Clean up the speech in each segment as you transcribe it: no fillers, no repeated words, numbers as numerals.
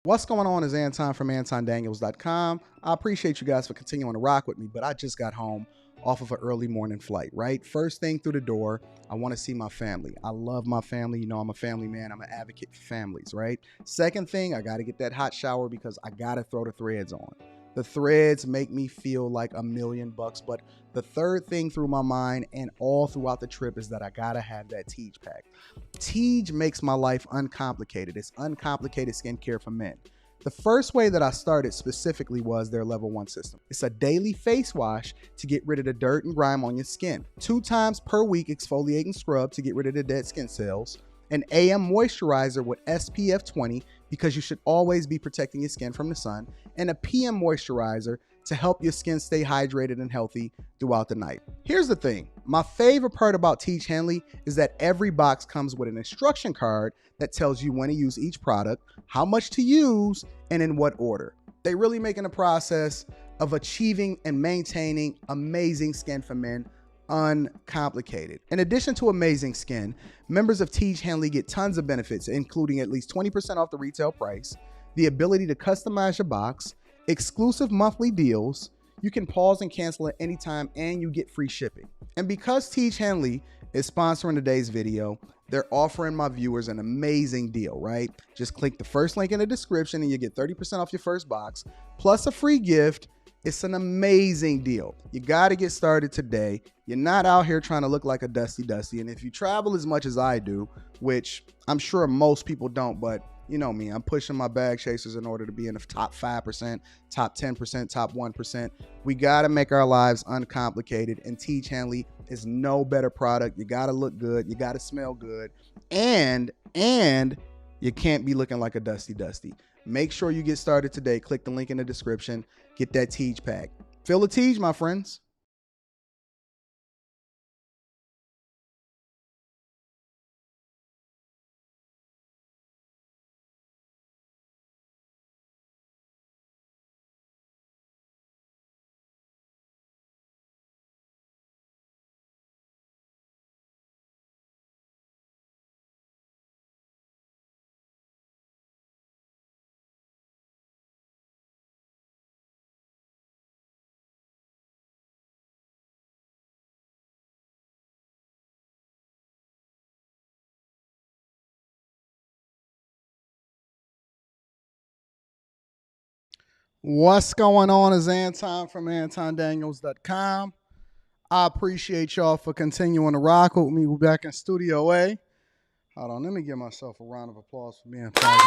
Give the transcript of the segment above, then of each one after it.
What's going on is Anton from AntonDaniels.com. I appreciate you guys for continuing to rock with me, but I just got home off of an early morning flight, right? First thing through the door, I want to see my family. I love my family. You know, I'm a family man. I'm an advocate for families, right? Second thing, I got to get that hot shower because I got to throw the threads on. The threads make me feel like $1,000,000, but the third thing through my mind and all throughout the trip is that I gotta have that Tej pack. Tej makes my life uncomplicated. It's uncomplicated skincare for men. The first way that I started specifically was their level 1 system. It's a daily face wash to get rid of the dirt and grime on your skin. 2 times per week exfoliating scrub to get rid of the dead skin cells. An AM moisturizer with SPF 20 because you should always be protecting your skin from the sun, and a PM moisturizer to help your skin stay hydrated and healthy throughout the night. Here's the thing. My favorite part about Tej Henley is that every box comes with an instruction card that tells you when to use each product, how much to use, and in what order. They really making the process of achieving and maintaining amazing skin for men uncomplicated. In addition to amazing skin, members of Tej Henley get tons of benefits, including at least 20% off the retail price, the ability to customize your box, exclusive monthly deals, you can pause and cancel at any time, and you get free shipping. And because Tej Henley is sponsoring today's video, they're offering my viewers an amazing deal, right? Just click the first link in the description and you get 30% off your first box, plus a free gift. It's an amazing deal. You got to get started today. You're not out here trying to look like a dusty. And if you travel as much as I do, which I'm sure most people don't, but you know me, I'm pushing my bag chasers in order to be in the top 5%, top 10%, top 1%. We got to make our lives uncomplicated, and Tej Henley is no better product. You got to look good. You got to smell good. And you can't be looking like a dusty. Make sure you get started today. Click the link in the description. Get that Tej pack. Feel the Tej, my friends. What's going on is Anton from AntonDaniels.com. I appreciate y'all for continuing to rock with me. We're back in Studio A. Hold on, let me give myself a round of applause for being part of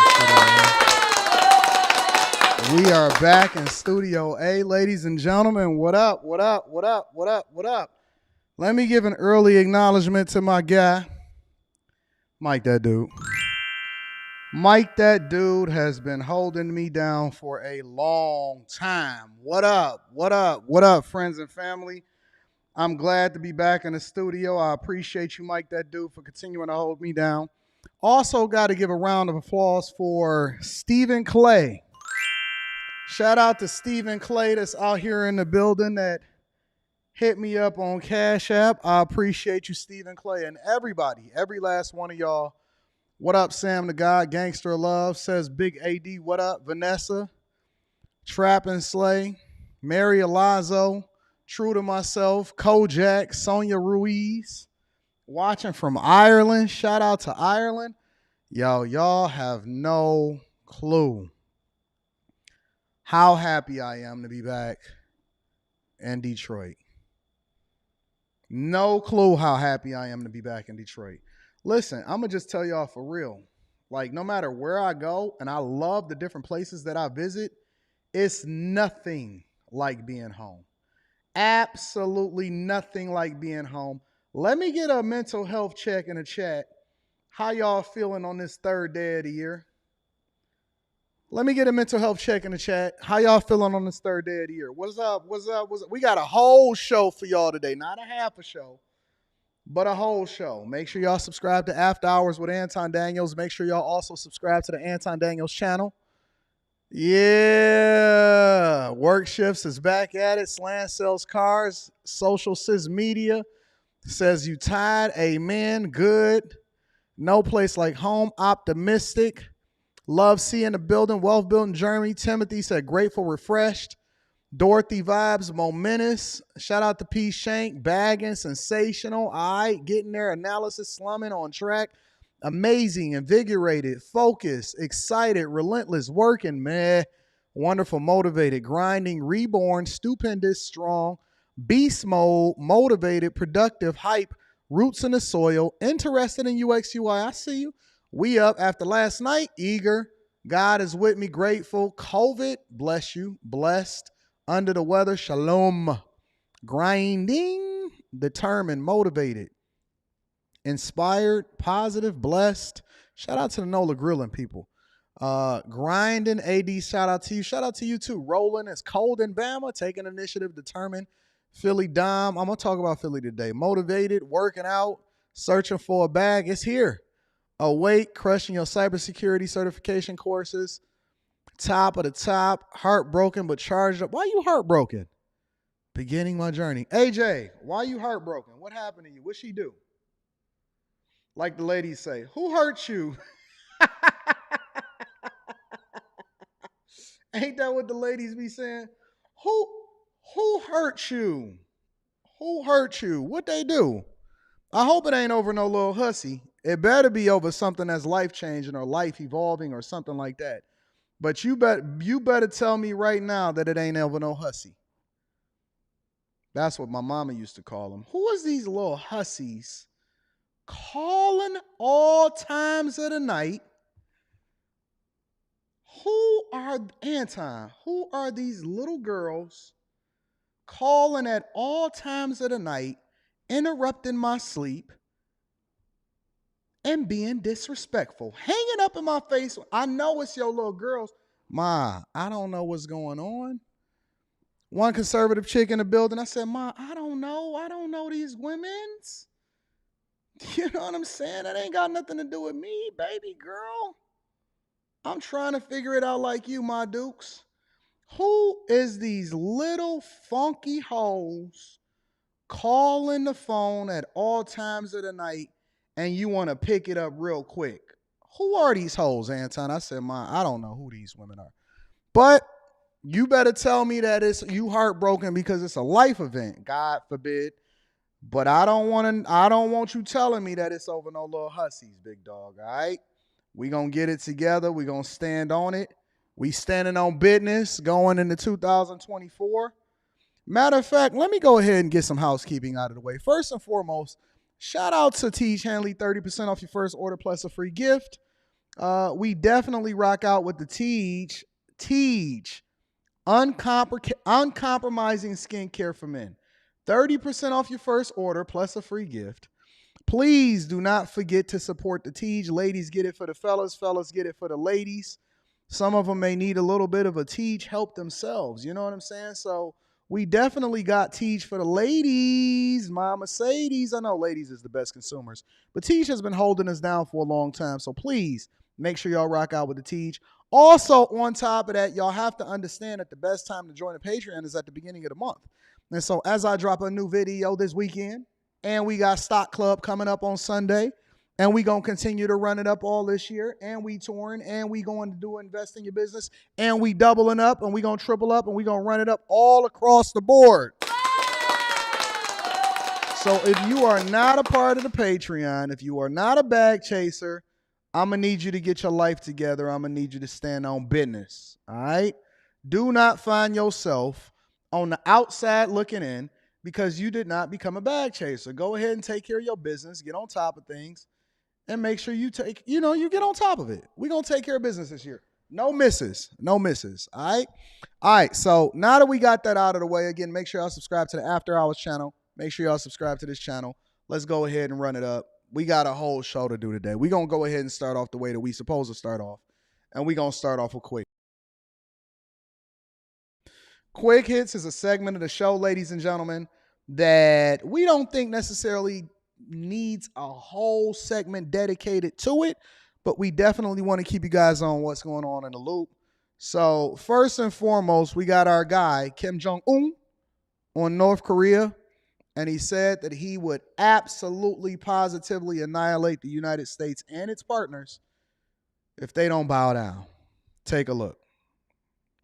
Studio A. We are back in Studio A, ladies and gentlemen. What up? Let me give an early acknowledgement to my guy, Mike, that dude. Mike, that dude has been holding me down for a long time. What up, friends and family? I'm glad to be back in the studio. I appreciate you, Mike, that dude, for continuing to hold me down. Also got to give a round of applause for Stephen Clay. Shout out to Stephen Clay that's out here in the building that hit me up on Cash App. I appreciate you, Stephen Clay, and everybody, every last one of y'all. What up, Sam the God, Gangster of Love, says Big AD. What up, Vanessa, Trap and Slay, Mary Alonzo, True to Myself, Kojak, Sonia Ruiz, watching from Ireland. Shout out to Ireland. Y'all have no clue how happy I am to be back in Detroit. No clue how happy I am to be back in Detroit. Listen, I'm going to just tell y'all for real. Like, no matter where I go, and I love the different places that I visit, it's nothing like being home. Absolutely nothing like being home. Let me get a mental health check in the chat. How y'all feeling on this third day of the year? Let me get a mental health check in the chat. How y'all feeling on this third day of the year? What's up? We got a whole show for y'all today. Not a half a show, but a whole show. Make sure y'all subscribe to After Hours with Anton Daniels. Make sure y'all also subscribe to the Anton Daniels channel. Yeah. Work Shifts is back at it. Slant sells cars. Social Sis Media says you tired. Amen. Good. No place like home. Optimistic. Love seeing the building. Wealth building Germany. Timothy said grateful, refreshed. Dorothy vibes, momentous. Shout out to P. Shank, bagging, sensational. All right, getting their analysis, slumming on track. Amazing, invigorated, focused, excited, relentless, working, man. Wonderful, motivated, grinding, reborn, stupendous, strong, beast mode, motivated, productive, hype, roots in the soil, interested in UX UI. I see you. We up after last night, eager. God is with me, grateful. COVID, bless you, blessed. Under the weather, shalom. Grinding, determined, motivated, inspired, positive, blessed. Shout out to the NOLA Grilling people. Grinding, AD, shout out to you. Shout out to you too. Rolling, it's cold in Bama, taking initiative, determined. Philly Dom, I'm going to talk about Philly today. Motivated, working out, searching for a bag. It's here. Awake, crushing your cybersecurity certification courses. Top of the top, heartbroken but charged up. Why are you heartbroken? Beginning my journey. AJ, why are you heartbroken? What happened to you? What'd she do? Like the ladies say, who hurt you? Ain't that what the ladies be saying? Who hurt you? Who hurt you? What they do? I hope it ain't over no little hussy. It better be over something that's life changing or life evolving or something like that. But you better tell me right now that it ain't over no hussy. That's what my mama used to call them. Who is these little hussies calling all times of the night? Who are these little girls calling at all times of the night, interrupting my sleep, and being disrespectful, hanging up in my face? I know it's your little girls. Ma, I don't know what's going on. One conservative chick in the building, I said, Ma, I don't know these women's. You know what I'm saying? That ain't got nothing to do with me, baby girl. I'm trying to figure it out like you, my dukes. Who is these little funky hoes calling the phone at all times of the night and you want to pick it up real quick? Who are these hoes, Anton? I said, Ma, I don't know who these women are. But you better tell me that it's you heartbroken because it's a life event. God forbid. But I don't want you telling me that it's over no little hussies, big dog. All right. We gonna get it together. We gonna stand on it. We standing on business going into 2024. Matter of fact, let me go ahead and get some housekeeping out of the way. First and foremost, shout out to Teach Hanley, 30% off your first order plus a free gift. We definitely rock out with the Teach uncompromising skincare for men. 30% off your first order plus a free gift. Please do not forget to support the Teej. Ladies get it for the fellas. Fellas get it for the ladies. Some of them may need a little bit of a Teej help themselves. You know what I'm saying? So we definitely got Teej for the ladies. My Mercedes. I know ladies is the best consumers. But Teej has been holding us down for a long time. So please make sure y'all rock out with the Teej. Also, on top of that, y'all have to understand that the best time to join the Patreon is at the beginning of the month. And so as I drop a new video this weekend, and we got Stock Club coming up on Sunday, and we going to continue to run it up all this year, and we touring, and we going to do invest in your business, and we doubling up, and we going to triple up, and we going to run it up all across the board. So if you are not a part of the Patreon, if you are not a bag chaser, I'm going to need you to get your life together. I'm going to need you to stand on business, all right? Do not find yourself on the outside looking in because you did not become a bag chaser. Go ahead and take care of your business, get on top of things, and make sure you you get on top of it. We're going to take care of business this year. No misses. All right? All right, so now that we got that out of the way, again, make sure y'all subscribe to the After Hours channel. Make sure y'all subscribe to this channel. Let's go ahead and run it up. We got a whole show to do today. We're going to go ahead and start off the way that we supposed to start off, and we're going to start off with quick. Quick Hits is a segment of the show, ladies and gentlemen, that we don't think necessarily needs a whole segment dedicated to it, but we definitely want to keep you guys on what's going on in the loop. So first and foremost, we got our guy, Kim Jong-un, on North Korea, and he said that he would absolutely, positively annihilate the United States and its partners if they don't bow down. Take a look.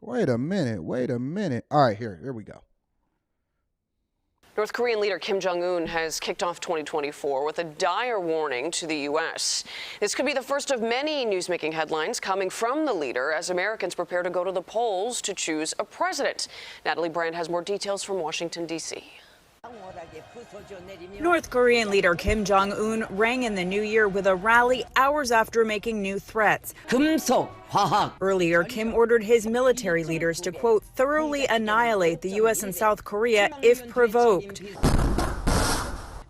Wait a minute. All right, here we go. North Korean leader Kim Jong-un has kicked off 2024 with a dire warning to the U.S. This could be the first of many newsmaking headlines coming from the leader as Americans prepare to go to the polls to choose a president. Natalie Brand has more details from Washington, D.C. North Korean leader Kim Jong-un rang in the new year with a rally hours after making new threats. Earlier, Kim ordered his military leaders to, quote, thoroughly annihilate the U.S. and South Korea if provoked.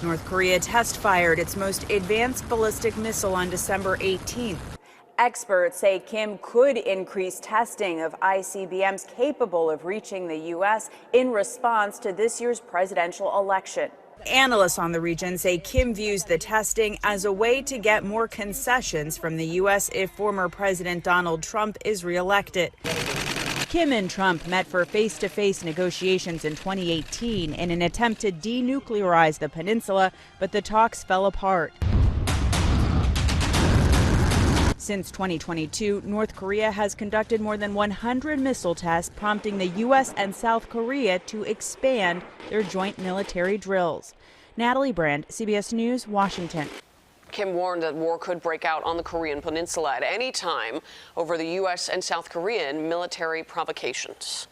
North Korea test-fired its most advanced ballistic missile on December 18th. Experts say Kim could increase testing of ICBMs capable of reaching the U.S. in response to this year's presidential election. Analysts on the region say Kim views the testing as a way to get more concessions from the U.S. if former President Donald Trump is reelected. Kim and Trump met for face-to-face negotiations in 2018 in an attempt to denuclearize the peninsula, but the talks fell apart. Since 2022, North Korea has conducted more than 100 missile tests, prompting the U.S. and South Korea to expand their joint military drills. Natalie Brand, CBS News, Washington. Kim warned that war could break out on the Korean peninsula at any time over the U.S. and South Korean military provocations.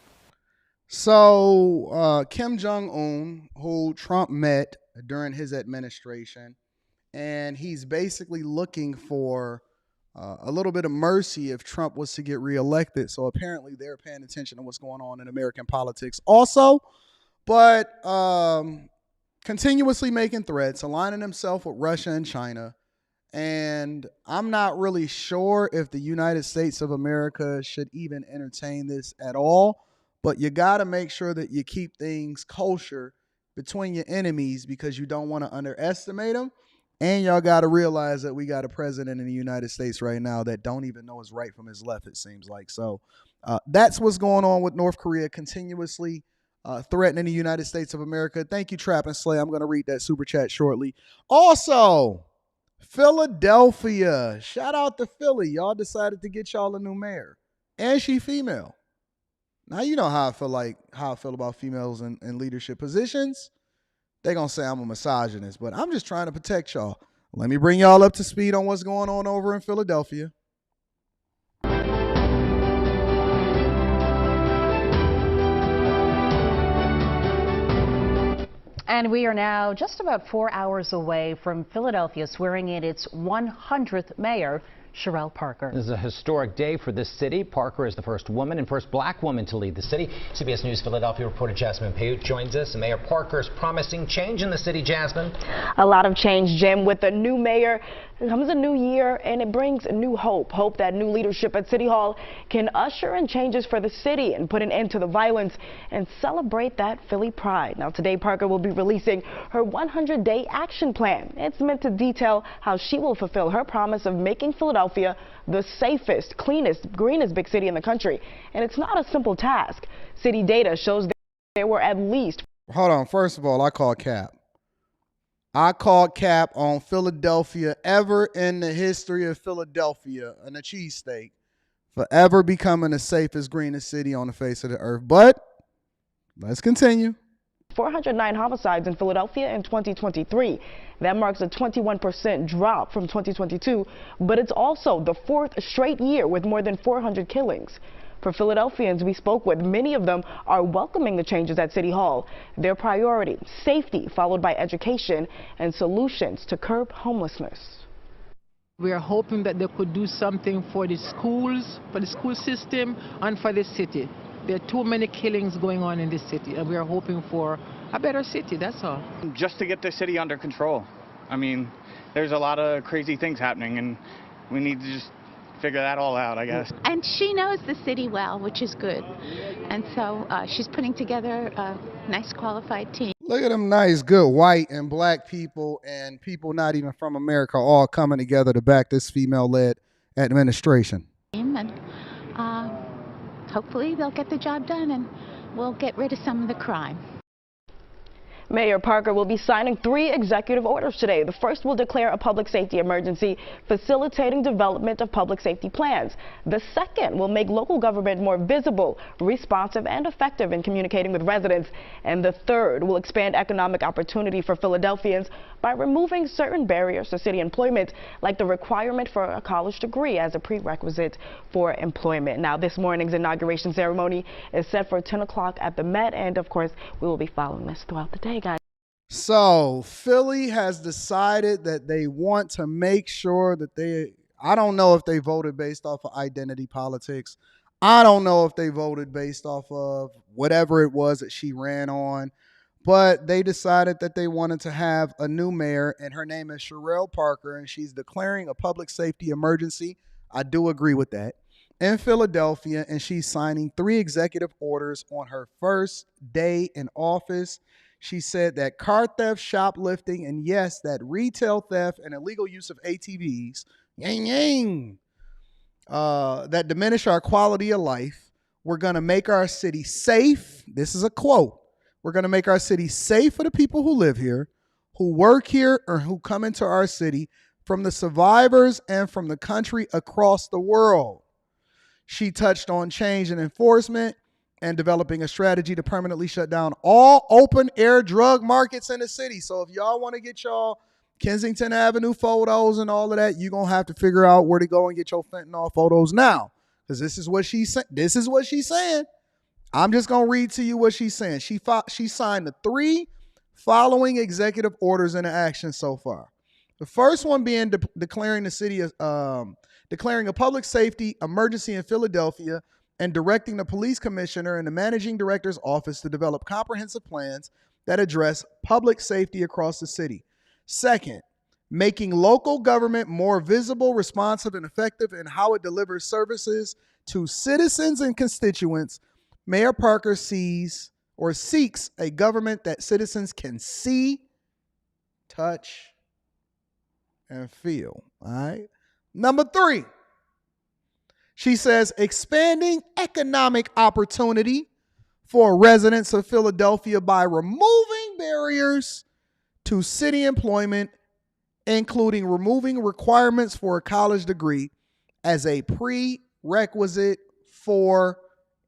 So Kim Jong-un, who Trump met during his administration, and he's basically looking for a little bit of mercy if Trump was to get reelected. So apparently they're paying attention to what's going on in American politics also, but continuously making threats, aligning himself with Russia and China. And I'm not really sure if the United States of America should even entertain this at all, but you got to make sure that you keep things kosher between your enemies because you don't want to underestimate them. And y'all got to realize that we got a president in the United States right now that don't even know his right from his left, it seems like. So that's what's going on with North Korea, continuously threatening the United States of America. Thank you, Trap and Slay. I'm going to read that super chat shortly. Also, Philadelphia. Shout out to Philly. Y'all decided to get y'all a new mayor. And she female. Now, you know how I feel about females in leadership positions. They're going to say I'm a misogynist, but I'm just trying to protect y'all. Let me bring y'all up to speed on what's going on over in Philadelphia. And we are now just about 4 hours away from Philadelphia swearing in its 100th mayor, Sherelle Parker. This is a historic day for this city. Parker is the first woman and first black woman to lead the city. CBS News Philadelphia reporter Jasmine Payut joins us. Mayor Parker is promising change in the city. Jasmine. A lot of change, Jim. With a new mayor comes a new year, and it brings new hope. Hope that new leadership at City Hall can usher in changes for the city and put an end to the violence and celebrate that Philly pride. Now, today, Parker will be releasing her 100-day action plan. It's meant to detail how she will fulfill her promise of making Philadelphia the safest, cleanest, greenest big city in the country. And it's not a simple task. City data shows there were at least... Hold on. First of all, I call cap. I called cap on Philadelphia ever in the history of Philadelphia and a cheesesteak forever becoming the safest, greenest city on the face of the earth. But let's continue. 409 homicides in Philadelphia in 2023. That marks a 21% drop from 2022, but it's also the fourth straight year with more than 400 killings. For Philadelphians we spoke with, many of them are welcoming the changes at City Hall. Their priority, safety, followed by education and solutions to curb homelessness. We are hoping that they could do something for the schools, for the school system, and for the city. There are too many killings going on in this city, and we are hoping for a better city, that's all. Just to get the city under control. I mean, there's a lot of crazy things happening, and we need to just figure that all out, I guess. And she knows the city well, which is good. And so she's putting together a nice qualified team. Look at them nice, good white and black people and people not even from America all coming together to back this female-led administration. And hopefully they'll get the job done and we'll get rid of some of the crime. Mayor Parker will be signing 3 executive orders today. The first will declare a public safety emergency, facilitating development of public safety plans. The second will make local government more visible, responsive, and effective in communicating with residents. And the third will expand economic opportunity for Philadelphians by removing certain barriers to city employment, like the requirement for a college degree as a prerequisite for employment. Now, this morning's inauguration ceremony is set for 10 o'clock at the Met, and of course, we will be following this throughout the day, guys. So Philly has decided that they want to make sure that I don't know if they voted based off of identity politics. I don't know if they voted based off of whatever it was that she ran on, but they decided that they wanted to have a new mayor, and her name is Sherelle Parker, and she's declaring a public safety emergency. I do agree with that. In Philadelphia, and she's signing 3 executive orders on her first day in office. She said that car theft, shoplifting, and yes, that retail theft and illegal use of ATVs, that diminish our quality of life. We're going to make our city safe. This is a quote. We're going to make our city safe for the people who live here, who work here, or who come into our city, from the survivors and from the country across the world. She touched on change in enforcement and developing a strategy to permanently shut down all open-air drug markets in the city. So if y'all want to get y'all Kensington Avenue photos and all of that, you're going to have to figure out where to go and get your fentanyl photos now, because this is what she's saying. I'm just going to read to you what she's saying. She signed the 3 following executive orders into action so far. The first one being declaring the city declaring a public safety emergency in Philadelphia and directing the police commissioner and the managing director's office to develop comprehensive plans that address public safety across the city. Second, making local government more visible, responsive, and effective in how it delivers services to citizens and constituents. Mayor Parker seeks a government that citizens can see, touch, and feel. All right. Number 3, she says expanding economic opportunity for residents of Philadelphia by removing barriers to city employment, including removing requirements for a college degree as a prerequisite for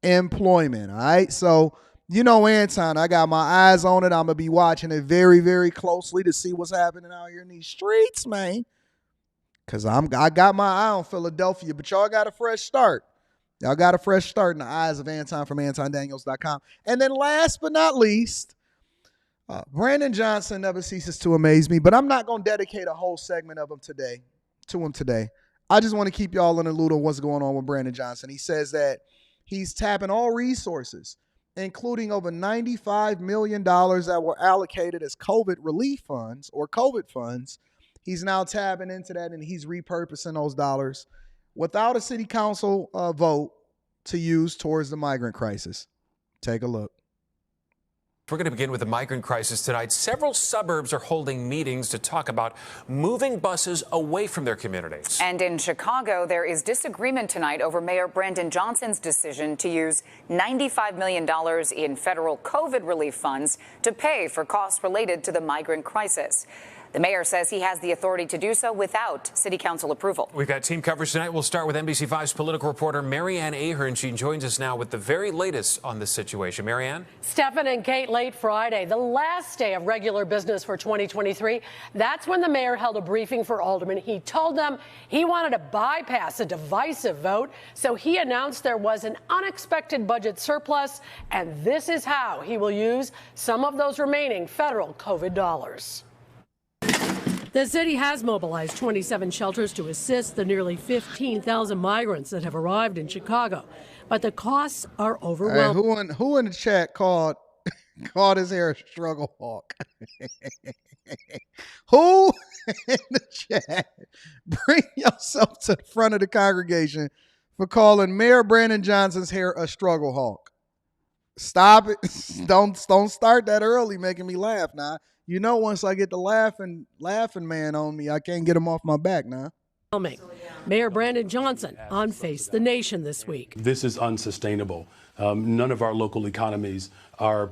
employment. All right. So, you know, Anton, I got my eyes on it. I'm going to be watching it very, very closely to see what's happening out here in these streets, man. Because I got my eye on Philadelphia, but y'all got a fresh start. Y'all got a fresh start in the eyes of Anton from AntonDaniels.com. And then last but not least, Brandon Johnson never ceases to amaze me, but I'm not going to dedicate a whole segment of him today. I just want to keep y'all in the loop on what's going on with Brandon Johnson. He says that he's tapping all resources, including over $95 million that were allocated as COVID relief funds or COVID funds. He's now tapping into that, and he's repurposing those dollars without a city council vote to use towards the migrant crisis. Take a look. We're going to begin with the migrant crisis tonight. Several suburbs are holding meetings to talk about moving buses away from their communities. And in Chicago, there is disagreement tonight over Mayor Brandon Johnson's decision to use $95 million in federal COVID relief funds to pay for costs related to the migrant crisis. The mayor says he has the authority to do so without city council approval. We've got team coverage tonight. We'll start with NBC5's political reporter Marianne Ahern. She joins us now with the very latest on this situation. Marianne? Stefan and Kate, late Friday, the last day of regular business for 2023. That's when the mayor held a briefing for aldermen. He told them he wanted to bypass a divisive vote, so he announced there was an unexpected budget surplus, and this is how he will use some of those remaining federal COVID dollars. The city has mobilized 27 shelters to assist the nearly 15,000 migrants that have arrived in Chicago, but the costs are overwhelming. Who in the chat called his hair a struggle hawk? Who in the chat? Bring yourself to the front of the congregation for calling Mayor Brandon Johnson's hair a struggle hawk. Stop it. Don't start that early making me laugh now. You know, once I get the laughing man on me, I can't get him off my back now. Mayor Brandon Johnson on Face the Nation this week. This is unsustainable. None of our local economies are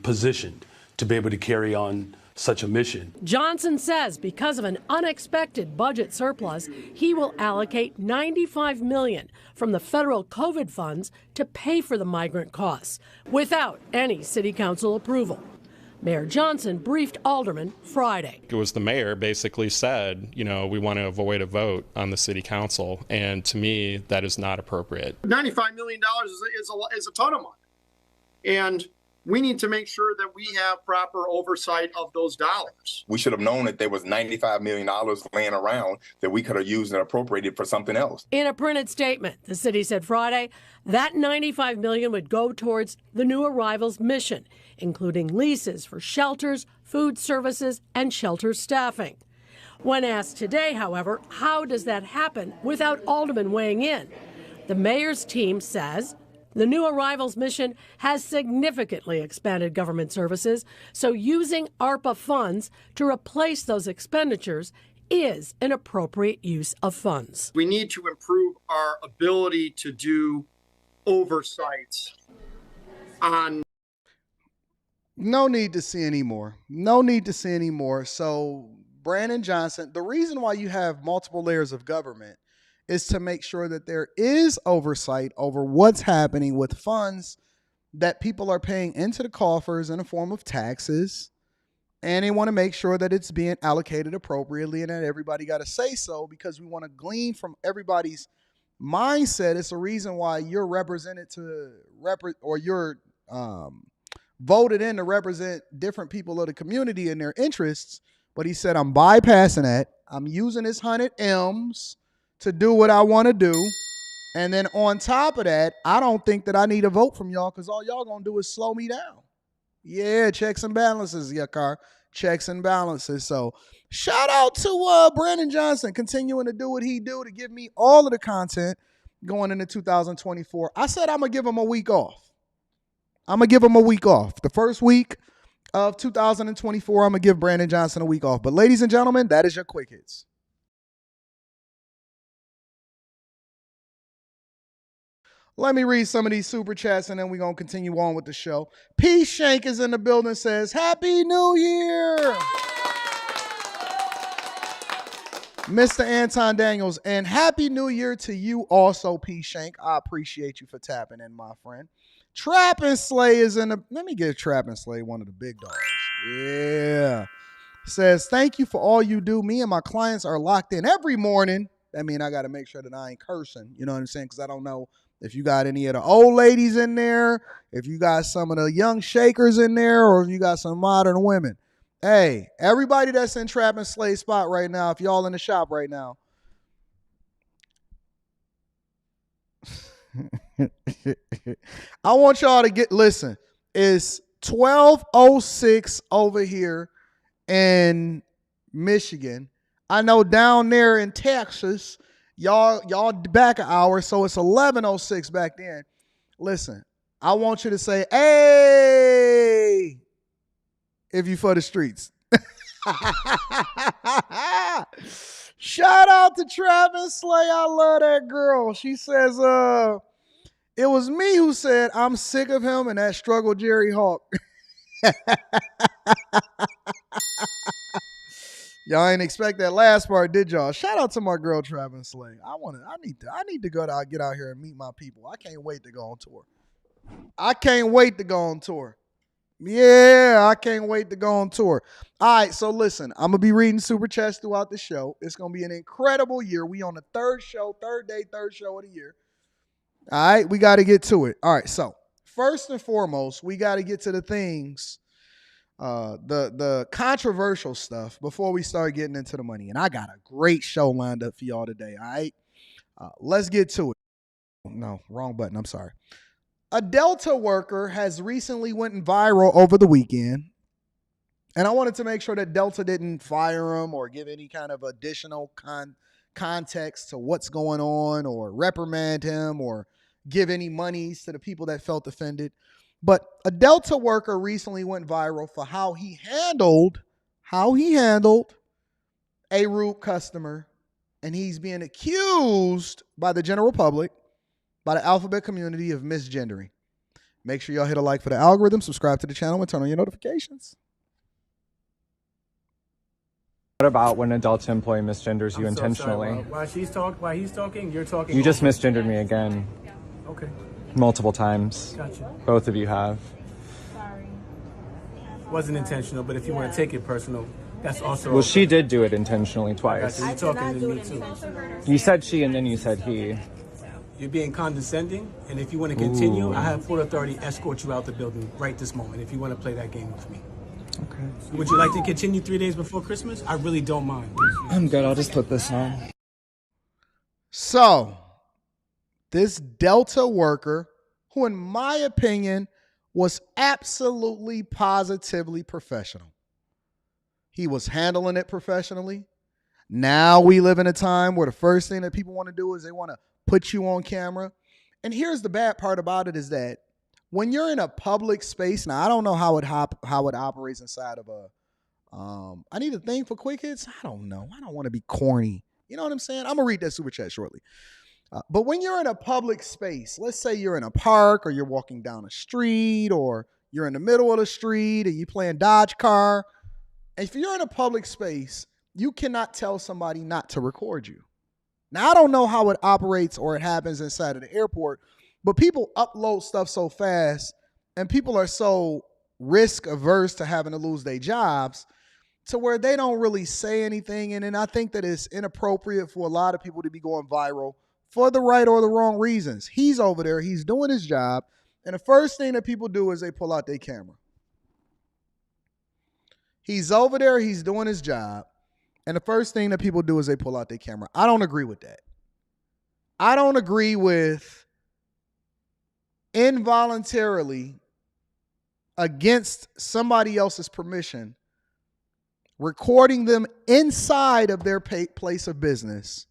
positioned to be able to carry on such a mission. Johnson says because of an unexpected budget surplus, he will allocate $95 million from the federal COVID funds to pay for the migrant costs without any city council approval. Mayor Johnson briefed aldermen Friday. It was the mayor basically said, you know, we want to avoid a vote on the city council. And to me, that is not appropriate. $95 million is a ton of money. And we need to make sure that we have proper oversight of those dollars. We should have known that there was $95 million laying around that we could have used and appropriated for something else. In a printed statement, the city said Friday that $95 million would go towards the new arrivals mission, including leases for shelters, food services, and shelter staffing. When asked today, however, how does that happen without aldermen weighing in? The mayor's team says the new arrivals mission has significantly expanded government services, so using ARPA funds to replace those expenditures is an appropriate use of funds. We need to improve our ability to do oversight on. No need to see any more. No need to see any more. So Brandon Johnson, the reason why you have multiple layers of government is to make sure that there is oversight over what's happening with funds that people are paying into the coffers in the form of taxes. And they want to make sure that it's being allocated appropriately and that everybody got to say so, because we want to glean from everybody's mindset. It's a reason why you're represented you're voted in to represent different people of the community and their interests. But he said, I'm bypassing that. I'm using his 100 M's to do what I want to do. And then on top of that, I don't think that I need a vote from y'all, because all y'all going to do is slow me down. Yeah, checks and balances, Yakar. Checks and balances. So shout out to Brandon Johnson continuing to do what he do to give me all of the content going into 2024. I said I'm going to give him a week off. I'm going to give him a week off. The first week of 2024, I'm going to give Brandon Johnson a week off. But ladies and gentlemen, that is your quick hits. Let me read some of these super chats and then we're going to continue on with the show. P. Shank is in the building, says, Happy New Year! Mr. Anton Daniels, and Happy New Year to you also, P. Shank. I appreciate you for tapping in, my friend. Trap and Slay is in the... Let me give Trap and Slay one of the big dogs. Yeah. Says, thank you for all you do. Me and my clients are locked in every morning. That means I got to make sure that I ain't cursing. You know what I'm saying? Because I don't know if you got any of the old ladies in there, if you got some of the young shakers in there, or if you got some modern women. Hey, everybody that's in Trap and Slay spot right now, if y'all in the shop right now, I want y'all to listen, it's 12:06 over here in Michigan. I know down there in Texas, y'all back an hour, so it's 11:06 back then. Listen, I want you to say, hey, if you for the streets. Shout out to Travis Slay. I love that girl. She says, it was me who said I'm sick of him and that struggle Jerry Hawk. Y'all ain't expect that last part, did y'all? Shout out to my girl Travis Slay. I need to get out here and meet my people. I can't wait to go on tour. Yeah, I can't wait to go on tour. All right, so listen, I'm going to be reading super chats throughout the show. It's going to be an incredible year. We on the third show of the year. All right, we got to get to it. All right, so first and foremost, we got to get to the things, the controversial stuff before we start getting into the money. And I got a great show lined up for y'all today, all right? Let's get to it. No, wrong button. I'm sorry. A Delta worker has recently went viral over the weekend, and I wanted to make sure that Delta didn't fire him or give any kind of additional context to what's going on or reprimand him or give any monies to the people that felt offended. But a Delta worker recently went viral for how he handled a rude customer, and he's being accused by the general public, by the alphabet community, of misgendering. Make sure y'all hit a like for the algorithm, subscribe to the channel, and turn on your notifications. What about when an adult employee misgenders you intentionally? Sorry, while he's talking, you're talking. You just misgendered me again. Okay. Multiple times. Gotcha. Both of you have. Sorry. Wasn't intentional, but if you want to take it personal, that's also. Well, okay. she did do it intentionally twice. You're talking to me too. You said she and then you said he. You're being condescending, and if you want to continue, I have full authority to escort you out the building right this moment if you want to play that game with me. Okay. Would you like to continue 3 days before Christmas? I really don't mind. I'm good. I'll just put this on. So, this Delta worker, who in my opinion was absolutely positively professional. He was handling it professionally. Now we live in a time where the first thing that people want to do is they want to put you on camera. And here's the bad part about it is that when you're in a public space, now I don't know how it operates inside of a, I need a thing for quick hits. I don't know. I don't want to be corny. You know what I'm saying? I'm gonna read that super chat shortly. But when you're in a public space, let's say you're in a park or you're walking down a street or you're in the middle of the street and you're playing Dodge car. If you're in a public space, you cannot tell somebody not to record you. Now, I don't know how it operates or it happens inside of the airport, but people upload stuff so fast and people are so risk averse to having to lose their jobs to where they don't really say anything. And then I think that it's inappropriate for a lot of people to be going viral for the right or the wrong reasons. He's over there, he's doing his job, and the first thing that people do is they pull out their camera. He's over there, he's doing his job, and the first thing that people do is they pull out their camera. I don't agree with that. I don't agree with involuntarily, against somebody else's permission, recording them inside of their place of business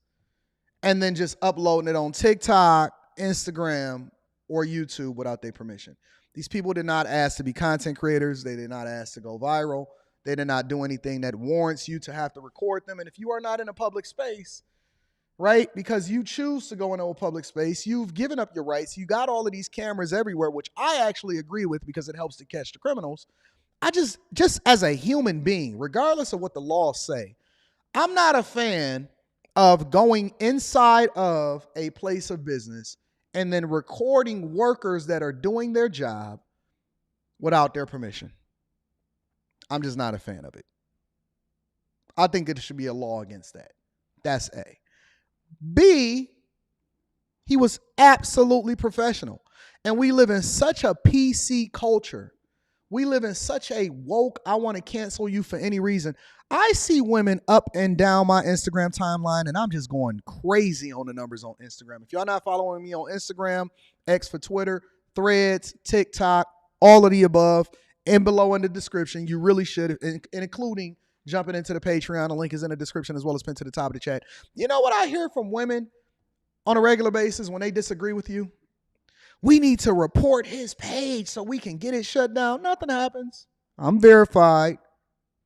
and then just uploading it on TikTok, Instagram, or YouTube without their permission. These people did not ask to be content creators. They did not ask to go viral. They did not do anything that warrants you to have to record them. And if you are not in a public space, right, because you choose to go into a public space, you've given up your rights. You got all of these cameras everywhere, which I actually agree with because it helps to catch the criminals. I just as a human being, regardless of what the laws say, I'm not a fan of going inside of a place of business and then recording workers that are doing their job without their permission. I'm just not a fan of it. I think there should be a law against that. That's A. B, he was absolutely professional. And we live in such a PC culture. We live in such a woke, I want to cancel you for any reason. I see women up and down my Instagram timeline, and I'm just going crazy on the numbers on Instagram. If y'all not following me on Instagram, X for Twitter, Threads, TikTok, all of the above, and below in the description, you really should, including jumping into the Patreon. The link is in the description as well as pinned to the top of the chat. You know what I hear from women on a regular basis when they disagree with you? We need to report his page so we can get it shut down. Nothing happens. I'm verified.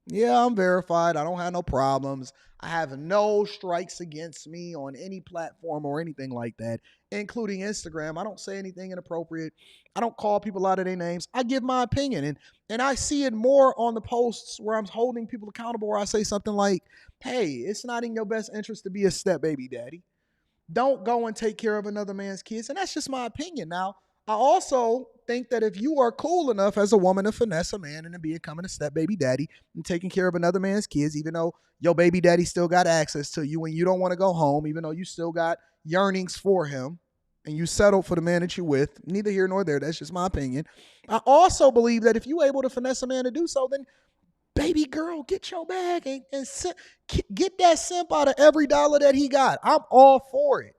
Yeah, I'm verified. I don't have no problems. I have no strikes against me on any platform or anything like that, including Instagram. I don't say anything inappropriate. I don't call people out of their names. I give my opinion. And I see it more on the posts where I'm holding people accountable, where I say something like, hey, it's not in your best interest to be a step baby daddy. Don't go and take care of another man's kids. And that's just my opinion. Now, I also think that if you are cool enough as a woman to finesse a man into becoming a step baby daddy and taking care of another man's kids, even though your baby daddy still got access to you and you don't want to go home, even though you still got yearnings for him and you settled for the man that you're with, neither here nor there. That's just my opinion. I also believe that if you're able to finesse a man to do so, then baby girl, get your bag and get that simp out of every dollar that he got. I'm all for it.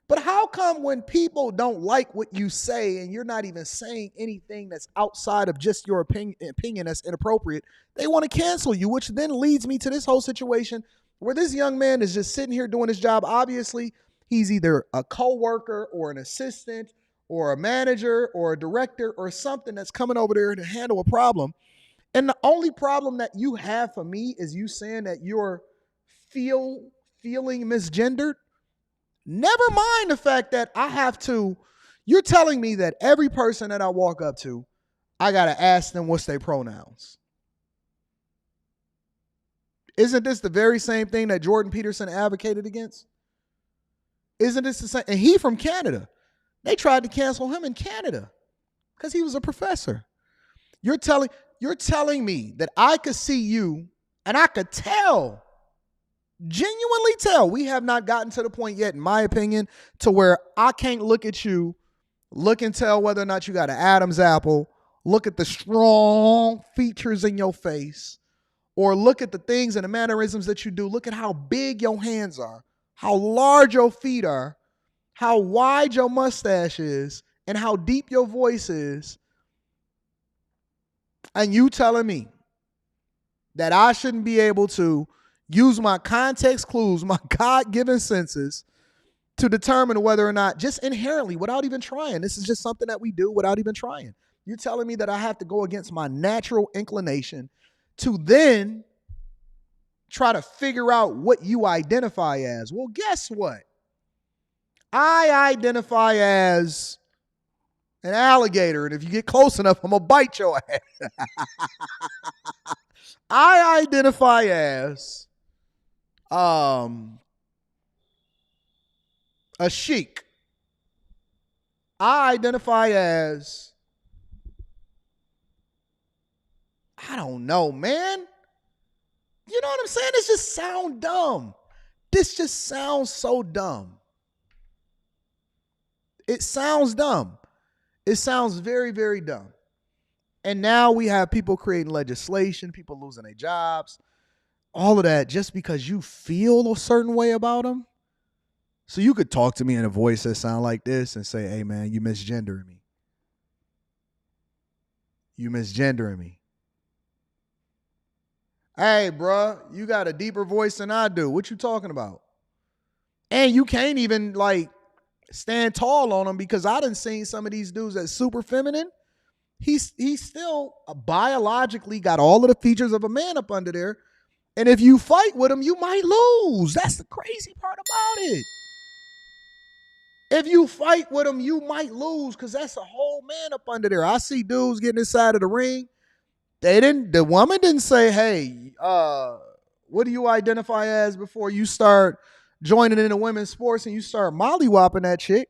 But how come when people don't like what you say and you're not even saying anything that's outside of just your opinion that's inappropriate, they want to cancel you, which then leads me to this whole situation where this young man is just sitting here doing his job. Obviously, he's either a coworker or an assistant or a manager or a director or something that's coming over there to handle a problem. And the only problem that you have for me is you saying that you're feeling misgendered. Never mind the fact that you're telling me that every person that I walk up to, I got to ask them what's their pronouns. Isn't this the very same thing that Jordan Peterson advocated against? Isn't this the same? And he from Canada. They tried to cancel him in Canada because he was a professor. You're telling me that I could see you and I could tell, genuinely tell, we have not gotten to the point yet, in my opinion, to where I can't look at you, look and tell whether or not you got an Adam's apple, look at the strong features in your face, or look at the things and the mannerisms that you do. Look at how big your hands are, how large your feet are, how wide your mustache is, and how deep your voice is. And you telling me that I shouldn't be able to use my context clues, my God-given senses, to determine whether or not, just inherently, without even trying. This is just something that we do without even trying. You're telling me that I have to go against my natural inclination to then try to figure out what you identify as. Well, guess what? I identify as an alligator, and if you get close enough, I'm going to bite your ass. I identify as a sheik. I identify as, I don't know, man. You know what I'm saying? This just sounds dumb. This just sounds so dumb. It sounds dumb. It sounds very, very dumb. And now we have people creating legislation, people losing their jobs, all of that just because you feel a certain way about them. So you could talk to me in a voice that sounds like this and say, hey, man, you misgendering me. You misgendering me. Hey, bruh, you got a deeper voice than I do. What you talking about? And you can't even, like, stand tall on them because I done seen some of these dudes that's super feminine. He's still biologically got all of the features of a man up under there. And if you fight with him, you might lose. That's the crazy part about it. If you fight with him, you might lose because that's a whole man up under there. I see dudes getting inside of the ring. The woman didn't say, hey, what do you identify as before you start joining into women's sports and you start mollywopping that chick.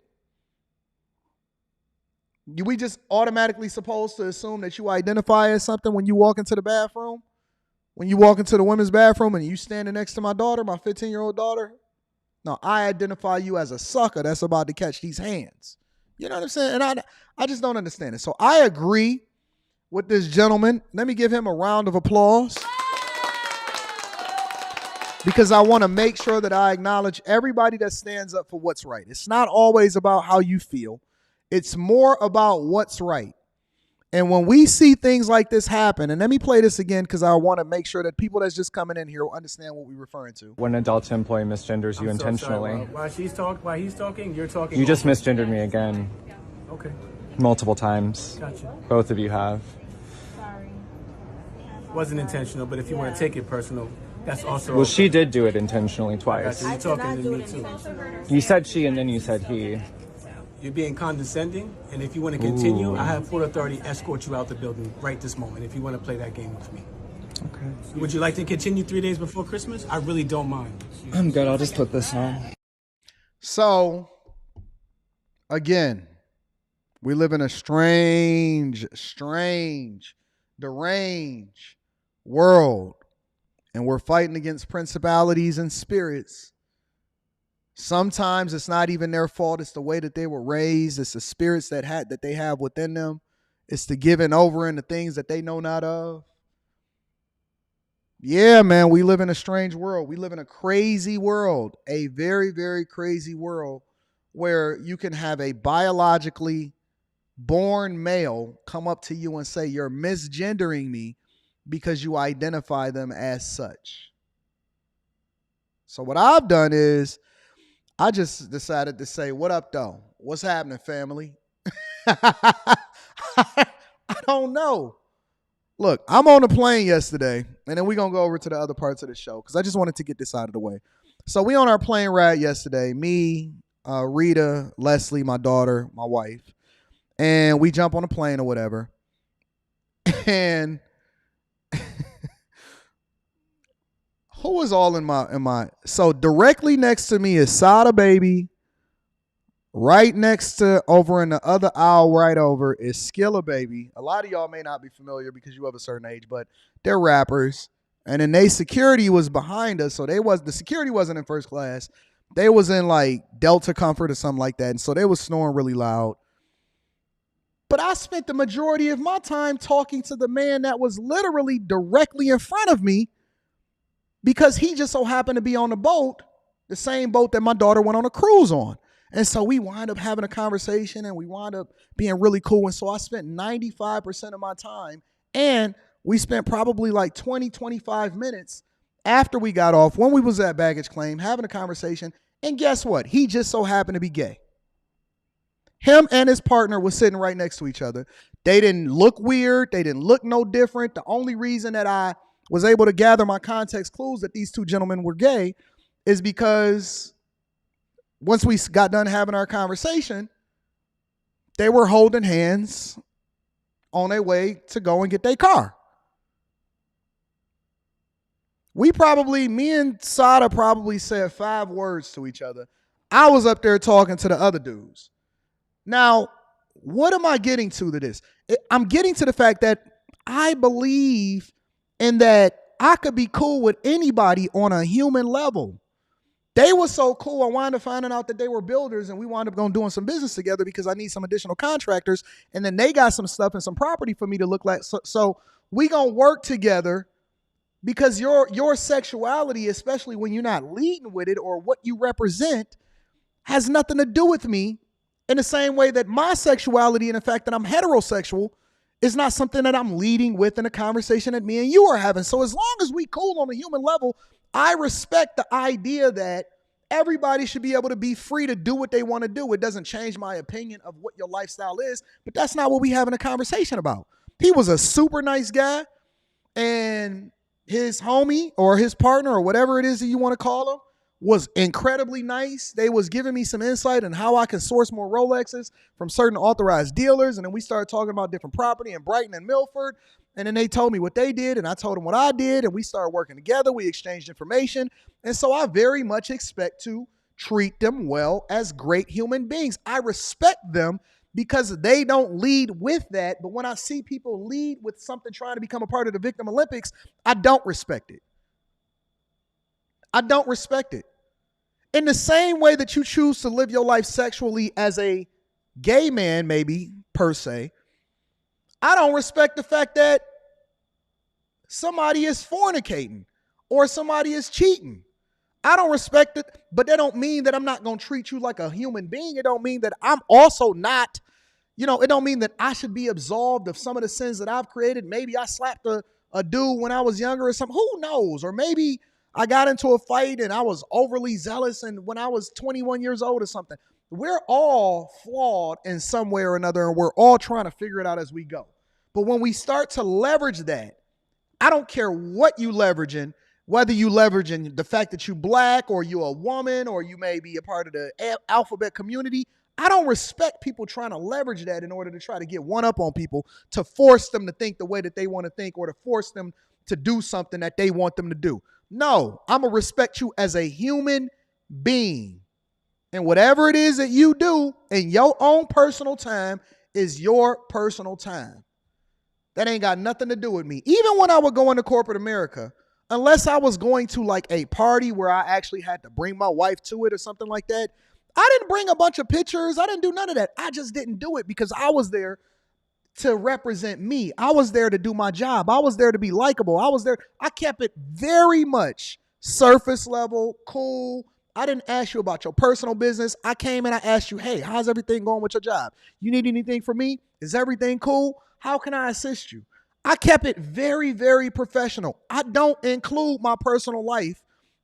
We just automatically supposed to assume that you identify as something when you walk into the bathroom? When you walk into the women's bathroom and you standing next to my daughter, my 15-year-old daughter? No, I identify you as a sucker that's about to catch these hands. You know what I'm saying? And I just don't understand it. So I agree with this gentleman. Let me give him a round of applause. Because I want to make sure that I acknowledge everybody that stands up for what's right. It's not always about how you feel. It's more about what's right. And when we see things like this happen, and let me play this again because I want to make sure that people that's just coming in here will understand what we're referring to. When an adult employee misgenders you intentionally. Sorry, while he's talking, you're talking. You just misgendered me again. Okay. Multiple times. Gotcha. Both of you have. Sorry. Wasn't intentional, but if you want to take it personal, that's also. Well, she did do it intentionally twice. You're talking to me too. You said she and then you said he. You're being condescending, and if you want to continue, I have full authority to escort you out the building right this moment if you want to play that game with me. Okay. Would you like to continue 3 days before Christmas? I really don't mind. I'm good. I'll just put this on. So, again, we live in a strange, deranged world, and we're fighting against principalities and spirits. Sometimes it's not even their fault. It's the way that they were raised. It's the spirits that they have within them. It's the giving over and the things that they know not of. Yeah, man, we live in a strange world. We live in a crazy world, a very, very crazy world where you can have a biologically born male come up to you and say, you're misgendering me because you identify them as such. So what I've done is I just decided to say, what up, though? What's happening, family? I don't know. Look, I'm on a plane yesterday, and then we're going to go over to the other parts of the show because I just wanted to get this out of the way. So we on our plane ride yesterday, me, Rita, Leslie, my daughter, my wife, and we jump on a plane or whatever. And Who is all in my so directly next to me is Sada Baby. Right next to, over in the other aisle right over, is Skilla Baby. A lot of y'all may not be familiar because you have a certain age, but they're rappers. And then they security was behind us, so the security wasn't in first class. They was in like Delta Comfort or something like that, and so they was snoring really loud. But I spent the majority of my time talking to the man that was literally directly in front of me because he just so happened to be on the boat, the same boat that my daughter went on a cruise on. And so we wind up having a conversation and we wind up being really cool. And so I spent 95% of my time, and we spent probably like 20, 25 minutes after we got off when we was at baggage claim having a conversation. And guess what? He just so happened to be gay. Him and his partner was sitting right next to each other. They didn't look weird. They didn't look no different. The only reason that I was able to gather my context clues that these two gentlemen were gay is because once we got done having our conversation, they were holding hands on their way to go and get their car. Me and Sada probably said 5 words to each other. I was up there talking to the other dudes. Now, what am I getting to this? I'm getting to the fact that I believe in that I could be cool with anybody on a human level. They were so cool, I wound up finding out that they were builders, and we wound up going doing some business together because I need some additional contractors, and then they got some stuff and some property for me to look like. So we gonna work together because your sexuality, especially when you're not leading with it or what you represent, has nothing to do with me in the same way that my sexuality and the fact that I'm heterosexual is not something that I'm leading with in a conversation that me and you are having. So as long as we cool on a human level, I respect the idea that everybody should be able to be free to do what they want to do. It doesn't change my opinion of what your lifestyle is, but that's not what we having a conversation about. He was a super nice guy, and his homie or his partner or whatever it is that you want to call him was incredibly nice. They was giving me some insight on how I can source more Rolexes from certain authorized dealers. And then we started talking about different property in Brighton and Milford. And then they told me what they did, and I told them what I did, and we started working together. We exchanged information. And so I very much expect to treat them well as great human beings. I respect them because they don't lead with that. But when I see people lead with something trying to become a part of the Victim Olympics, I don't respect it. I don't respect it. In the same way that you choose to live your life sexually as a gay man, maybe, per se, I don't respect the fact that somebody is fornicating or somebody is cheating. I don't respect it, but that don't mean that I'm not going to treat you like a human being. It don't mean that I'm also not, it don't mean that I should be absolved of some of the sins that I've created. Maybe I slapped a dude when I was younger or something. Who knows? Or maybe I got into a fight and I was overly zealous and when I was 21 years old or something. We're all flawed in some way or another, and we're all trying to figure it out as we go. But when we start to leverage that, I don't care what you leveraging, whether you leveraging the fact that you black or you a woman or you may be a part of the alphabet community. I don't respect people trying to leverage that in order to try to get one up on people, to force them to think the way that they want to think or to force them to do something that they want them to do. No, I'm going to respect you as a human being. And whatever it is that you do in your own personal time is your personal time. That ain't got nothing to do with me. Even when I would go into corporate America, unless I was going to like a party where I actually had to bring my wife to it or something like that, I didn't bring a bunch of pictures. I didn't do none of that. I just didn't do it because I was there to represent me. I was there to do my job. I was there to be likable. I kept it very much surface level, cool. I didn't ask you about your personal business. I came and I asked you, hey, how's everything going with your job? You need anything from me? Is everything cool? How can I assist you? I kept it very, very professional. I don't include my personal life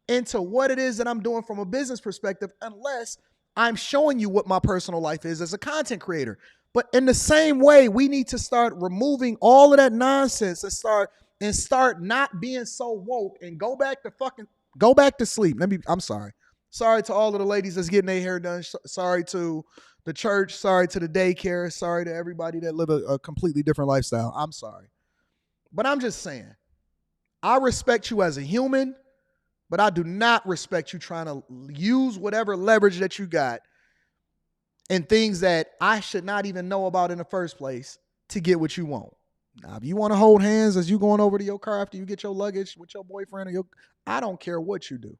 into what it is that I'm doing from a business perspective unless I'm showing you what my personal life is as a content creator. But in the same way, we need to start removing all of that nonsense and start not being so woke and go back to sleep. I'm sorry. Sorry to all of the ladies that's getting their hair done. Sorry to the church. Sorry to the daycare. Sorry to everybody that live a completely different lifestyle. I'm sorry. But I'm just saying, I respect you as a human. But I do not respect you trying to use whatever leverage that you got and things that I should not even know about in the first place to get what you want. Now, if you want to hold hands as you going over to your car after you get your luggage with your boyfriend I don't care what you do.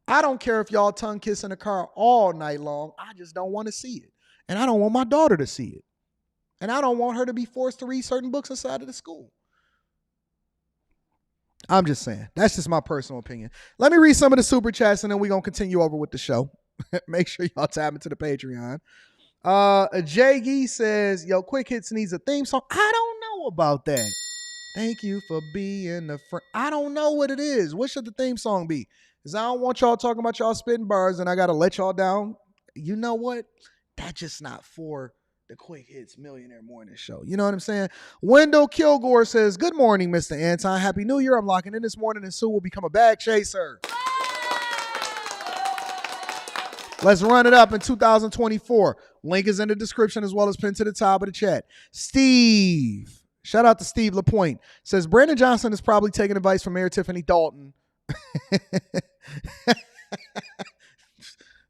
I don't care if y'all tongue kiss in the car all night long. I just don't want to see it. And I don't want my daughter to see it. And I don't want her to be forced to read certain books inside of the school. I'm just saying. That's just my personal opinion. Let me read some of the super chats and then we're going to continue over with the show. Make sure y'all tap into the Patreon. Jay Gee says, yo, Quick Hits needs a theme song. I don't know about that. Thank you for being a friend. I don't know what it is. What should the theme song be? Because I don't want y'all talking about y'all spitting bars and I got to let y'all down. You know what? That's just not for the Quick Hits Millionaire Morning Show. You know what I'm saying? Wendell Kilgore says, good morning, Mr. Anton. Happy New Year. I'm locking in this morning and soon will become a bag chaser. Let's run it up in 2024. Link is in the description as well as pinned to the top of the chat. Steve, shout out to Steve LaPointe, says Brandon Johnson is probably taking advice from Mayor Tiffany Dalton.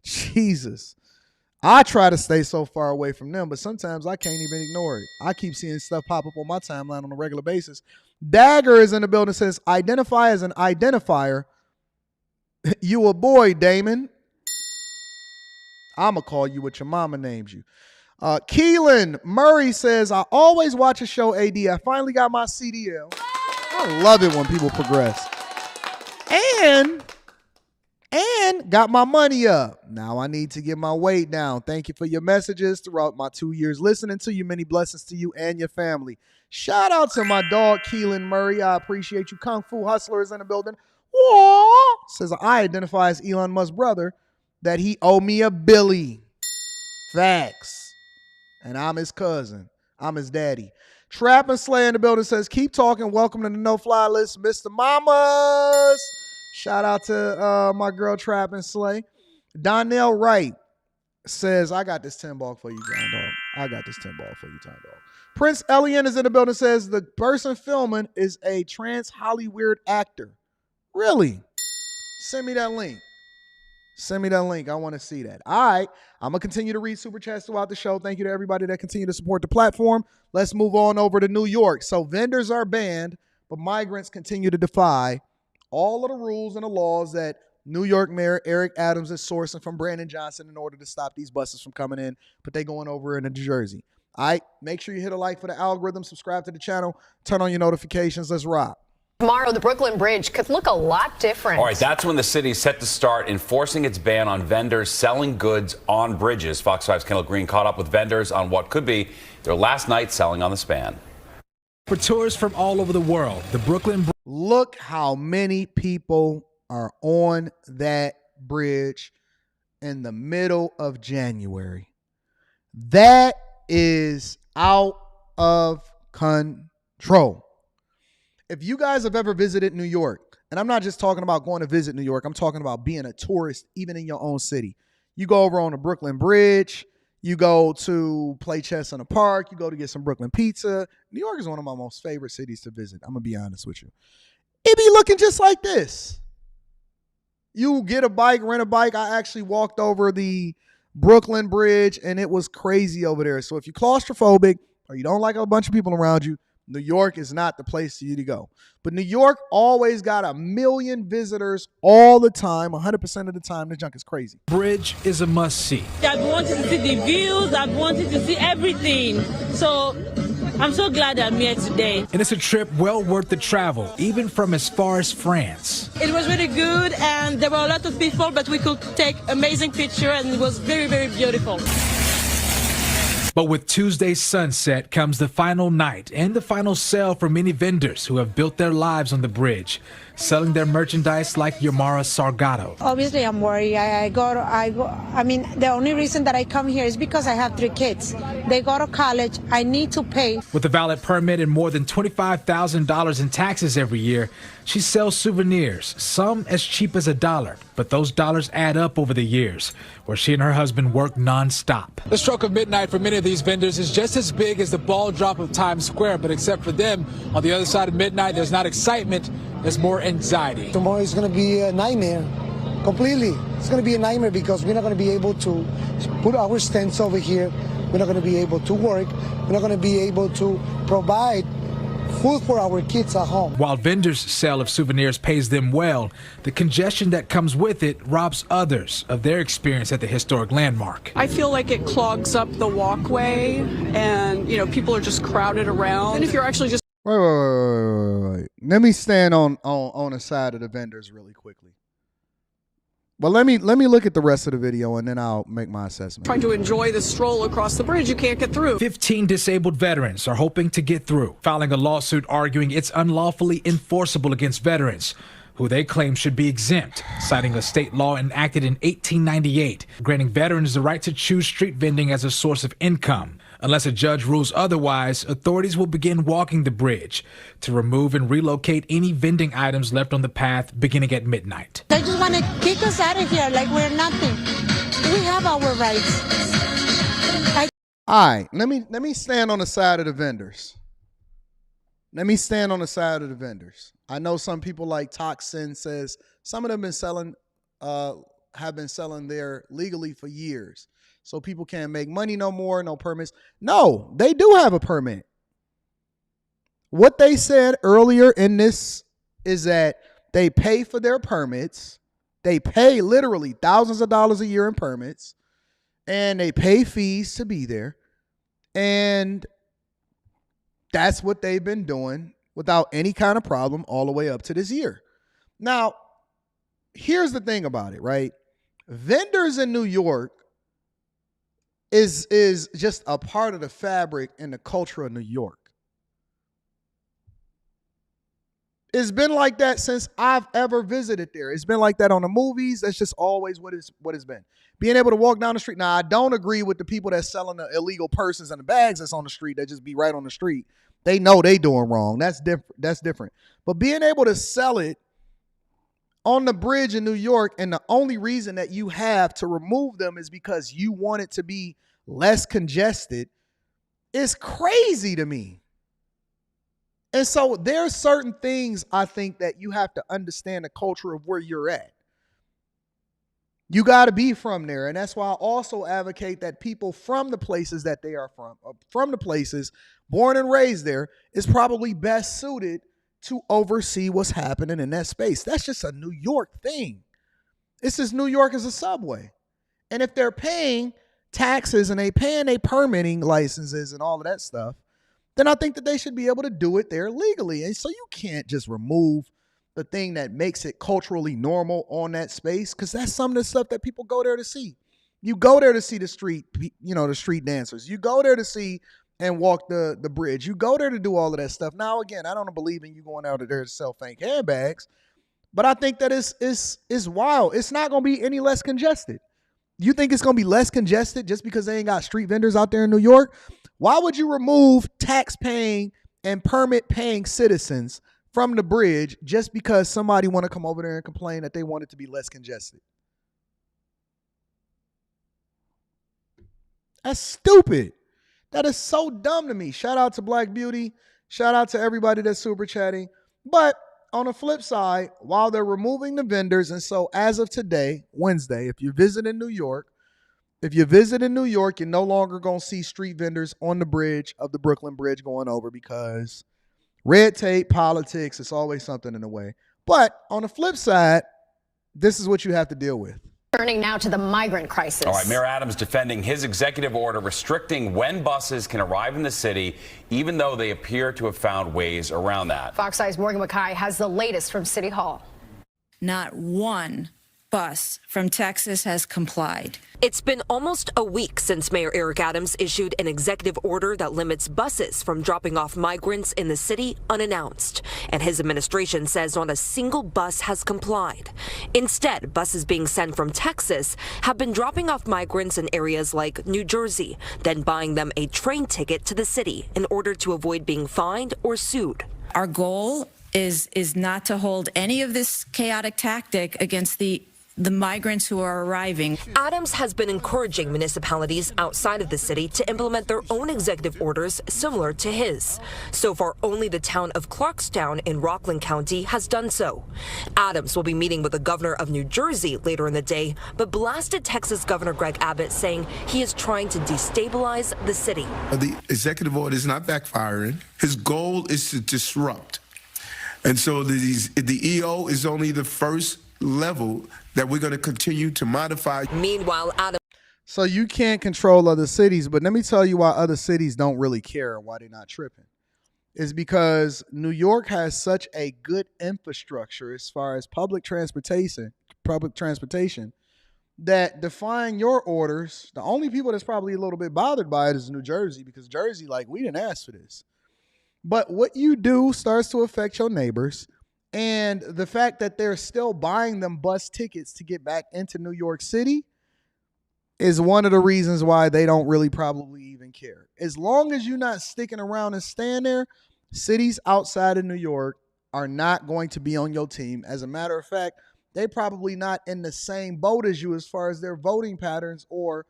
Jesus. I try to stay so far away from them, but sometimes I can't even ignore it. I keep seeing stuff pop up on my timeline on a regular basis. Dagger is in the building, says, identify as an identifier. You a boy, Damon. I'm going to call you what your mama named you. Keelan Murray says, I always watch a show, AD. I finally got my CDL. I love it when people progress. And got my money up. Now I need to get my weight down. Thank you for your messages throughout my 2 years listening to you. Many blessings to you and your family. Shout out to my dog, Keelan Murray. I appreciate you. Kung Fu Hustler is in the building. Whoa! Says, I identify as Elon Musk's brother, that he owe me a Billy. Facts. And I'm his cousin. I'm his daddy. Trap and Slay in the building says, keep talking. Welcome to the No-Fly List, Mr. Mamas. Shout out to my girl Trap and Slay. Donnell Wright says, I got this 10 ball for you, John Dog. I got this 10 ball for you, John Dog. Prince Elian is in the building, says the person filming is a trans Hollywood actor. Really? Send me that link. Send me that link. I want to see that. All right. I'm going to continue to read super chats throughout the show. Thank you to everybody that continue to support the platform. Let's move on over to New York. So vendors are banned, but migrants continue to defy all of the rules and the laws that New York Mayor Eric Adams is sourcing from Brandon Johnson in order to stop these buses from coming in, but they going over into New Jersey. All right. Make sure you hit a like for the algorithm, subscribe to the channel, turn on your notifications. Let's rock. Tomorrow, the Brooklyn Bridge could look a lot different. All right, that's when the city is set to start enforcing its ban on vendors selling goods on bridges. Fox 5's Kendall Green caught up with vendors on what could be their last night selling on the span. For tourists from all over the world, the Brooklyn Bridge. Look how many people are on that bridge in the middle of January. That is out of control. If you guys have ever visited New York, and I'm not just talking about going to visit New York, I'm talking about being a tourist even in your own city. You go over on the Brooklyn Bridge, you go to play chess in a park, you go to get some Brooklyn pizza. New York is one of my most favorite cities to visit. I'm going to be honest with you. It be looking just like this. You get a bike, rent a bike. I actually walked over the Brooklyn Bridge, and it was crazy over there. So if you're claustrophobic or you don't like a bunch of people around you, New York is not the place for you to go. But New York always got 1 million visitors all the time, 100% of the time. The junk is crazy. Bridge is a must-see. I've wanted to see the views. I've wanted to see everything. So I'm so glad I'm here today. And it's a trip well worth the travel, even from as far as France. It was really good, and there were a lot of people, but we could take amazing pictures, and it was very, very beautiful. But with Tuesday's sunset comes the final night and the final sale for many vendors who have built their lives on the bridge, selling their merchandise like Yomara Sargato. Obviously, I'm worried. I mean, the only reason that I come here is because I have 3 kids. They go to college. I need to pay. With a valid permit and more than $25,000 in taxes every year, she sells souvenirs, some as cheap as $1. But those dollars add up over the years, where she and her husband work nonstop. The stroke of midnight for many of these vendors is just as big as the ball drop of Times Square, but except for them, on the other side of midnight, there's not excitement, there's more anxiety. Tomorrow is going to be a nightmare, completely. It's going to be a nightmare because we're not going to be able to put our stands over here. We're not going to be able to work. We're not going to be able to provide food for our kids at home. While vendors' sale of souvenirs pays them well, the congestion that comes with it robs others of their experience at the historic landmark. I feel like it clogs up the walkway and, people are just crowded around. And if you're actually just... Wait. Let me stand on the side of the vendors really quickly. But let me look at the rest of the video and then I'll make my assessment. Trying to enjoy the stroll across the bridge, you can't get through. 15 disabled veterans are hoping to get through, filing a lawsuit arguing it's unlawfully enforceable against veterans, who they claim should be exempt, citing a state law enacted in 1898, granting veterans the right to choose street vending as a source of income. Unless a judge rules otherwise, authorities will begin walking the bridge to remove and relocate any vending items left on the path beginning at midnight. They just want to kick us out of here like we're nothing. We have our rights. All right, let me stand on the side of the vendors. Let me stand on the side of the vendors. I know some people like Toxin says some of them have been selling there legally for years. So people can't make money no more, no permits. No, they do have a permit. What they said earlier in this is that they pay for their permits. They pay literally thousands of dollars a year in permits. And they pay fees to be there. And that's what they've been doing without any kind of problem all the way up to this year. Now, here's the thing about it, right? Vendors in New York is just a part of the fabric and the culture of New York. It's been like that since I've ever visited there. It's been like that on the movies. That's just always what it's been. Being able to walk down the street. Now, I don't agree with the people that's selling the illegal purses and the bags that's on the street that just be right on the street. They know they doing wrong. That's different. But being able to sell it on the bridge in New York, and the only reason that you have to remove them is because you want it to be less congested, is crazy to me. And so there's certain things I think that you have to understand the culture of where you're at. You got to be from there. And that's why I also advocate that people from the places that they are from the places born and raised there, is probably best suited to oversee what's happening in that space. That's just a New York thing. It's as New York as a subway. And if they're paying taxes and they paying their permitting licenses and all of that stuff, then I think that they should be able to do it there legally. And so you can't just remove the thing that makes it culturally normal on that space, because that's some of the stuff that people go there to see. You go there to see the street dancers. You go there to see and walk the bridge. You go there to do all of that stuff. Now, again, I don't believe in you going out there to sell fake handbags, but I think that it's wild. It's not going to be any less congested. You think it's going to be less congested just because they ain't got street vendors out there in New York? Why would you remove tax-paying and permit-paying citizens from the bridge just because somebody want to come over there and complain that they want it to be less congested? That's stupid. That is so dumb to me. Shout out to Black Beauty. Shout out to everybody that's super chatting. But on the flip side, while they're removing the vendors, and so as of today, Wednesday, if you visit in New York, you're no longer going to see street vendors on the bridge of the Brooklyn Bridge going over, because red tape, politics, it's always something in the way. But on the flip side, this is what you have to deal with. Turning now to the migrant crisis. All right, Mayor Adams defending his executive order restricting when buses can arrive in the city, even though they appear to have found ways around that. Fox 5's Morgan McKay has the latest from City Hall. Not one bus from Texas has complied. It's been almost a week since Mayor Eric Adams issued an executive order that limits buses from dropping off migrants in the city unannounced. And his administration says not a single bus has complied. Instead, buses being sent from Texas have been dropping off migrants in areas like New Jersey, then buying them a train ticket to the city in order to avoid being fined or sued. Our goal is not to hold any of this chaotic tactic against the the migrants who are arriving. Adams has been encouraging municipalities outside of the city to implement their own executive orders similar to his. So far, only the town of Clarkstown in Rockland County has done so. Adams will be meeting with the governor of New Jersey later in the day, but blasted Texas Governor Greg Abbott, saying he is trying to destabilize the city. The executive order is not backfiring. His goal is to disrupt. And so the EO is only the first level that we're going to continue to modify. Meanwhile, Adams. So you can't control other cities, but let me tell you why other cities don't really care and why they're not tripping. Is because New York has such a good infrastructure as far as public transportation, that defying your orders, the only people that's probably a little bit bothered by it is New Jersey, because Jersey, like, we didn't ask for this. But what you do starts to affect your neighbors. And the fact that they're still buying them bus tickets to get back into New York City is one of the reasons why they don't really probably even care. As long as you're not sticking around and staying there, cities outside of New York are not going to be on your team. As a matter of fact, they're probably not in the same boat as you as far as their voting patterns or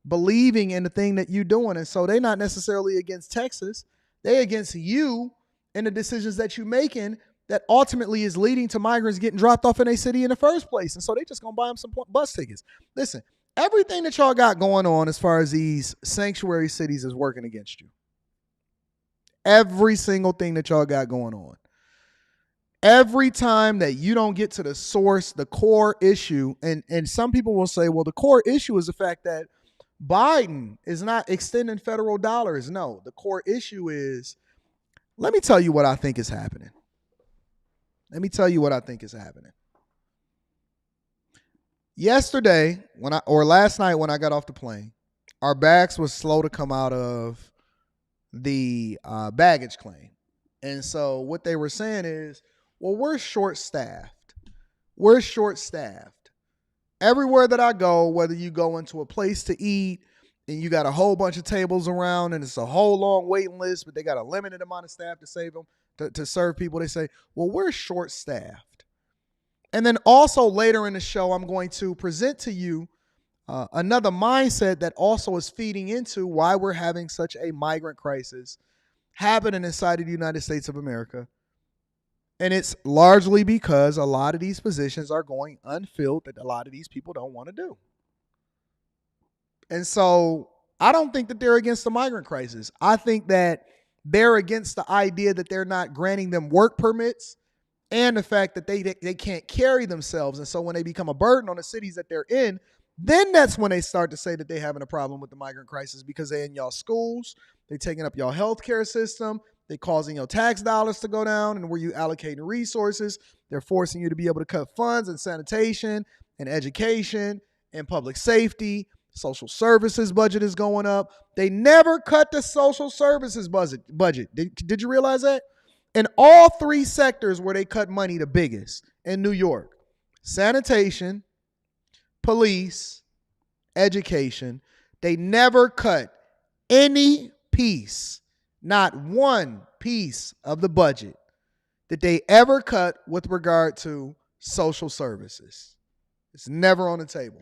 believing in the thing that you're doing. And so they're not necessarily against Texas. They're against you and the decisions that you're making that ultimately is leading to migrants getting dropped off in a city in the first place. And so they just going to buy them some bus tickets. Listen, everything that y'all got going on as far as these sanctuary cities is working against you. Every single thing that y'all got going on. Every time that you don't get to the source, the core issue, and some people will say, well, the core issue is the fact that Biden is not extending federal dollars. No, the core issue is, let me tell you what I think is happening. Yesterday, last night when I got off the plane, our bags was slow to come out of the baggage claim. And so what they were saying is, well, we're short-staffed. Everywhere that I go, whether you go into a place to eat and you got a whole bunch of tables around and it's a whole long waiting list, but they got a limited amount of staff to save them, to serve people, they say, well, we're short-staffed. And then also later in the show, I'm going to present to you another mindset that also is feeding into why we're having such a migrant crisis happening inside of the United States of America. And it's largely because a lot of these positions are going unfilled that a lot of these people don't want to do. And so I don't think that they're against the migrant crisis. I think that they're against the idea that they're not granting them work permits and the fact that they can't carry themselves. And so when they become a burden on the cities that they're in, then that's when they start to say that they're having a problem with the migrant crisis, because they're in y'all schools, they're taking up y'all healthcare system, they're causing your tax dollars to go down, and where you allocating resources, they're forcing you to be able to cut funds in sanitation and education and public safety. Social services budget is going up. They never cut the social services budget. Did you realize that? In all three sectors where they cut money the biggest in New York, sanitation, police, education, they never cut any piece, not one piece of the budget that they ever cut with regard to social services. It's never on the table.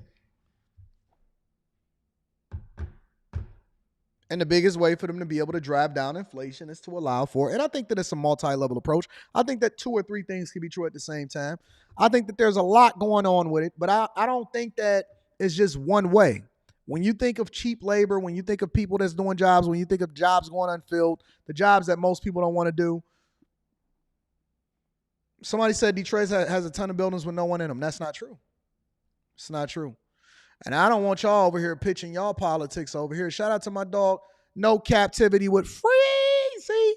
And the biggest way for them to be able to drive down inflation is to allow for, and I think that it's a multi-level approach. I think that two or three things can be true at the same time. I think that there's a lot going on with it, but I don't think that it's just one way. When you think of cheap labor, when you think of people that's doing jobs, when you think of jobs going unfilled, the jobs that most people don't want to do. Somebody said Detroit has a ton of buildings with no one in them. That's not true. It's not true. And I don't want y'all over here pitching y'all politics over here. Shout out to my dog, No Captivity with Freezy.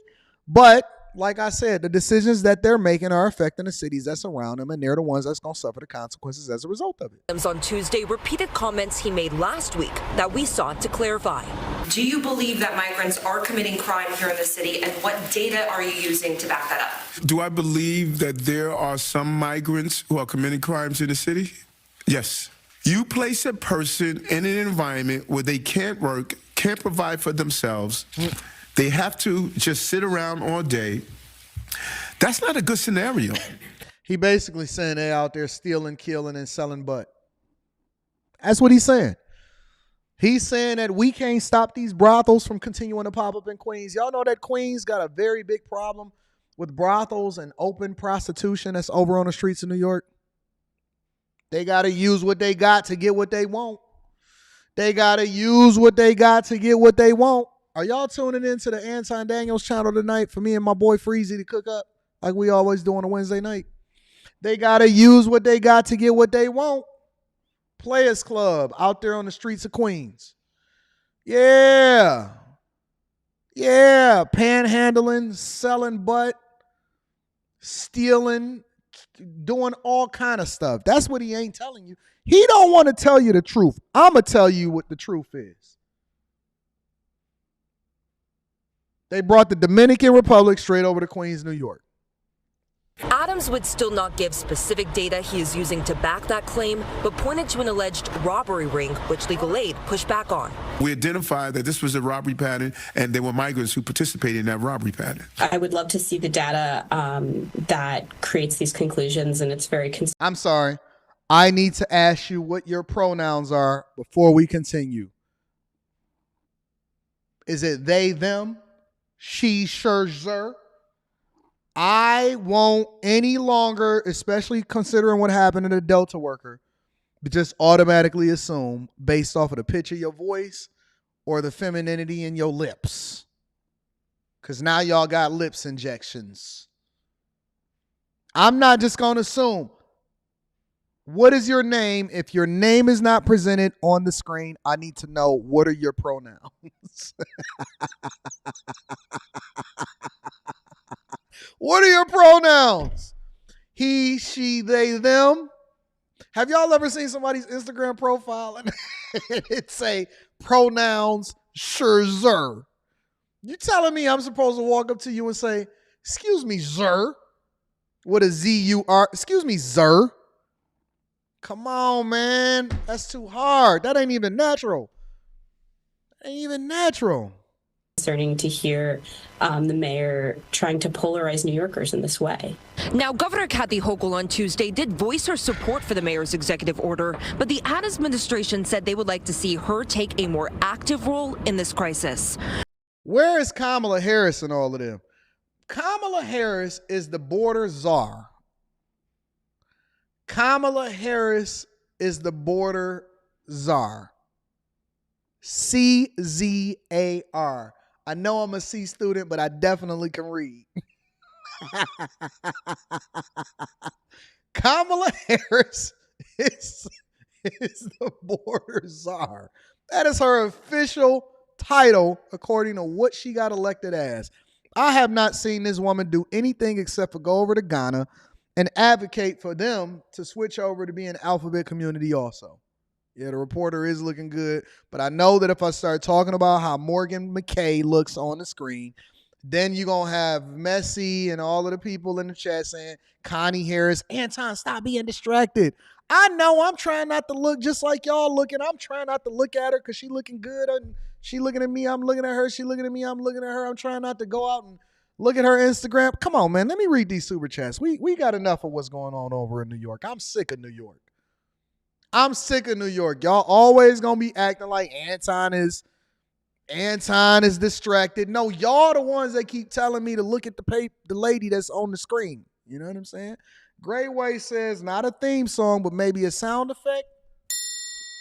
But like I said, the decisions that they're making are affecting the cities that surround them, and they're the ones that's going to suffer the consequences as a result of it. On Tuesday, repeated comments he made last week that we sought to clarify. Do you believe that migrants are committing crime here in the city, and what data are you using to back that up? Do I believe that there are some migrants who are committing crimes in the city? Yes. You place a person in an environment where they can't work, can't provide for themselves. They have to just sit around all day. That's not a good scenario. He basically saying they out there stealing, killing, and selling butt. That's what he's saying. He's saying that we can't stop these brothels from continuing to pop up in Queens. Y'all know that Queens got a very big problem with brothels and open prostitution that's over on the streets of New York. They got to use what they got to get what they want. They got to use what they got to get what they want. Are y'all tuning into the Anton Daniels channel tonight for me and my boy Freezy to cook up like we always do on a Wednesday night? They got to use what they got to get what they want. Players Club out there on the streets of Queens. Yeah. Yeah. Panhandling, selling butt, stealing, doing all kind of stuff. That's what he ain't telling you. He don't want to tell you the truth. I'm going to tell you what the truth is. They brought the Dominican Republic straight over to Queens, New York. Adams would still not give specific data he is using to back that claim, but pointed to an alleged robbery ring, which legal aid pushed back on. We identified that this was a robbery pattern, and there were migrants who participated in that robbery pattern. I would love to see the data that creates these conclusions, and it's very I'm sorry. I need to ask you what your pronouns are before we continue. Is it they, them, she, her? I won't any longer, especially considering what happened to the Delta worker, just automatically assume based off of the pitch of your voice or the femininity in your lips. Because now y'all got lips injections. I'm not just going to assume. What is your name? If your name is not presented on the screen, I need to know what are your pronouns. What are your pronouns? He, she, they, them. Have y'all ever seen somebody's Instagram profile and it say pronouns sure? You telling me I'm supposed to walk up to you and say, excuse me, sir? With a Z-U-R. Excuse me, sir. Come on, man. That's too hard. That ain't even natural. That ain't even natural. concerning to hear the mayor trying to polarize New Yorkers in this way. Now, Governor Kathy Hochul on Tuesday did voice her support for the mayor's executive order, but the Adams administration said they would like to see her take a more active role in this crisis. Where is Kamala Harris in all of them? Kamala Harris is the border czar. Kamala Harris is the border czar. C-Z-A-R. I know I'm a C student, but I definitely can read. Kamala Harris is the border czar. That is her official title according to what she got elected as. I have not seen this woman do anything except for go over to Ghana and advocate for them to switch over to being alphabet community also. Yeah, the reporter is looking good, but I know that if I start talking about how Morgan McKay looks on the screen, then you're going to have Messi and all of the people in the chat saying, Connie Harris, Anton, stop being distracted. I know I'm trying not to look just like y'all looking. I'm trying not to look at her because she looking good. And she looking at me. I'm looking at her. She looking at me. I'm looking at her. I'm trying not to go out and look at her Instagram. Come on, man. Let me read these super chats. We got enough of what's going on over in New York. I'm sick of New York. I'm sick of New York. Y'all always going to be acting like Anton is distracted. No, y'all the ones that keep telling me to look at the lady that's on the screen. You know what I'm saying? Greyway says, not a theme song, but maybe a sound effect.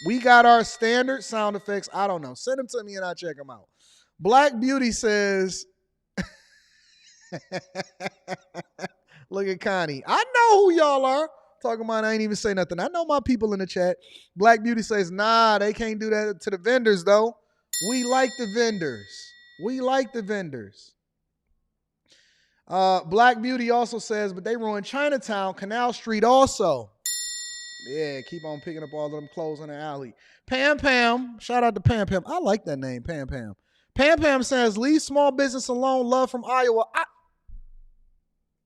We got our standard sound effects. I don't know. Send them to me and I'll check them out. Black Beauty says, look at Connie. I know who y'all are. Talking about I ain't even say nothing. I know my people in the chat. Black Beauty says, nah, they can't do that to the vendors, though. We like the vendors. We like the vendors. Black Beauty also says, but they ruined Chinatown, Canal Street also. Yeah, keep on picking up all of them clothes in the alley. Pam Pam, shout out to Pam Pam. I like that name, Pam Pam. Pam Pam says, leave small business alone. Love from Iowa. I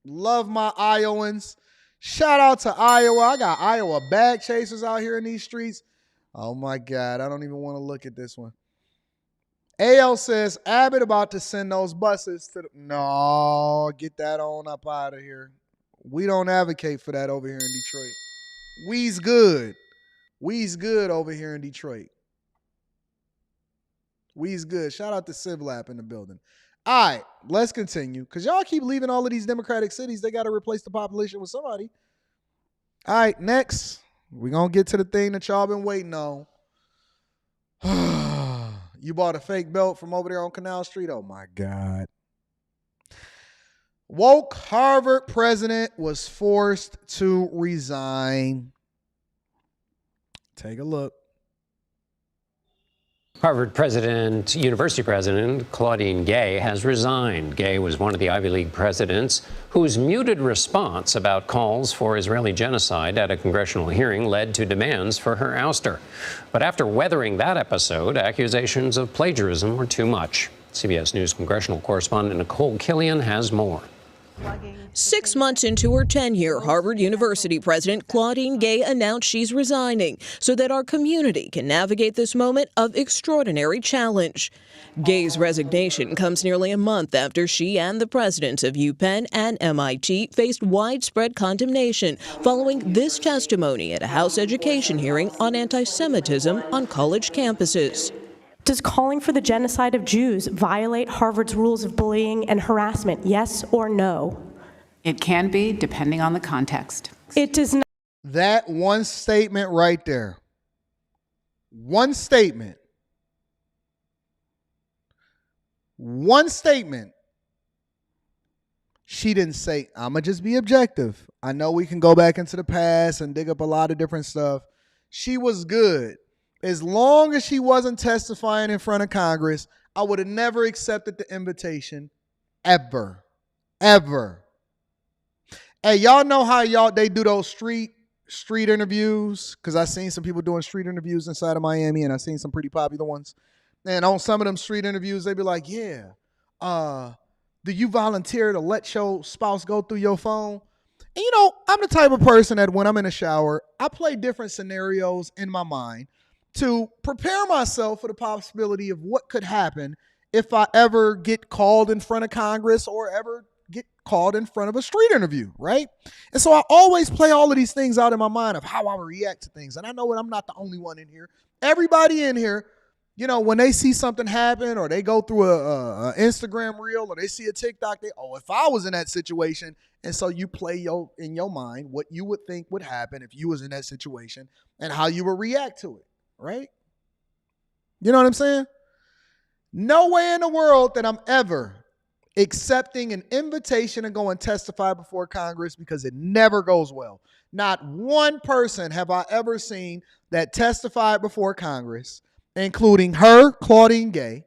love my Iowans. Shout out to Iowa. I got Iowa bag chasers out here in these streets. Oh my God, I don't even want to look at this one. AL says, Abbott about to send those buses to the... No, get that on up out of here. We don't advocate for that over here in Detroit. We's good. We's good over here in Detroit. We's good. Shout out to CivLab in the building. All right, let's continue. Because y'all keep leaving all of these Democratic cities. They got to replace the population with somebody. All right, next. We're going to get to the thing that y'all been waiting on. You bought a fake belt from over there on Canal Street? Oh, my God. Woke Harvard president was forced to resign. Take a look. Harvard University President Claudine Gay has resigned. Gay was one of the Ivy League presidents whose muted response about calls for Israeli genocide at a congressional hearing led to demands for her ouster. But after weathering that episode, accusations of plagiarism were too much. CBS News congressional correspondent Nicole Killian has more. 6 months into her tenure, Harvard University President Claudine Gay announced she's resigning so that our community can navigate this moment of extraordinary challenge. Gay's resignation comes nearly a month after she and the presidents of UPenn and MIT faced widespread condemnation following this testimony at a House education hearing on anti-Semitism on college campuses. Does calling for the genocide of Jews violate Harvard's rules of bullying and harassment, yes or no? It can be, depending on the context. It does not. That one statement right there. One statement. One statement. She didn't say, I'm going to just be objective. I know we can go back into the past and dig up a lot of different stuff. She was good. As long as she wasn't testifying in front of Congress, I would have never accepted the invitation. Ever. Ever. Hey, y'all know how they do those street interviews? Because I seen some people doing street interviews inside of Miami, and I seen some pretty popular ones. And on some of them street interviews, they be like, yeah, do you volunteer to let your spouse go through your phone? And you know, I'm the type of person that when I'm in a shower, I play different scenarios in my mind to prepare myself for the possibility of what could happen if I ever get called in front of Congress or ever get called in front of a street interview, right? And so I always play all of these things out in my mind of how I would react to things. And I know that I'm not the only one in here. Everybody in here, you know, when they see something happen or they go through a Instagram reel or they see a TikTok, if I was in that situation. And so you play in your mind what you would think would happen if you was in that situation and how you would react to it, right? You know what I'm saying? No way in the world that I'm ever accepting an invitation to go and testify before Congress, because it never goes well. Not one person have I ever seen that testified before Congress, including her, Claudine Gay,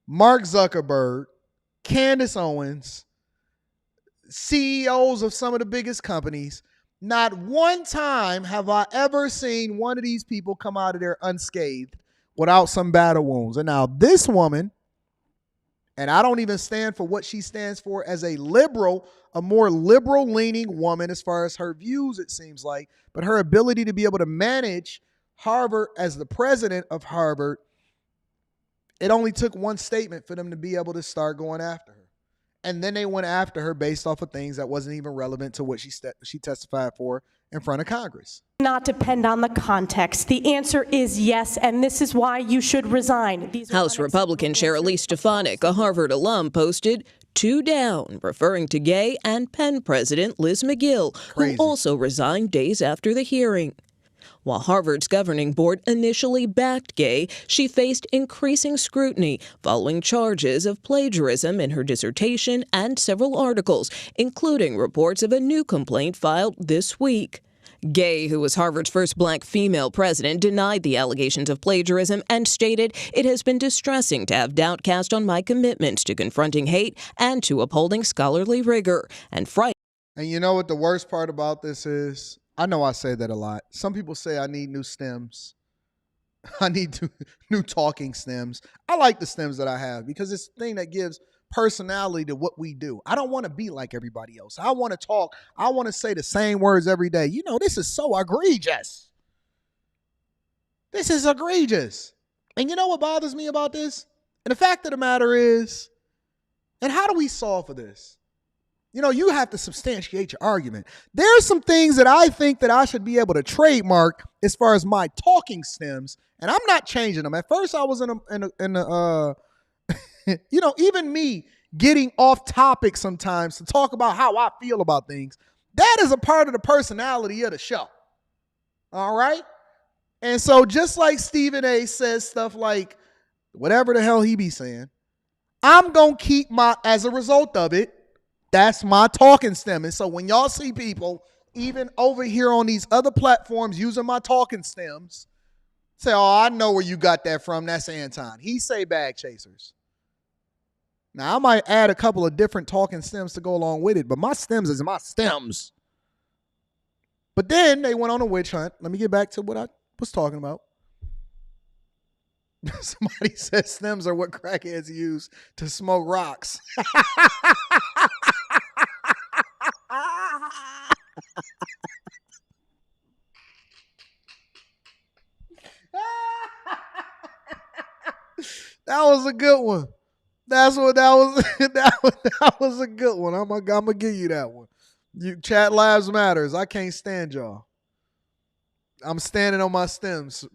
Mark Zuckerberg, Candace Owens, CEOs of some of the biggest companies. Not one time have I ever seen one of these people come out of there unscathed without some battle wounds. And now this woman, and I don't even stand for what she stands for as a liberal, a more liberal-leaning woman as far as her views, it seems like. But her ability to be able to manage Harvard as the president of Harvard, it only took one statement for them to be able to start going after her. And then they went after her based off of things that wasn't even relevant to what she testified for in front of Congress. Not depend on the context. The answer is yes, and this is why you should resign. House Republican Chair Elise Stefanik, a Harvard alum, posted, "Two down," referring to Gay and Penn President Liz McGill, who also resigned days after the hearing. While Harvard's governing board initially backed Gay, she faced increasing scrutiny following charges of plagiarism in her dissertation and several articles, including reports of a new complaint filed this week. Gay, who was Harvard's first black female president, denied the allegations of plagiarism and stated, "It has been distressing to have doubt cast on my commitments to confronting hate and to upholding scholarly rigor, and frightening." And you know what the worst part about this is? I know I say that a lot. Some people say I need new stems. I need new talking stems. I like the stems that I have because it's the thing that gives personality to what we do. I don't want to be like everybody else. I want to talk. I want to say the same words every day. You know, this is so egregious. This is egregious. And you know what bothers me about this? And the fact of the matter is, and how do we solve for this? You know, you have to substantiate your argument. There's some things that I think that I should be able to trademark as far as my talking stems, and I'm not changing them. At first, I was in a you know, even me getting off topic sometimes to talk about how I feel about things. That is a part of the personality of the show. All right? And so just like Stephen A says stuff like whatever the hell he be saying, I'm going to keep as a result of it, that's my talking stem. And so when y'all see people, even over here on these other platforms using my talking stems, say, oh, I know where you got that from. That's Anton. He say bag chasers. Now, I might add a couple of different talking stems to go along with it, but my stems is my stems. But then they went on a witch hunt. Let me get back to what I was talking about. Somebody said stems are what crackheads use to smoke rocks. That was a good one. That's what that was. That was a good one. I'm gonna give you that one. You chat lives matters. I can't stand y'all. I'm standing on my stems,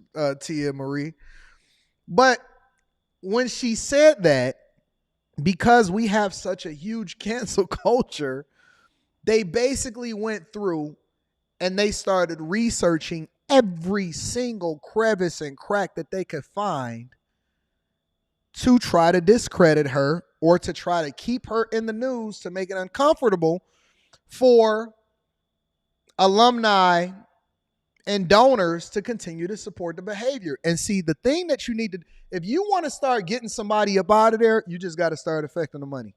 Tia Marie. But when she said that, because we have such a huge cancel culture, they basically went through and they started researching every single crevice and crack that they could find to try to discredit her or to try to keep her in the news to make it uncomfortable for alumni and donors to continue to support the behavior. And see, the thing that you need to, if you want to start getting somebody up out of there, you just got to start affecting the money.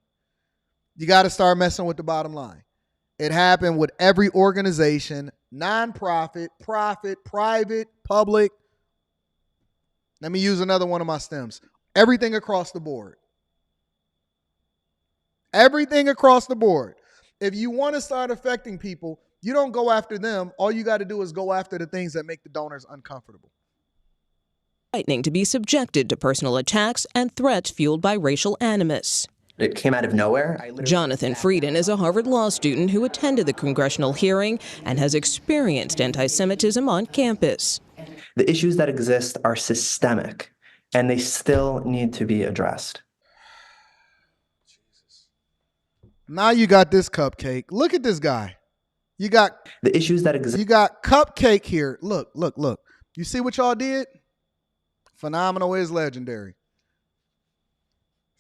You got to start messing with the bottom line. It happened with every organization, nonprofit, profit, private, public. Let me use another one of my stems. Everything across the board. Everything across the board. If you want to start affecting people, you don't go after them. All you got to do is go after the things that make the donors uncomfortable. Frightening to be subjected to personal attacks and threats fueled by racial animus. It came out of nowhere. Jonathan Frieden is a Harvard Law student who attended the congressional hearing and has experienced anti-Semitism on campus. The issues that exist are systemic, and they still need to be addressed. Now you got this cupcake. Look at this guy. You got the issues that exist. You got cupcake here. Look. You see what y'all did? Phenomenal is legendary.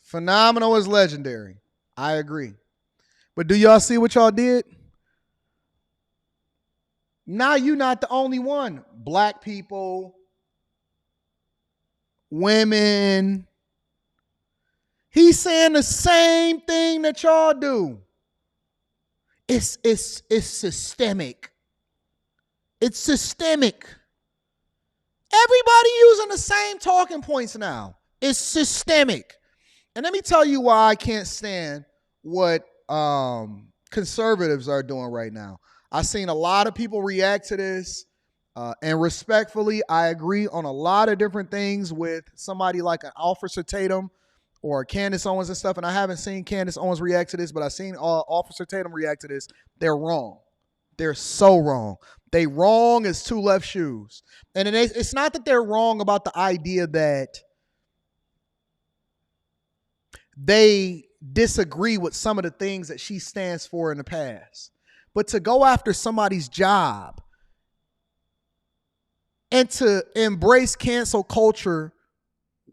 Phenomenal is legendary. I agree. But do y'all see what y'all did? Now you're not the only one. Black people, women. He's saying the same thing that y'all do. It's systemic. It's systemic. Everybody using the same talking points now. It's systemic. And let me tell you why I can't stand what conservatives are doing right now. I've seen a lot of people react to this, and respectfully, I agree on a lot of different things with somebody like an Officer Tatum or Candace Owens and stuff, and I haven't seen Candace Owens react to this, but I've seen Officer Tatum react to this. They're wrong. They're so wrong. They wrong as two left shoes. And it's not that they're wrong about the idea that they disagree with some of the things that she stands for in the past. But to go after somebody's job and to embrace cancel culture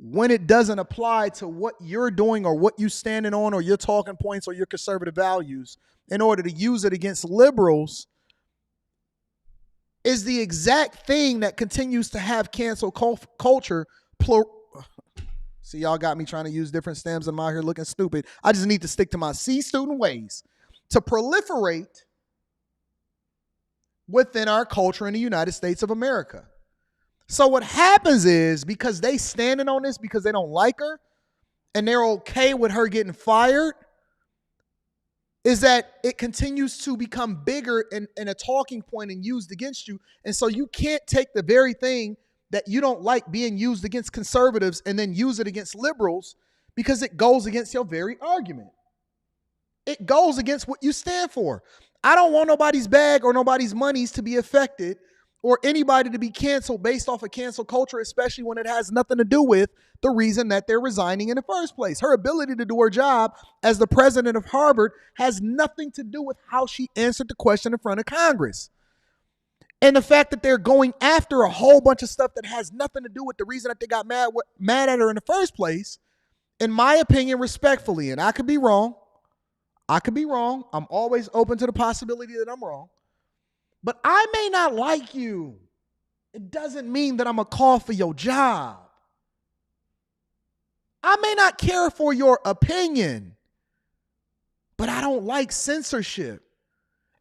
when it doesn't apply to what you're doing or what you're standing on or your talking points or your conservative values in order to use it against liberals is the exact thing that continues to have cancel culture. See, y'all got me trying to use different stems and I'm out here looking stupid. I just need to stick to my C student ways to proliferate within our culture in the United States of America. So what happens is, because they standing on this because they don't like her and they're okay with her getting fired, is that it continues to become bigger and a talking point and used against you. And so you can't take the very thing that you don't like being used against conservatives and then use it against liberals because it goes against your very argument. It goes against what you stand for. I don't want nobody's bag or nobody's monies to be affected or anybody to be canceled based off of cancel culture, especially when it has nothing to do with the reason that they're resigning in the first place. Her ability to do her job as the president of Harvard has nothing to do with how she answered the question in front of Congress. And the fact that they're going after a whole bunch of stuff that has nothing to do with the reason that they got mad at her in the first place, in my opinion, respectfully, and I could be wrong. I'm always open to the possibility that I'm wrong. But I may not like you. It doesn't mean that I'm going to call for your job. I may not care for your opinion, but I don't like censorship.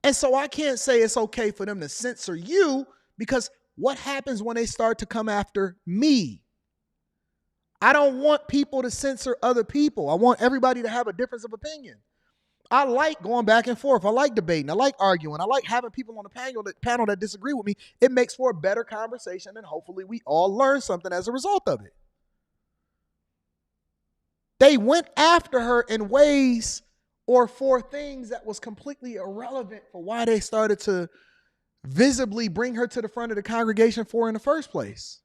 And so I can't say it's okay for them to censor you, because what happens when they start to come after me? I don't want people to censor other people. I want everybody to have a difference of opinion. I like going back and forth. I like debating. I like arguing. I like having people on the panel that disagree with me. It makes for a better conversation, and hopefully we all learn something as a result of it. They went after her in ways or for things that was completely irrelevant for why they started to visibly bring her to the front of the congregation for in the first place.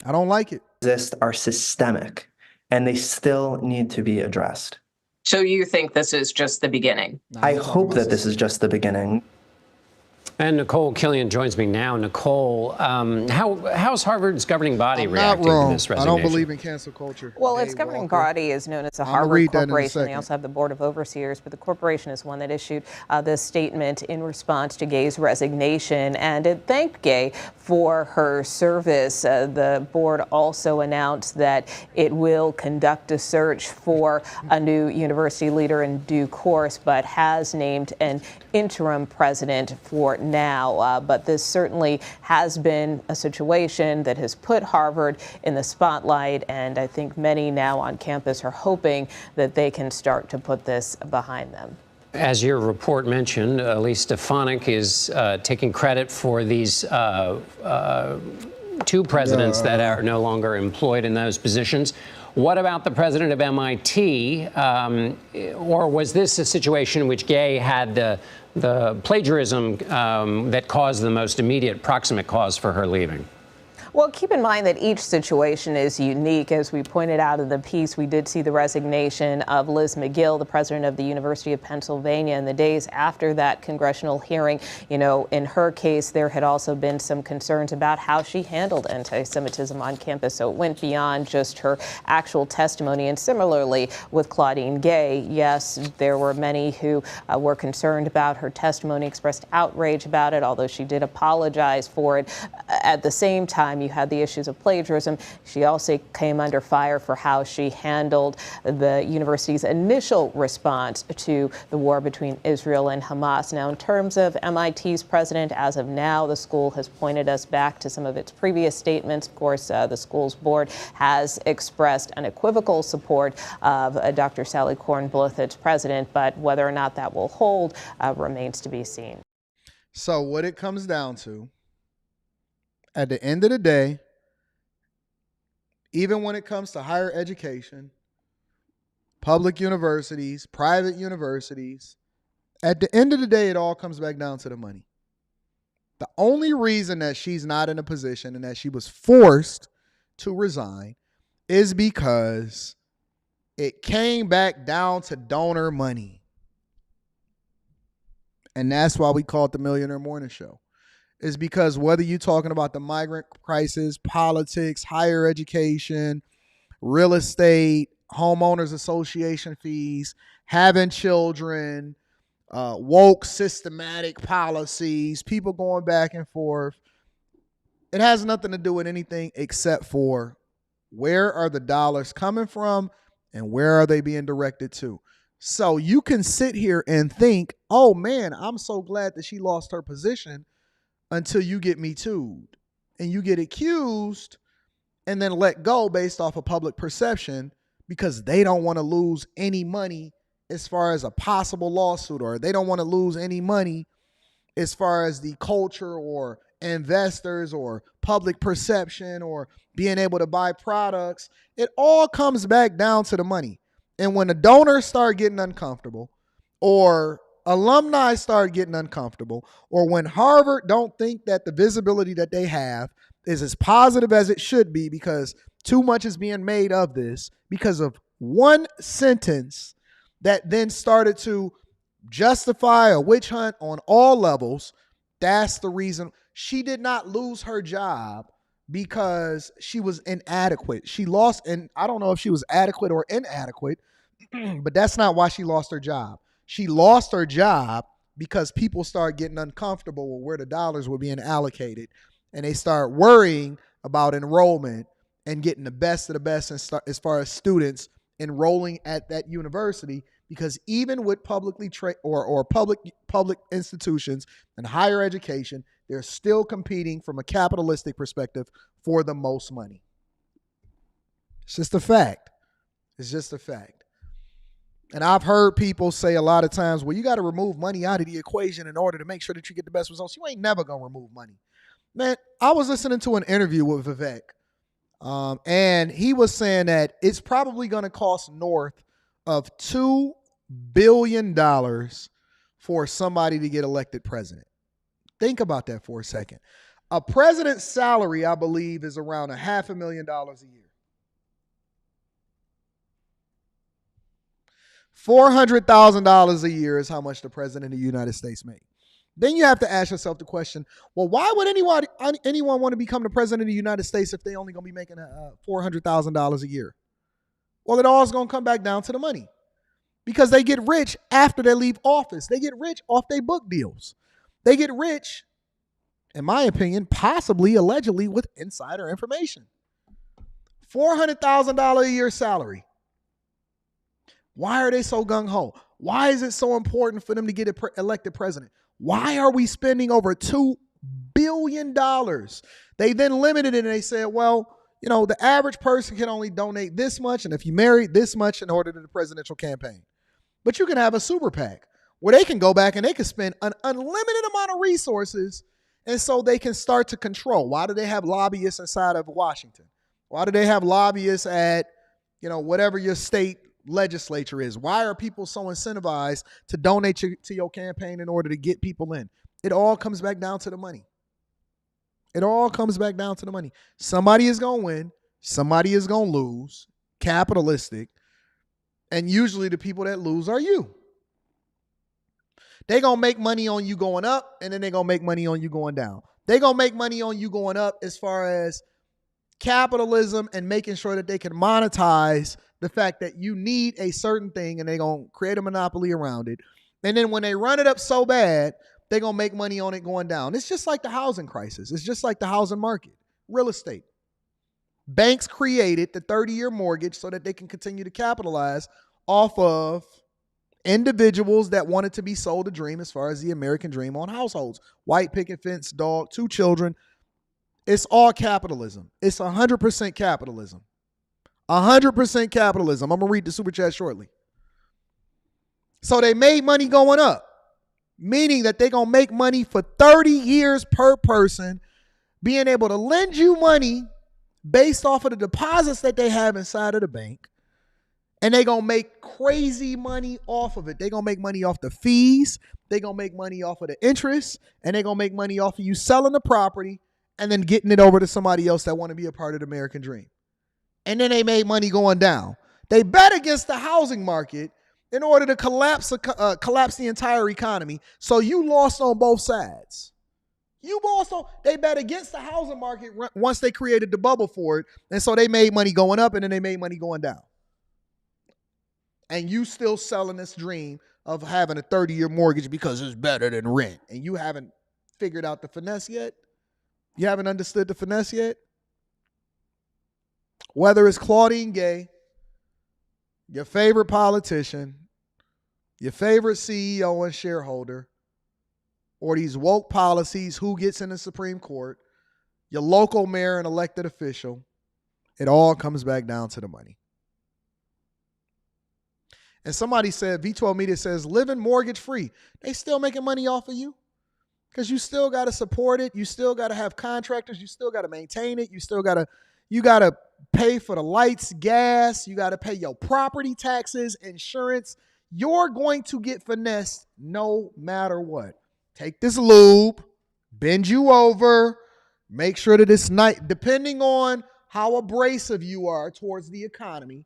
I don't like it. Are systemic, and they still need to be addressed. So you think this is just the beginning? I hope that this is just the beginning. And Nicole Killian joins me now. Nicole, how's Harvard's governing body reacting to this resignation? I don't believe in cancel culture. Well, its governing body is known as the Harvard Corporation. They also have the Board of Overseers, but the corporation is one that issued this statement in response to Gay's resignation, and it thanked Gay for her service. The board also announced that it will conduct a search for a new university leader in due course, but has named an interim president for now. But this certainly has been a situation that has put Harvard in the spotlight, and I think many now on campus are hoping that they can start to put this behind them. As your report mentioned, Elise Stefanik is taking credit for these two presidents that are no longer employed in those positions. What about the president of MIT? Or was this a situation in which Gay had the plagiarism that caused the most immediate proximate cause for her leaving? Well, keep in mind that each situation is unique. As we pointed out in the piece, we did see the resignation of Liz McGill, the president of the University of Pennsylvania, in the days after that congressional hearing. You know, in her case, there had also been some concerns about how she handled anti-Semitism on campus. So it went beyond just her actual testimony. And similarly with Claudine Gay, yes, there were many who were concerned about her testimony, expressed outrage about it, although she did apologize for it. At the same time, you had the issues of plagiarism. She also came under fire for how she handled the university's initial response to the war between Israel and Hamas. Now, in terms of MIT's president, as of now, the school has pointed us back to some of its previous statements. Of course, the school's board has expressed unequivocal support of Dr. Sally Kornbluth as president, but whether or not that will hold remains to be seen. So what it comes down to, at the end of the day, even when it comes to higher education, public universities, private universities, at the end of the day, it all comes back down to the money. The only reason that she's not in a position and that she was forced to resign is because it came back down to donor money. And that's why we call it the Millionaire Morning Show. Is because whether you're talking about the migrant crisis, politics, higher education, real estate, homeowners association fees, having children, woke systematic policies, people going back and forth, it has nothing to do with anything except for where are the dollars coming from and where are they being directed to. So you can sit here and think, oh man, I'm so glad that she lost her position, until you get Me Too'd and you get accused and then let go based off of public perception because they don't want to lose any money as far as a possible lawsuit, or they don't want to lose any money as far as the culture or investors or public perception or being able to buy products. It all comes back down to the money. And when the donors start getting uncomfortable, or alumni start getting uncomfortable, or when Harvard don't think that the visibility that they have is as positive as it should be because too much is being made of this because of one sentence that then started to justify a witch hunt on all levels, that's the reason. She did not lose her job because she was inadequate. She lost, and I don't know if she was adequate or inadequate, but that's not why she lost her job. She lost her job because people started getting uncomfortable with where the dollars were being allocated, and they start worrying about enrollment and getting the best of the best as far as students enrolling at that university. Because even with publicly public institutions and higher education, they're still competing from a capitalistic perspective for the most money. It's just a fact. It's just a fact. And I've heard people say a lot of times, well, you got to remove money out of the equation in order to make sure that you get the best results. You ain't never going to remove money. Man, I was listening to an interview with Vivek, and he was saying that it's probably going to cost north of $2 billion for somebody to get elected president. Think about that for a second. A president's salary, I believe, is around $500,000 a year. $400,000 a year is how much the president of the United States makes. Then you have to ask yourself the question, well, why would anyone want to become the president of the United States if they only going to be making $400,000 a year? Well, it all is going to come back down to the money. Because they get rich after they leave office. They get rich off their book deals. They get rich, in my opinion, possibly, allegedly, with insider information. $400,000 a year salary. Why are they so gung-ho? Why is it so important for them to get elected president? Why are we spending over $2 billion? They then limited it and they said, well, you know, the average person can only donate this much, and if you marry this much in order to the presidential campaign. But you can have a super PAC where they can go back and they can spend an unlimited amount of resources, and so they can start to control. Why do they have lobbyists inside of Washington? Why do they have lobbyists at, you know, whatever your state legislature is? Why are people so incentivized to donate to your campaign in order to get people in? It all comes back down to the money. It all comes back down to the money. Somebody is going to win. Somebody is going to lose. Capitalistic. And usually the people that lose are you. They're going to make money on you going up, and then they're going to make money on you going down. They're going to make money on you going up as far as capitalism and making sure that they can monetize the fact that you need a certain thing, and they're going to create a monopoly around it. And then when they run it up so bad, they're going to make money on it going down. It's just like the housing crisis. It's just like the housing market, real estate. Banks created the 30-year mortgage so that they can continue to capitalize off of individuals that wanted to be sold a dream as far as the American dream on households. White picket fence, dog, 2 children. It's all capitalism. It's 100% capitalism. 100% capitalism. I'm going to read the super chat shortly. So they made money going up, meaning that they're going to make money for 30 years per person, being able to lend you money based off of the deposits that they have inside of the bank. And they're going to make crazy money off of it. They're going to make money off the fees. They're going to make money off of the interest. And they're going to make money off of you selling the property and then getting it over to somebody else that want to be a part of the American dream. And then they made money going down. They bet against the housing market in order to collapse the entire economy. So you lost on both sides. They bet against the housing market once they created the bubble for it. And so they made money going up and then they made money going down. And you still selling this dream of having a 30-year mortgage because it's better than rent. And you haven't figured out the finesse yet? You haven't understood the finesse yet? Whether it's Claudine Gay, your favorite politician, your favorite CEO and shareholder, or these woke policies, who gets in the Supreme Court, your local mayor and elected official, it all comes back down to the money. And somebody said, V12 Media says, living mortgage free. They still making money off of you because you still got to support it. You still got to have contractors. You still got to maintain it. You got to pay for the lights, gas. You got to pay your property taxes, insurance. You're going to get finessed no matter what. Take this lube, bend you over, make sure that it's night. Depending on how abrasive you are towards the economy,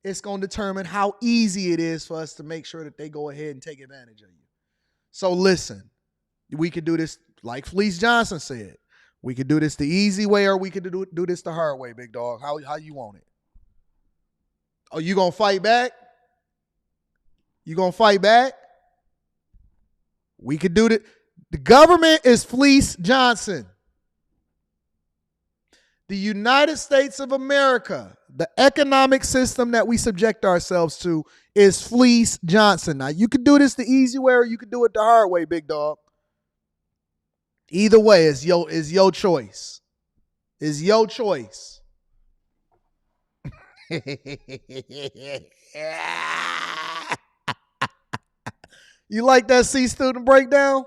it's going to determine how easy it is for us to make sure that they go ahead and take advantage of you. So listen, we could do this like Fleece Johnson said. We could do this the easy way, or we could do this the hard way, big dog. How you want it? Oh, you gonna fight back? You gonna fight back? We could do that. The government is Fleece Johnson. The United States of America, the economic system that we subject ourselves to, is Fleece Johnson. Now, you could do this the easy way, or you could do it the hard way, big dog. Either way is your choice. Is your choice. You like that C student breakdown?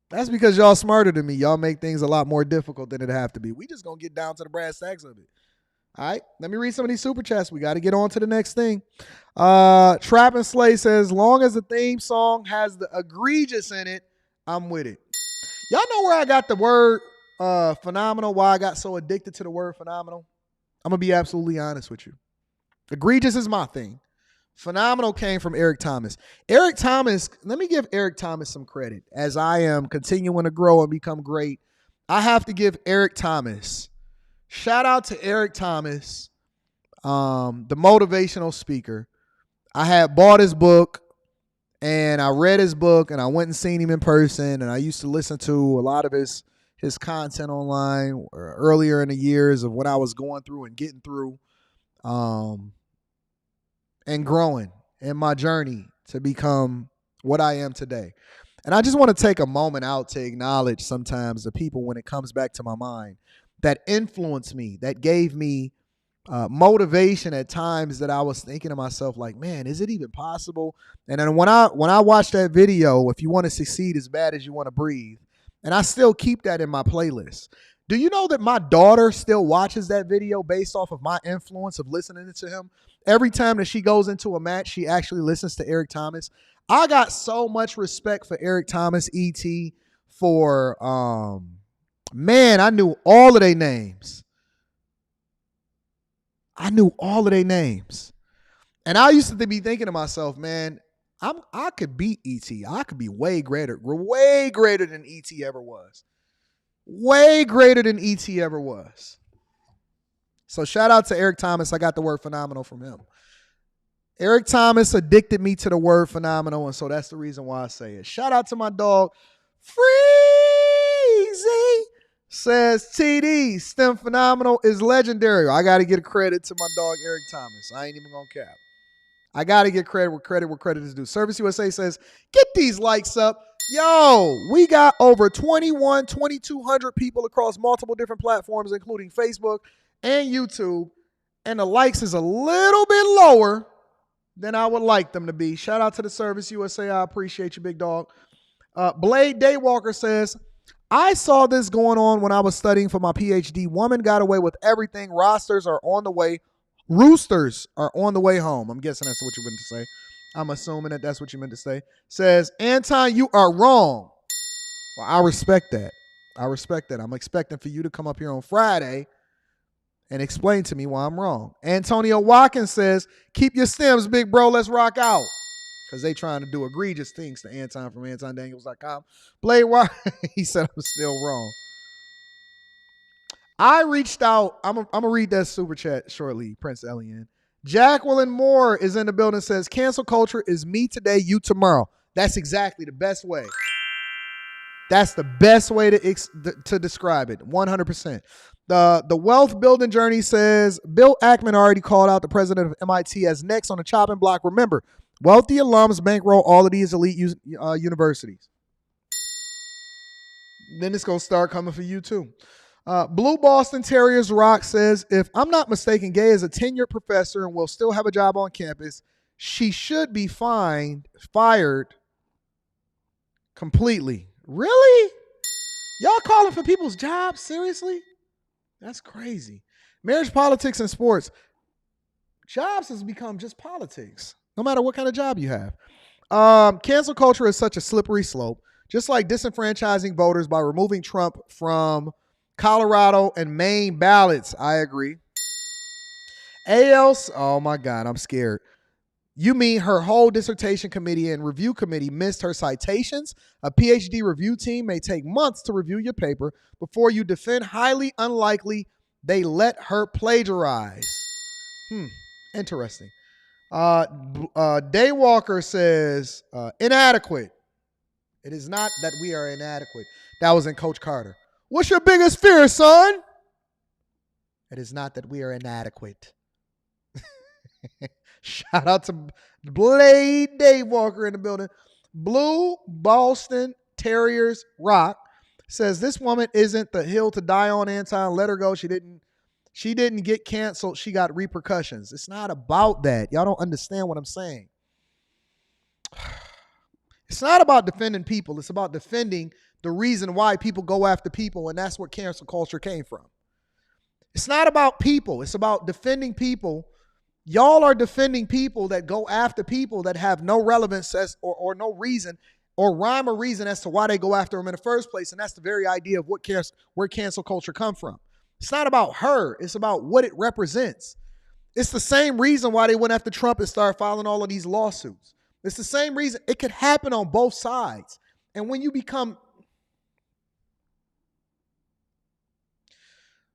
That's because y'all smarter than me. Y'all make things a lot more difficult than it have to be. We just gonna get down to the brass tacks of it. All right, let me read some of these super chats. We got to get on to the next thing. Trap and Slay says, long as the theme song has the egregious in it, I'm with it. Y'all know where I got the word phenomenal, why I got so addicted to the word phenomenal? I'm going to be absolutely honest with you. Egregious is my thing. Phenomenal came from Eric Thomas. Eric Thomas, let me give Eric Thomas some credit. As I am continuing to grow and become great, I have to give Eric Thomas, shout out to Eric Thomas, the motivational speaker. I had bought his book, and I read his book, and I went and seen him in person, and I used to listen to a lot of his content online earlier in the years of what I was going through and getting through, and growing in my journey to become what I am today. And I just want to take a moment out to acknowledge sometimes the people, when it comes back to my mind, that influenced me, that gave me motivation at times that I was thinking to myself, like, man, is it even possible? And then when I watched that video, if you want to succeed as bad as you want to breathe, and I still keep that in my playlist. Do you know that my daughter still watches that video based off of my influence of listening to him? Every time that she goes into a match, she actually listens to Eric Thomas. I got so much respect for Eric Thomas, E.T., for, man, I knew all of their names. And I used to be thinking to myself, man, I could beat E.T. I could be way greater than E.T. ever was. Way greater than E.T. ever was. So shout out to Eric Thomas. I got the word phenomenal from him. Eric Thomas addicted me to the word phenomenal, and so that's the reason why I say it. Shout out to my dog, Freezy. Says TD, STEM phenomenal is legendary. I got to get a credit to my dog, Eric Thomas. I ain't even going to cap. I got to get credit where credit is due. Service USA says, get these likes up. Yo, we got over 2,200 people across multiple different platforms, including Facebook and YouTube. And the likes is a little bit lower than I would like them to be. Shout out to the Service USA. I appreciate you, big dog. Blade Daywalker says, I saw this going on when I was studying for my PhD. Woman got away with everything. Roosters are on the way home. I'm guessing that's what you meant to say. I'm assuming that that's what you meant to say. Says, Anton, you are wrong. Well, I respect that. I'm expecting for you to come up here on Friday and explain to me why I'm wrong. Antonio Watkins says, keep your stems, big bro. Let's rock out. Because they trying to do egregious things to Anton from AntonDaniels.com. Blade Wire, he said I'm still wrong. I reached out. I'm going to read that super chat shortly, Prince Elian. Jacqueline Moore is in the building, says, cancel culture is me today, you tomorrow. That's exactly the best way. That's the best way to describe it, 100%. The wealth building journey says, Bill Ackman already called out the president of MIT as next on the chopping block. Remember, wealthy alums bankroll all of these elite universities. Then it's going to start coming for you too. Blue Boston Terriers Rock says, if I'm not mistaken, Gay is a tenured professor and will still have a job on campus. She should be fired completely. Really? Y'all calling for people's jobs? Seriously? That's crazy. Marriage, politics, and sports. Jobs has become just politics, no matter what kind of job you have. Cancel culture is such a slippery slope, just like disenfranchising voters by removing Trump from Colorado and Maine ballots. I agree. AL's, oh my God, I'm scared. You mean her whole dissertation committee and review committee missed her citations? A PhD review team may take months to review your paper before you defend. Highly unlikely they let her plagiarize. Interesting. Daywalker says, inadequate. It is not that we are inadequate. That was in Coach Carter. What's your biggest fear, son? It is not that we are inadequate. Shout out to Blade Daywalker in the building. Blue Boston Terriers Rock says this woman isn't the hill to die on, Anton. Let her go. She didn't get canceled. She got repercussions. It's not about that. Y'all don't understand what I'm saying. It's not about defending people. It's about defending the reason why people go after people, and that's where cancel culture came from. It's not about people. It's about defending people. Y'all are defending people that go after people that have no relevance or no reason or rhyme or reason as to why they go after them in the first place, and that's the very idea of where cancel culture come from. It's not about her. It's about what it represents. It's the same reason why they went after Trump and started filing all of these lawsuits. It's the same reason. It could happen on both sides. And when you become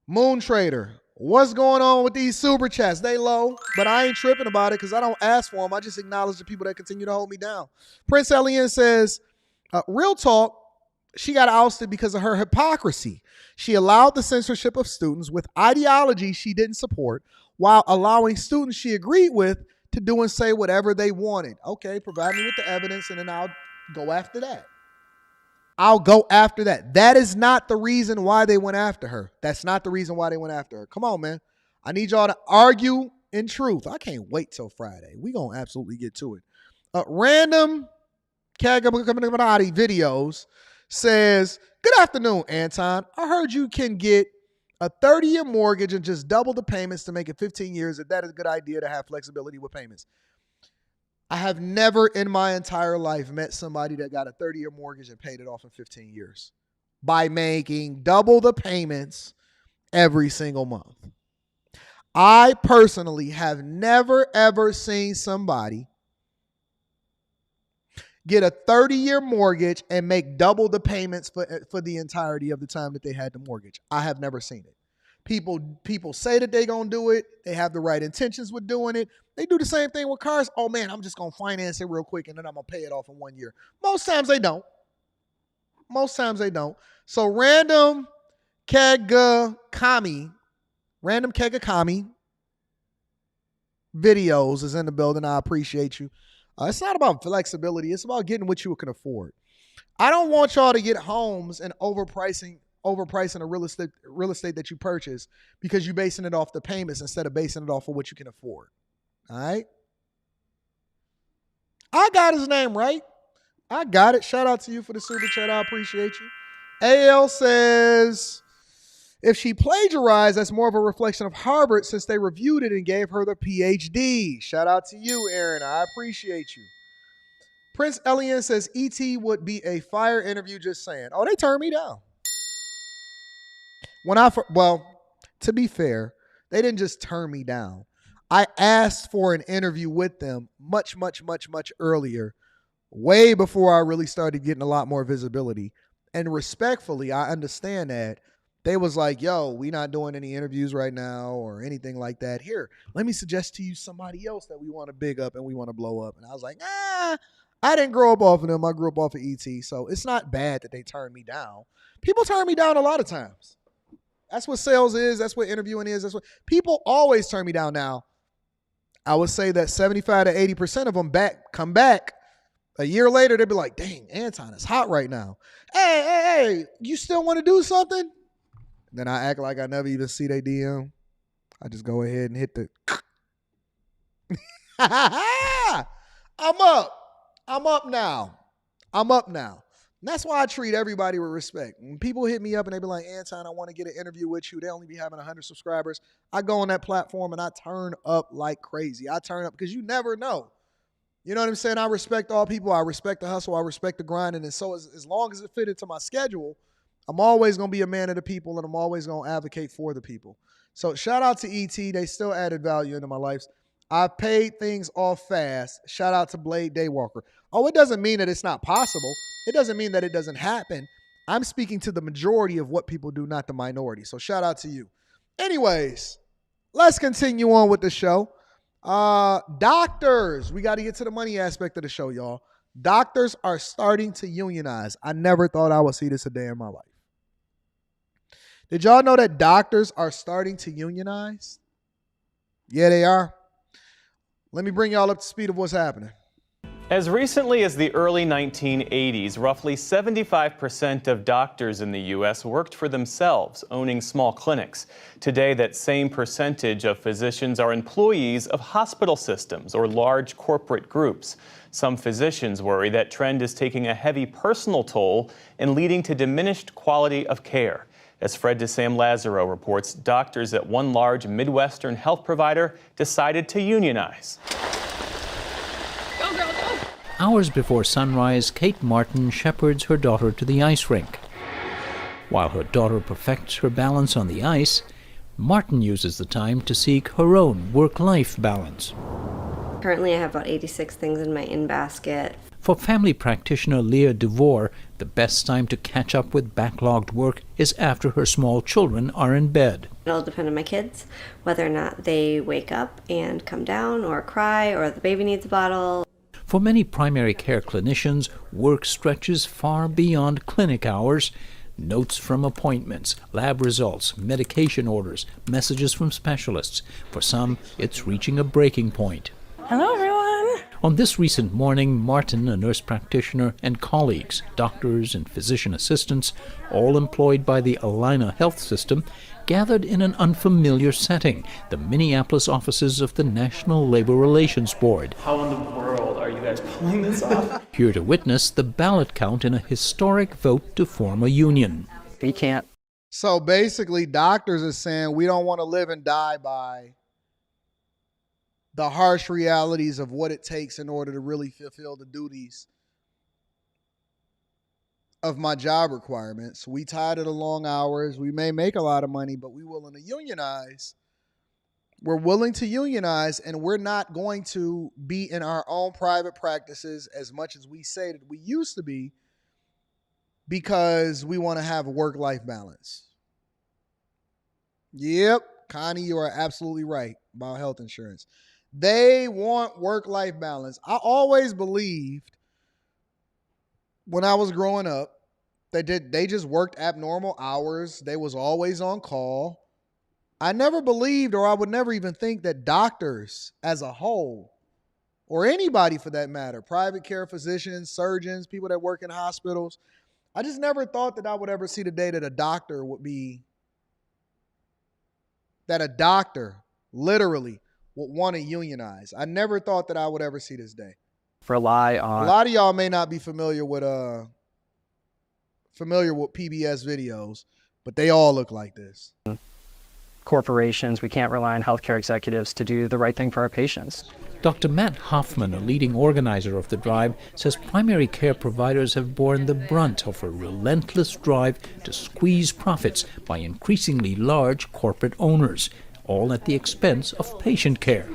Moon Trader, what's going on with these super chats? They low, but I ain't tripping about it because I don't ask for them. I just acknowledge the people that continue to hold me down. Prince Elian says, real talk, she got ousted because of her hypocrisy. She allowed the censorship of students with ideology she didn't support while allowing students she agreed with to do and say whatever they wanted. Okay, provide me with the evidence and then I'll go after that. That is not the reason why they went after her. That's not the reason why they went after her. Come on, man. I need y'all to argue in truth. I can't wait till Friday. We gonna absolutely get to it. Random Kagabanati videos says, good afternoon, Anton. I heard you can get a 30-year mortgage and just double the payments to make it 15 years. That is a good idea to have flexibility with payments. I have never in my entire life met somebody that got a 30-year mortgage and paid it off in 15 years by making double the payments every single month. I personally have never, ever seen somebody get a 30-year mortgage and make double the payments for the entirety of the time that they had the mortgage. I have never seen it. People say that they're going to do it. They have the right intentions with doing it. They do the same thing with cars. Oh, man, I'm just going to finance it real quick and then I'm going to pay it off in 1 year. Most times they don't. So random Kagakami videos is in the building. I appreciate you. It's not about flexibility. It's about getting what you can afford. I don't want y'all to get homes and overpricing a real estate that you purchase because you're basing it off the payments instead of basing it off of what you can afford. All right? I got his name right. I got it. Shout out to you for the super chat. I appreciate you. AL says, if she plagiarized, that's more of a reflection of Harvard since they reviewed it and gave her the PhD. Shout out to you, Aaron. I appreciate you. Prince Elian says, E.T. would be a fire interview, just saying. Oh, they turned me down. To be fair, they didn't just turn me down. I asked for an interview with them much earlier, way before I really started getting a lot more visibility. And respectfully, I understand that. They was like, yo, we not doing any interviews right now or anything like that. Here, let me suggest to you somebody else that we want to big up and we want to blow up. And I was like, I didn't grow up off of them. I grew up off of ET. So it's not bad that they turned me down. People turn me down a lot of times. That's what sales is. That's what interviewing is. That's what people always turn me down now. I would say that 75 to 80% of them come back. A year later, they'd be like, dang, Anton, it's hot right now. Hey, you still want to do something? Then I act like I never even see their DM. I just go ahead and hit the. I'm up now. And that's why I treat everybody with respect. When people hit me up and they be like, Anton, I want to get an interview with you. They only be having 100 subscribers. I go on that platform and I turn up like crazy. I turn up because you never know. You know what I'm saying? I respect all people. I respect the hustle. I respect the grinding. And so as long as it fit into my schedule, I'm always going to be a man of the people, and I'm always going to advocate for the people. So shout out to ET. They still added value into my life. I paid things off fast. Shout out to Blade Daywalker. Oh, it doesn't mean that it's not possible. It doesn't mean that it doesn't happen. I'm speaking to the majority of what people do, not the minority. So shout out to you. Anyways, let's continue on with the show. Doctors. We got to get to the money aspect of the show, y'all. Doctors are starting to unionize. I never thought I would see this a day in my life. Did y'all know that doctors are starting to unionize? Yeah, they are. Let me bring y'all up to speed of what's happening. As recently as the early 1980s, roughly 75% of doctors in the U.S. worked for themselves, owning small clinics. Today, that same percentage of physicians are employees of hospital systems or large corporate groups. Some physicians worry that trend is taking a heavy personal toll and leading to diminished quality of care. As Fred DeSam Lazaro reports, doctors at one large Midwestern health provider decided to unionize. Hours before sunrise, Kate Martin shepherds her daughter to the ice rink. While her daughter perfects her balance on the ice, Martin uses the time to seek her own work-life balance. Currently, I have about 86 things in my in-basket. For family practitioner Leah DeVore, the best time to catch up with backlogged work is after her small children are in bed. It'll depend on my kids, whether or not they wake up and come down or cry or the baby needs a bottle. For many primary care clinicians, work stretches far beyond clinic hours. Notes from appointments, lab results, medication orders, messages from specialists. For some, it's reaching a breaking point. Hello, everyone. On this recent morning, Martin, a nurse practitioner, and colleagues, doctors and physician assistants, all employed by the Allina health system, gathered in an unfamiliar setting, the Minneapolis offices of the National Labor Relations Board. How in the world are you guys pulling this off? Here to witness the ballot count in a historic vote to form a union. We can't. So basically, doctors are saying we don't want to live and die by the harsh realities of what it takes in order to really fulfill the duties of my job requirements. We tired of the long hours. We may make a lot of money, but we're willing to unionize. We're willing to unionize, and we're not going to be in our own private practices as much as we say that we used to be because we want to have a work-life balance. Yep, Connie, you are absolutely right about health insurance. They want work-life balance. I always believed when I was growing up, they just worked abnormal hours. They was always on call. I never believed, or I would never even think that doctors as a whole, or anybody for that matter, private care physicians, surgeons, people that work in hospitals, I just never thought that I would ever see the day that a doctor literally would want to unionize. I never thought that I would ever see this day. Rely on. A lot of y'all may not be familiar with PBS videos, but they all look like this. Corporations, we can't rely on healthcare executives to do the right thing for our patients. Dr. Matt Hoffman, a leading organizer of the drive, says primary care providers have borne the brunt of a relentless drive to squeeze profits by increasingly large corporate owners, all at the expense of patient care.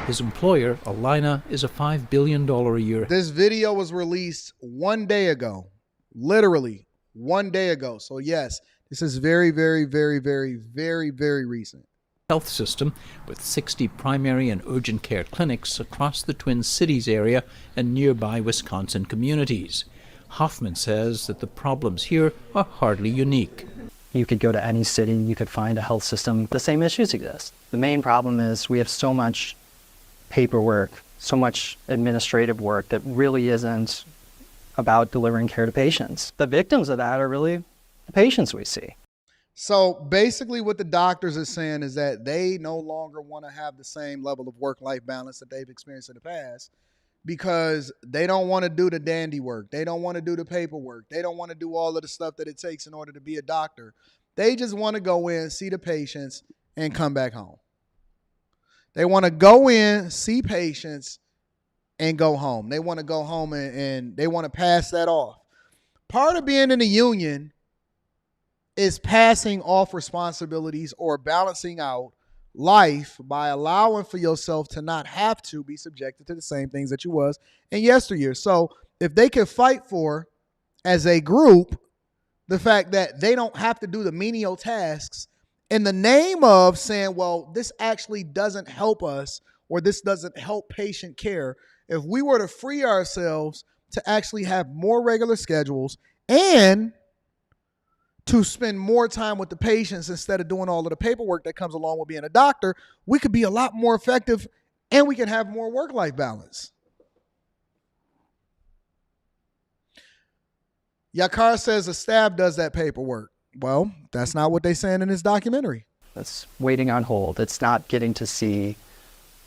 His employer, Allina, is a $5 billion a year. This video was released 1 day ago. Literally 1 day ago. So yes, this is very, very, very, very, very, very recent. Health system with 60 primary and urgent care clinics across the Twin Cities area and nearby Wisconsin communities. Hoffman says that the problems here are hardly unique. You could go to any city, you could find a health system. The same issues exist. The main problem is we have so much paperwork, so much administrative work that really isn't about delivering care to patients. The victims of that are really the patients we see. So basically what the doctors are saying is that they no longer want to have the same level of work-life balance that they've experienced in the past because they don't want to do the dandy work. They don't want to do the paperwork. They don't want to do all of the stuff that it takes in order to be a doctor. They just want to go in, see the patients, and come back home. They want to go in, see patients, and go home. They want to go home and they want to pass that off. Part of being in a union is passing off responsibilities or balancing out life by allowing for yourself to not have to be subjected to the same things that you was in yesteryear. So if they can fight for, as a group, the fact that they don't have to do the menial tasks in the name of saying, well, this actually doesn't help us or this doesn't help patient care. If we were to free ourselves to actually have more regular schedules and to spend more time with the patients instead of doing all of the paperwork that comes along with being a doctor, we could be a lot more effective and we can have more work-life balance. Yakar says the staff does that paperwork. Well, that's not what they're saying in this documentary. That's waiting on hold. It's not getting to see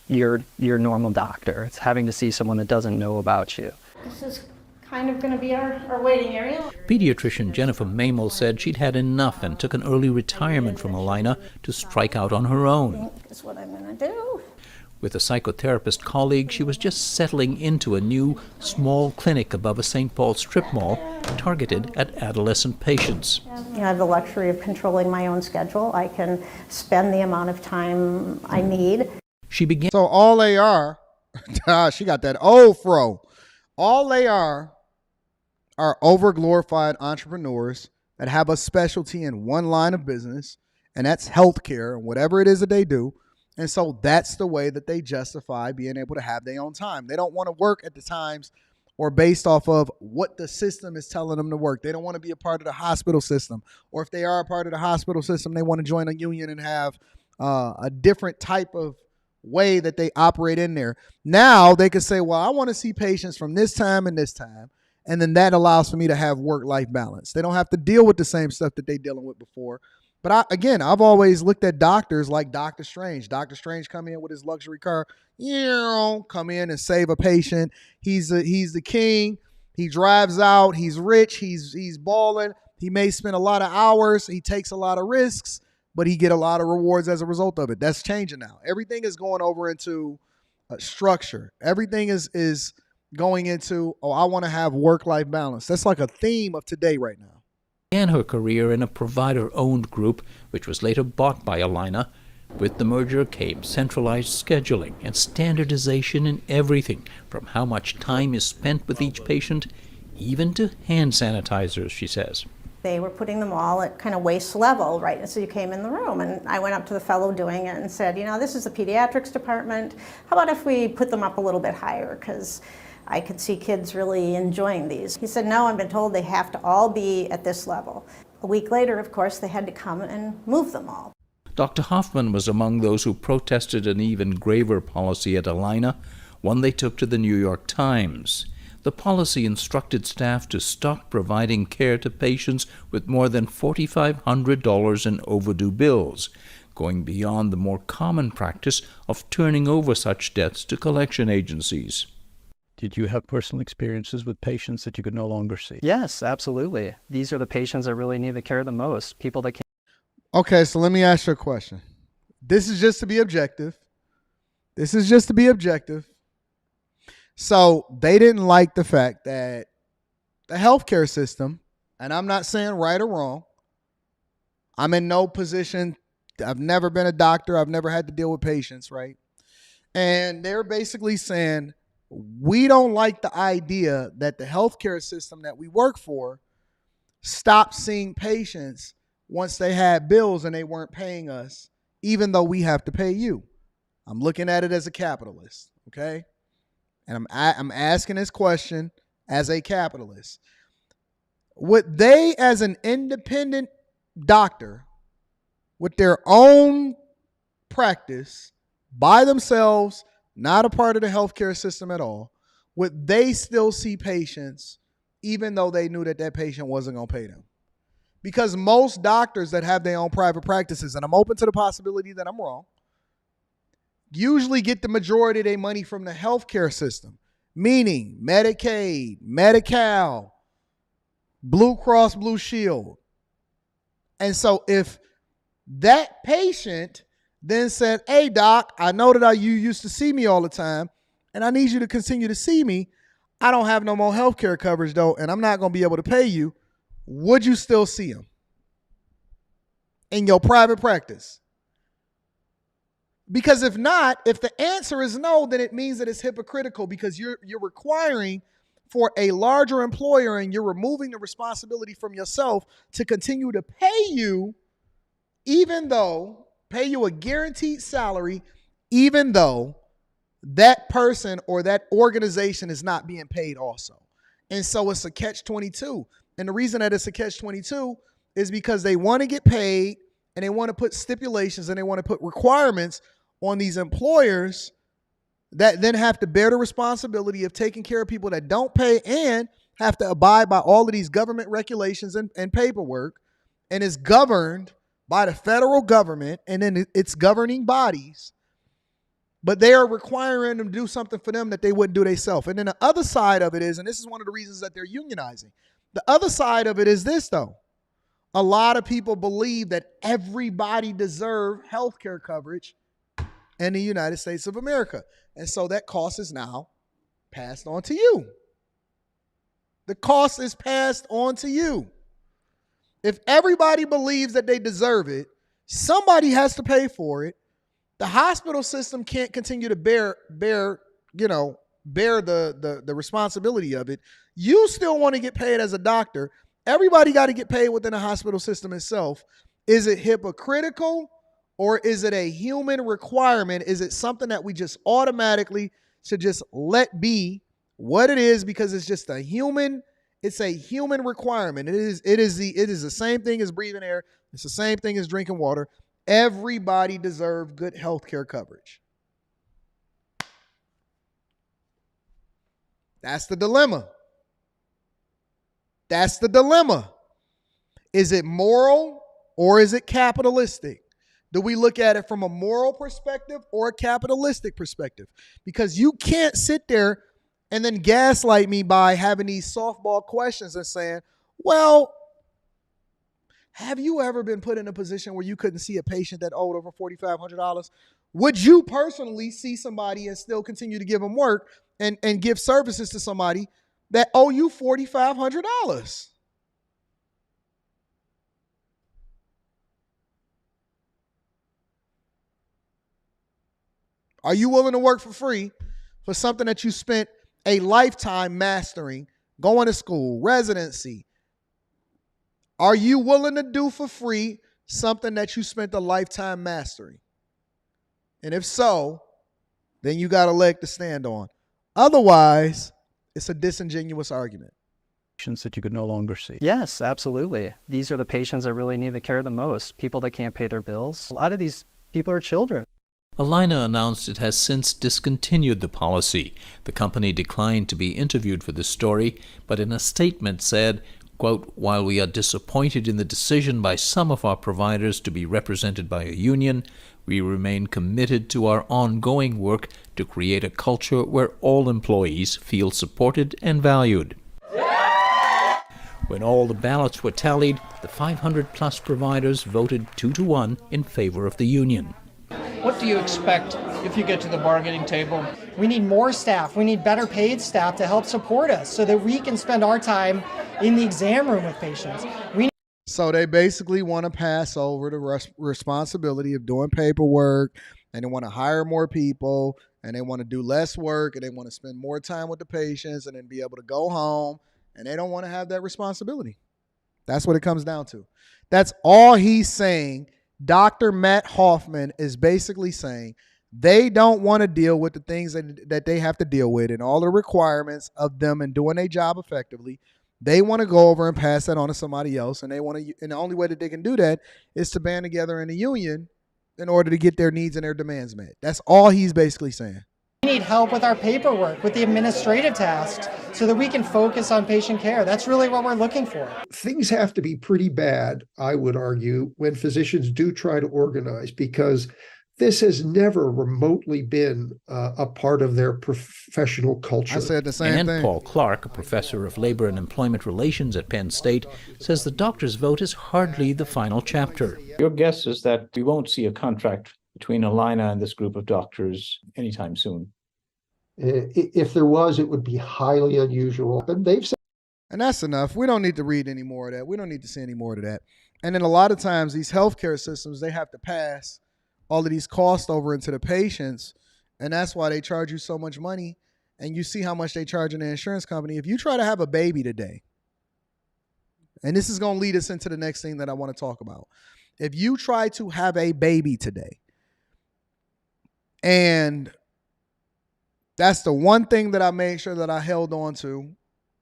your normal doctor. It's having to see someone that doesn't know about you. This is kind of going to be our waiting area. Pediatrician Jennifer Mamel said she'd had enough and took an early retirement from Alina to strike out on her own. That's what I'm going to do. With a psychotherapist colleague, she was just settling into a new, small clinic above a St. Paul strip mall targeted at adolescent patients. I have the luxury of controlling my own schedule. I can spend the amount of time I need. She began. So all they are, she got that old fro. All they are over-glorified entrepreneurs that have a specialty in one line of business, and that's healthcare and whatever it is that they do. And so that's the way that they justify being able to have their own time. They don't want to work at the times or based off of what the system is telling them to work. They don't want to be a part of the hospital system. Or if they are a part of the hospital system, they want to join a union and have a different type of way that they operate in there. Now they could say, well, I want to see patients from this time and this time. And then that allows for me to have work-life balance. They don't have to deal with the same stuff that they're dealing with before. But I've always looked at doctors like Dr. Strange. Dr. Strange come in with his luxury car, come in and save a patient. He's the king. He drives out. He's rich. He's balling. He may spend a lot of hours. He takes a lot of risks, but he get a lot of rewards as a result of it. That's changing now. Everything is going over into structure. Everything is going into, I want to have work-life balance. That's like a theme of today right now. Began her career in a provider-owned group, which was later bought by Alina. With the merger came centralized scheduling and standardization in everything, from how much time is spent with each patient, even to hand sanitizers, she says. They were putting them all at kind of waist level, right? So you came in the room, and I went up to the fellow doing it and said, this is the pediatrics department. How about if we put them up a little bit higher? Because I could see kids really enjoying these. He said, no, I've been told they have to all be at this level. A week later, of course, they had to come and move them all. Dr. Hoffman was among those who protested an even graver policy at Alina, one they took to the New York Times. The policy instructed staff to stop providing care to patients with more than $4,500 in overdue bills, going beyond the more common practice of turning over such debts to collection agencies. Did you have personal experiences with patients that you could no longer see? Yes, absolutely. These are the patients that really need the care the most. People that can't. Okay, so let me ask you a question. This is just to be objective. So they didn't like the fact that the healthcare system, and I'm not saying right or wrong, I'm in no position, I've never been a doctor, I've never had to deal with patients, right? And they're basically saying, we don't like the idea that the healthcare system that we work for stopped seeing patients once they had bills and they weren't paying us, even though we have to pay you. I'm looking at it as a capitalist, okay? And I'm asking this question as a capitalist. Would they, as an independent doctor with their own practice, by themselves, not a part of the healthcare system at all, would they still see patients even though they knew that that patient wasn't going to pay them? Because most doctors that have their own private practices, and I'm open to the possibility that I'm wrong, usually get the majority of their money from the healthcare system. meaning Medicaid, Medi-Cal, Blue Cross Blue Shield. And so if that patient then said, hey, doc, I know that you used to see me all the time, and I need you to continue to see me. I don't have no more health care coverage, though, and I'm not going to be able to pay you. Would you still see him in your private practice? Because if not, if the answer is no, then it means that it's hypocritical, because you're requiring for a larger employer, and you're removing the responsibility from yourself to continue to pay you, pay you a guaranteed salary, even though that person or that organization is not being paid also. And so it's a catch-22. And the reason that it's a catch-22 is because they want to get paid, and they want to put stipulations, and they want to put requirements on these employers that then have to bear the responsibility of taking care of people that don't pay and have to abide by all of these government regulations and paperwork, and is governed by the federal government and then its governing bodies. But they are requiring them to do something for them that they wouldn't do themselves. And then the other side of it is, and this is one of the reasons that they're unionizing, the other side of it is this, though. A lot of people believe that everybody deserves health care coverage in the United States of America. And so that cost is now passed on to you. The cost is passed on to you. If everybody believes that they deserve it, somebody has to pay for it. The hospital system can't continue to bear the responsibility of it. You still want to get paid as a doctor. Everybody got to get paid within the hospital system itself. Is it hypocritical, or is it a human requirement? Is it something that we just automatically should just let be what it is, because it's just a human requirement. It is the same thing as breathing air. It's the same thing as drinking water. Everybody deserves good health care coverage. That's the dilemma. That's the dilemma. Is it moral, or is it capitalistic? Do we look at it from a moral perspective or a capitalistic perspective? Because you can't sit there and then gaslight me by having these softball questions and saying, well, have you ever been put in a position where you couldn't see a patient that owed over $4,500? Would you personally see somebody and still continue to give them work and give services to somebody that owe you $4,500? Are you willing to work for free for something that you spent a lifetime mastering, going to school, residency? Are you willing to do for free something that you spent a lifetime mastering? And if so, then you got a leg to stand on. Otherwise, it's a disingenuous argument. That you could no longer see. Yes, absolutely. These are the patients that really need the care the most, people that can't pay their bills. A lot of these people are children. Allina announced it has since discontinued the policy. The company declined to be interviewed for the story, but in a statement said, quote, while we are disappointed in the decision by some of our providers to be represented by a union, we remain committed to our ongoing work to create a culture where all employees feel supported and valued. When all the ballots were tallied, the 500-plus providers voted 2-1 in favor of the union. What do you expect if you get to the bargaining table? We need more staff. We need better paid staff to help support us so that we can spend our time in the exam room with patients. So they basically want to pass over the responsibility of doing paperwork, and they want to hire more people, and they want to do less work, and they want to spend more time with the patients and then be able to go home, and they don't want to have that responsibility. That's what it comes down to. That's all he's saying. Dr. Matt Hoffman is basically saying they don't want to deal with the things that they have to deal with and all the requirements of them and doing their job effectively. They want to go over and pass that on to somebody else, and they want to. And the only way that they can do that is to band together in a union in order to get their needs and their demands met. That's all he's basically saying. We need help with our paperwork, with the administrative tasks, so that we can focus on patient care. That's really what we're looking for. Things have to be pretty bad, I would argue, when physicians do try to organize, because This has never remotely been a part of their professional culture. I said the same thing. Paul Clark, a professor of labor and employment relations at Penn State, says the doctor's vote is hardly the final chapter. Your guess is that we won't see a contract between Alina and this group of doctors anytime soon. If there was, it would be highly unusual. And they've said. And that's enough. We don't need to read any more of that. We don't need to see any more of that. And then a lot of times these healthcare systems, they have to pass all of these costs over into the patients. And that's why they charge you so much money. And you see how much they charge in the insurance company. If you try to have a baby today, and this is going to lead us into the next thing that I want to talk about. If you try to have a baby today, and that's the one thing that I made sure that I held on to.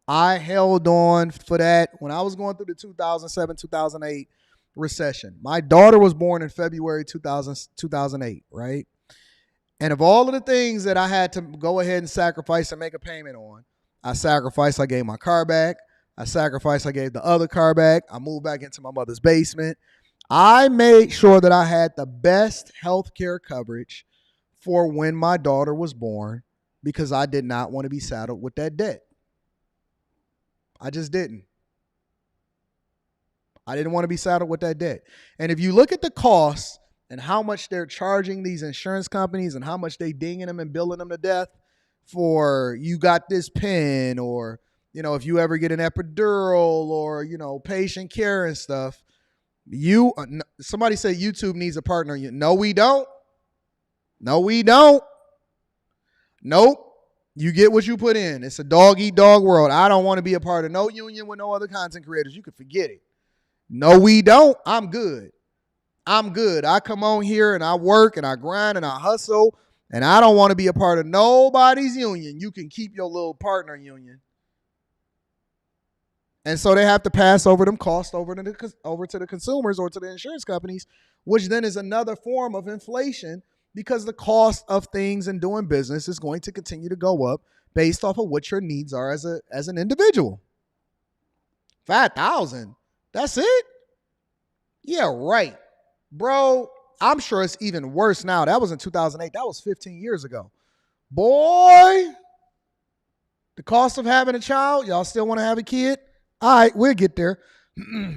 I held on for that when I was going through the 2007, 2008 recession. My daughter was born in February 2008, right? And of all of the things that I had to go ahead and sacrifice and make a payment on, I sacrificed. I gave my car back. I sacrificed. I gave the other car back. I moved back into my mother's basement. I made sure that I had the best health care coverage for when my daughter was born because I did not want to be saddled with that debt. I just didn't. I didn't want to be saddled with that debt. And if you look at the costs and how much they're charging these insurance companies and how much they dinging them and billing them to death for you got this pen or, you know, if you ever get an epidural or, you know, patient care and stuff, somebody said YouTube needs a partner. No, we don't. No, we don't. Nope. You get what you put in. It's a dog-eat-dog world. I don't want to be a part of no union with no other content creators. You can forget it. No, we don't. I'm good. I'm good. I come on here and I work and I grind and I hustle, and I don't want to be a part of nobody's union. You can keep your little partner union. And so they have to pass over them costs over to the consumers or to the insurance companies, which then is another form of inflation because the cost of things and doing business is going to continue to go up based off of what your needs are as an individual. 5,000. That's it? Yeah, right. Bro, I'm sure it's even worse now. That was in 2008. That was 15 years ago. Boy, the cost of having a child, y'all still want to have a kid? All right, we'll get there.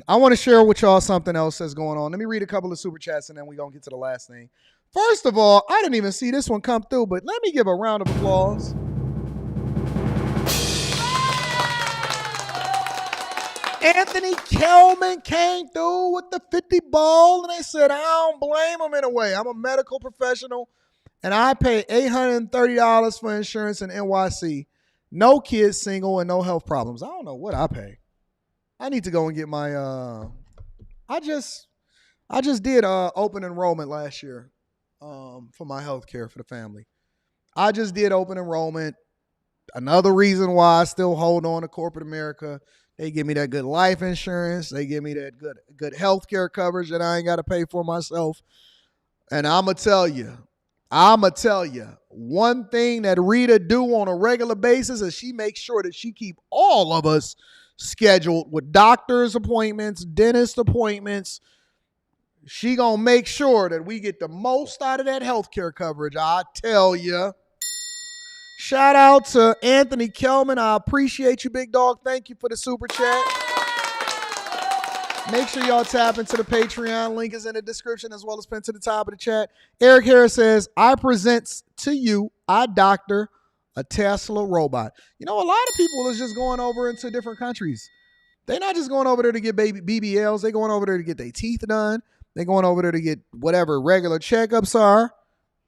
I want to share with y'all something else that's going on. Let me read a couple of super chats and then we're going to get to the last thing. First of all, I didn't even see this one come through, but let me give a round of applause. Anthony Kelman came through with the 50 ball, and they said, I don't blame him in a way. I'm a medical professional, and I pay $830 for insurance in NYC. No kids, single, and no health problems. I don't know what I pay. I need to go and get my I just did open enrollment last year for my health care for the family. I just did open enrollment. Another reason why I still hold on to corporate America. They give me that good life insurance. They give me that good health care coverage that I ain't got to pay for myself. And I'm going to tell you, one thing that Rita do on a regular basis is she makes sure that she keep all of us scheduled with doctor's appointments, dentist appointments. She going to make sure that we get the most out of that health care coverage, I tell you. Shout out to Anthony Kelman. I appreciate you, big dog. Thank you for the super chat. Make sure y'all tap into the Patreon. Link is in the description as well as pinned to the top of the chat. Eric Harris says, I present to you, I doctor a Tesla robot. You know, a lot of people is just going over into different countries. They're not just going over there to get BBLs. They're going over there to get their teeth done. They're going over there to get whatever regular checkups are.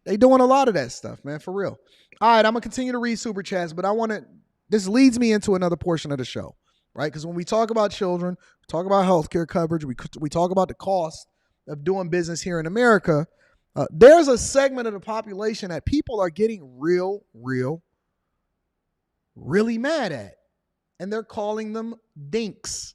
They doing a lot of that stuff, man, for real. All right, I'm going to continue to read super chats, but this leads me into another portion of the show, right? Because when we talk about children, we talk about healthcare coverage, we talk about the cost of doing business here in America, there's a segment of the population that people are getting really mad at, and they're calling them DINKS.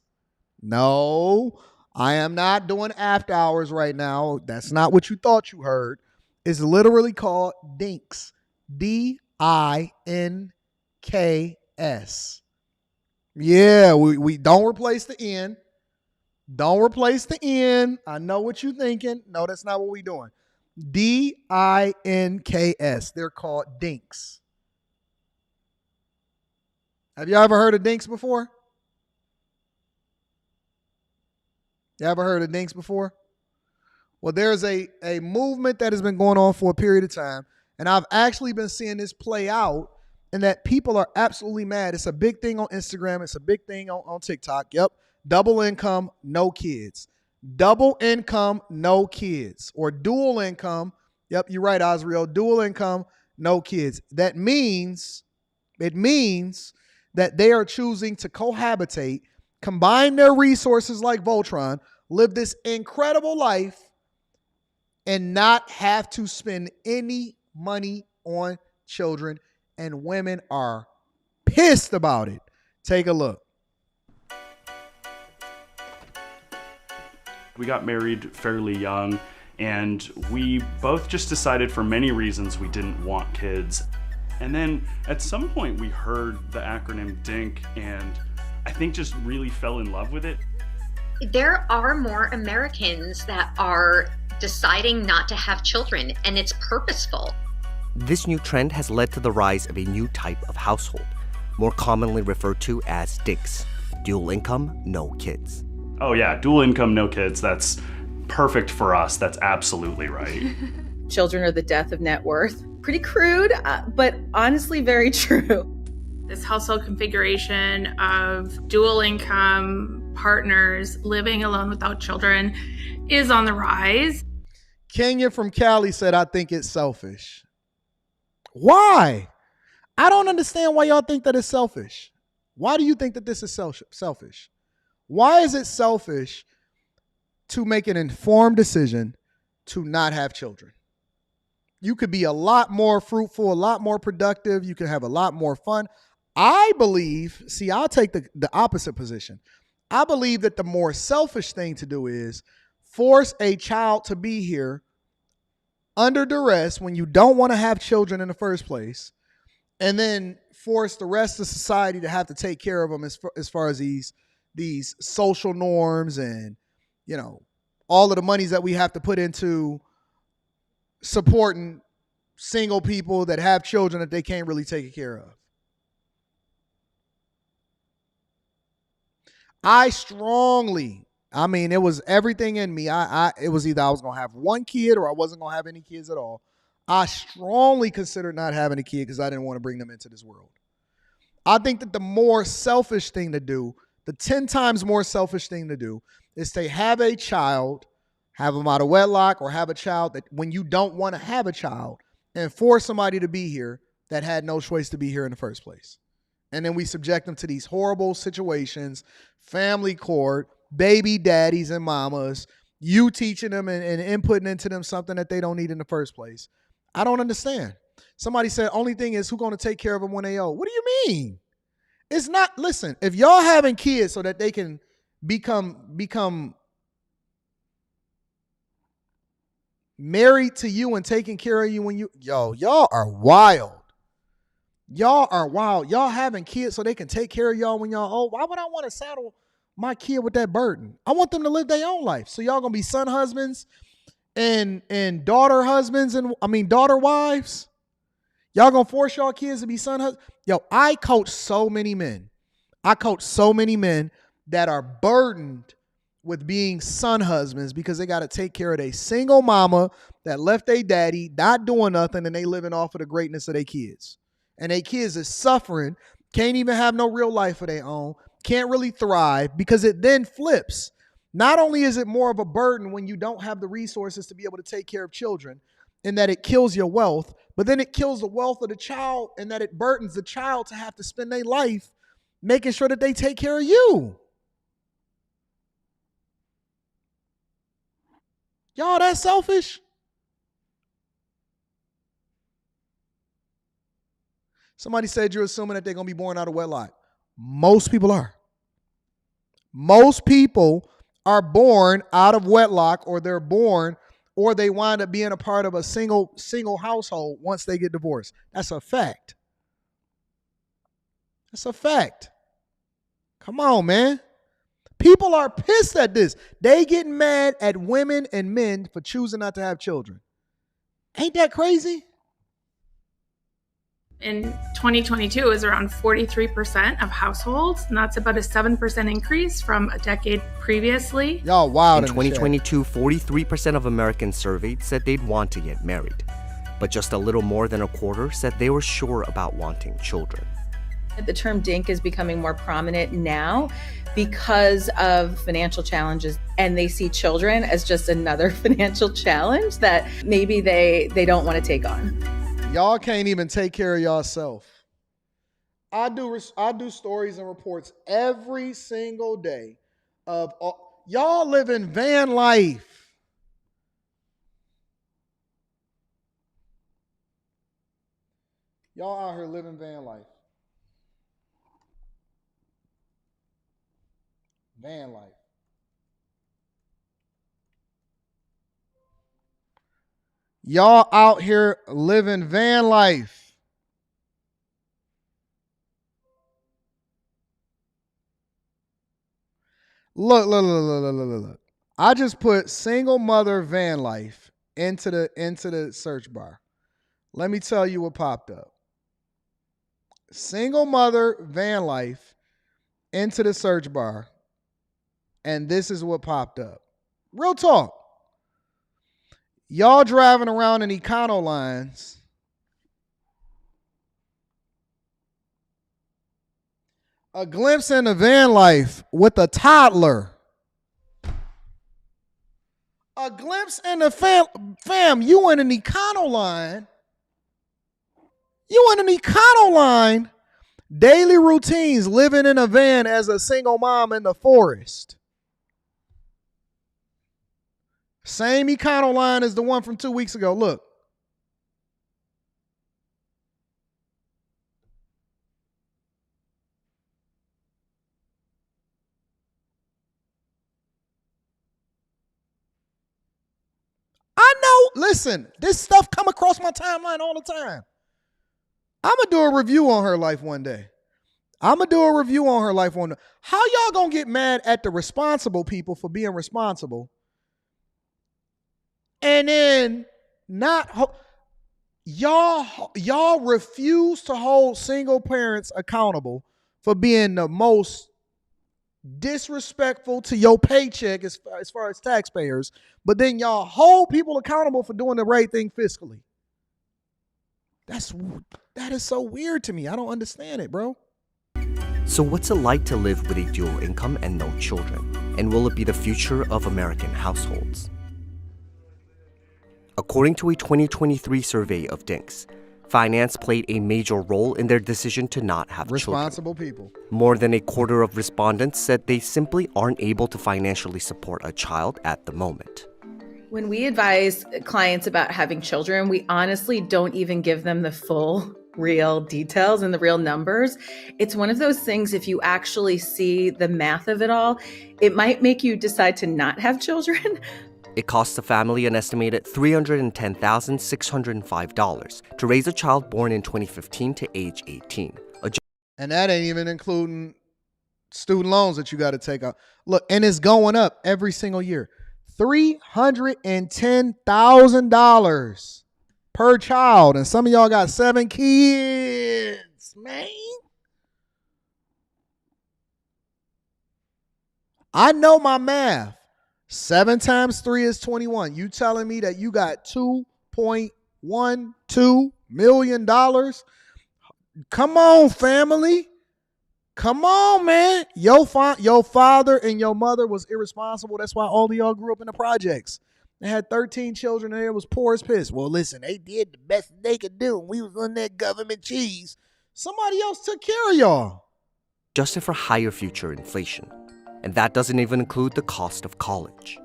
No, I am not doing after hours right now. That's not what you thought you heard. It's literally called DINKS. DINKS. Yeah, we don't replace the N. Don't replace the N. I know what you're thinking. No, that's not what we're doing. DINKS. They're called DINKS. Have you ever heard of DINKS before? You ever heard of DINKS before? Well, there's a movement that has been going on for a period of time, and I've actually been seeing this play out, and that people are absolutely mad. It's a big thing on Instagram. It's a big thing on TikTok. Yep. Double income, no kids. Double income, no kids. Or dual income. Yep, you're right, Osriel. Dual income, no kids. It means that they are choosing to cohabitate, combine their resources like Voltron, live this incredible life, and not have to spend any money on children. And women are pissed about it. Take a look. We got married fairly young, and we both just decided for many reasons we didn't want kids. And then at some point we heard the acronym DINK, and I think just really fell in love with it. There are more Americans that are deciding not to have children, and it's purposeful. This new trend has led to the rise of a new type of household, more commonly referred to as DINKS, dual income, no kids. Oh yeah, dual income, no kids, that's perfect for us. That's absolutely right. Children are the death of net worth. Pretty crude, but honestly very true. This household configuration of dual income partners living alone without children is on the rise. Kenya from Cali said, I think it's selfish. Why? I don't understand why y'all think that it's selfish. Why do you think that this is selfish? Why is it selfish to make an informed decision to not have children? You could be a lot more fruitful, a lot more productive. You can have a lot more fun. I believe, I'll take the opposite position. I believe that the more selfish thing to do is force a child to be here under duress when you don't want to have children in the first place, and then force the rest of society to have to take care of them as far as these social norms and, you know, all of the monies that we have to put into supporting single people that have children that they can't really take care of. It was everything in me. It was either I was going to have one kid or I wasn't going to have any kids at all. I strongly considered not having a kid because I didn't want to bring them into this world. I think that the more selfish thing to do, the 10 times more selfish thing to do, is to have a child, have them out of wedlock, or have a child that when you don't want to have a child, and force somebody to be here that had no choice to be here in the first place. And then we subject them to these horrible situations, family court, baby daddies and mamas, you teaching them and inputting into them something that they don't need in the first place. I don't understand. Somebody said, only thing is who's going to take care of them when they old. What do you mean? It's not, listen, if y'all having kids so that they can become married to you and taking care of you when y'all are wild. Y'all are wild. Y'all having kids so they can take care of y'all when y'all old. Why would I want to saddle my kid with that burden? I want them to live their own life. So y'all gonna be son husbands and daughter husbands and daughter wives. Y'all gonna force y'all kids to be son husbands. Yo, I coach so many men. That are burdened with being son husbands because they got to take care of their single mama that left their daddy not doing nothing, and they living off of the greatness of their kids. And their kids is suffering, can't even have no real life of their own, can't really thrive, because it then flips. Not only is it more of a burden when you don't have the resources to be able to take care of children, in that it kills your wealth, but then it kills the wealth of the child, and that it burdens the child to have to spend their life making sure that they take care of you. Y'all that selfish? Somebody said you're assuming that they're going to be born out of wedlock. Most people are. Most people are born out of wedlock, or they're born, or they wind up being a part of a single household once they get divorced. That's a fact. That's a fact. Come on, man. People are pissed at this. They get mad at women and men for choosing not to have children. Ain't that crazy? In 2022, it was around 43% of households, and that's about a 7% increase from a decade previously. Y'all wild. In 2022, 43% of Americans surveyed said they'd want to get married, but just a little more than a quarter said they were sure about wanting children. The term DINK is becoming more prominent now because of financial challenges, and they see children as just another financial challenge that maybe they don't want to take on. Y'all can't even take care of yourself. I do stories and reports every single day of y'all living van life. Y'all out here living van life. Van life. Y'all out here living van life. Look. I just put single mother van life into the search bar. Let me tell you what popped up. Single mother van life into the search bar. And this is what popped up. Real talk. Y'all driving around in econo lines. A glimpse into van life with a toddler. A glimpse into fam, you in an econo line. You in an econo line. Daily routines, living in a van as a single mom in the forest. Same econo line as the one from 2 weeks ago. Look. I know, listen, this stuff come across my timeline all the time. I'm going to do a review on her life one day. How y'all going to get mad at the responsible people for being responsible? And then y'all refuse to hold single parents accountable for being the most disrespectful to your paycheck as far as taxpayers, but then y'all hold people accountable for doing the right thing fiscally. That is so weird to me. I don't understand it, bro. So what's it like to live with a dual income and no children? And will it be the future of American households? According to a 2023 survey of DINKS, finance played a major role in their decision to not have responsible children. People. More than a quarter of respondents said they simply aren't able to financially support a child at the moment. When we advise clients about having children, we honestly don't even give them the full real details and the real numbers. It's one of those things, if you actually see the math of it all, it might make you decide to not have children. It costs the family an estimated $310,605 to raise a child born in 2015 to age 18. And that ain't even including student loans that you got to take out. Look, and it's going up every single year. $310,000 per child. And some of y'all got 7 kids, man. I know my math. 7 times 3 is 21. You telling me that you got $2.12 million? Come on, family. Come on, man. Your father and your mother was irresponsible. That's why all of y'all grew up in the projects. They had 13 children and it was poor as piss. Well, listen, they did the best they could do. We was on that government cheese. Somebody else took care of y'all. Adjusted for higher future inflation. And that doesn't even include the cost of college.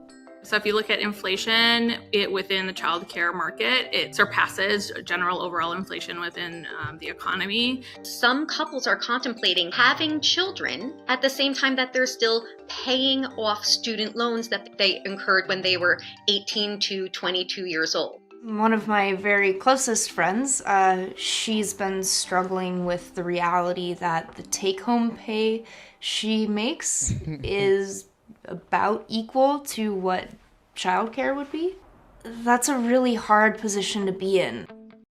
So if you look at inflation within the child care market, it surpasses general overall inflation within the economy. Some couples are contemplating having children at the same time that they're still paying off student loans that they incurred when they were 18 to 22 years old. One of my very closest friends, she's been struggling with the reality that the take-home pay she makes is about equal to what childcare would be. that's a really hard position to be in.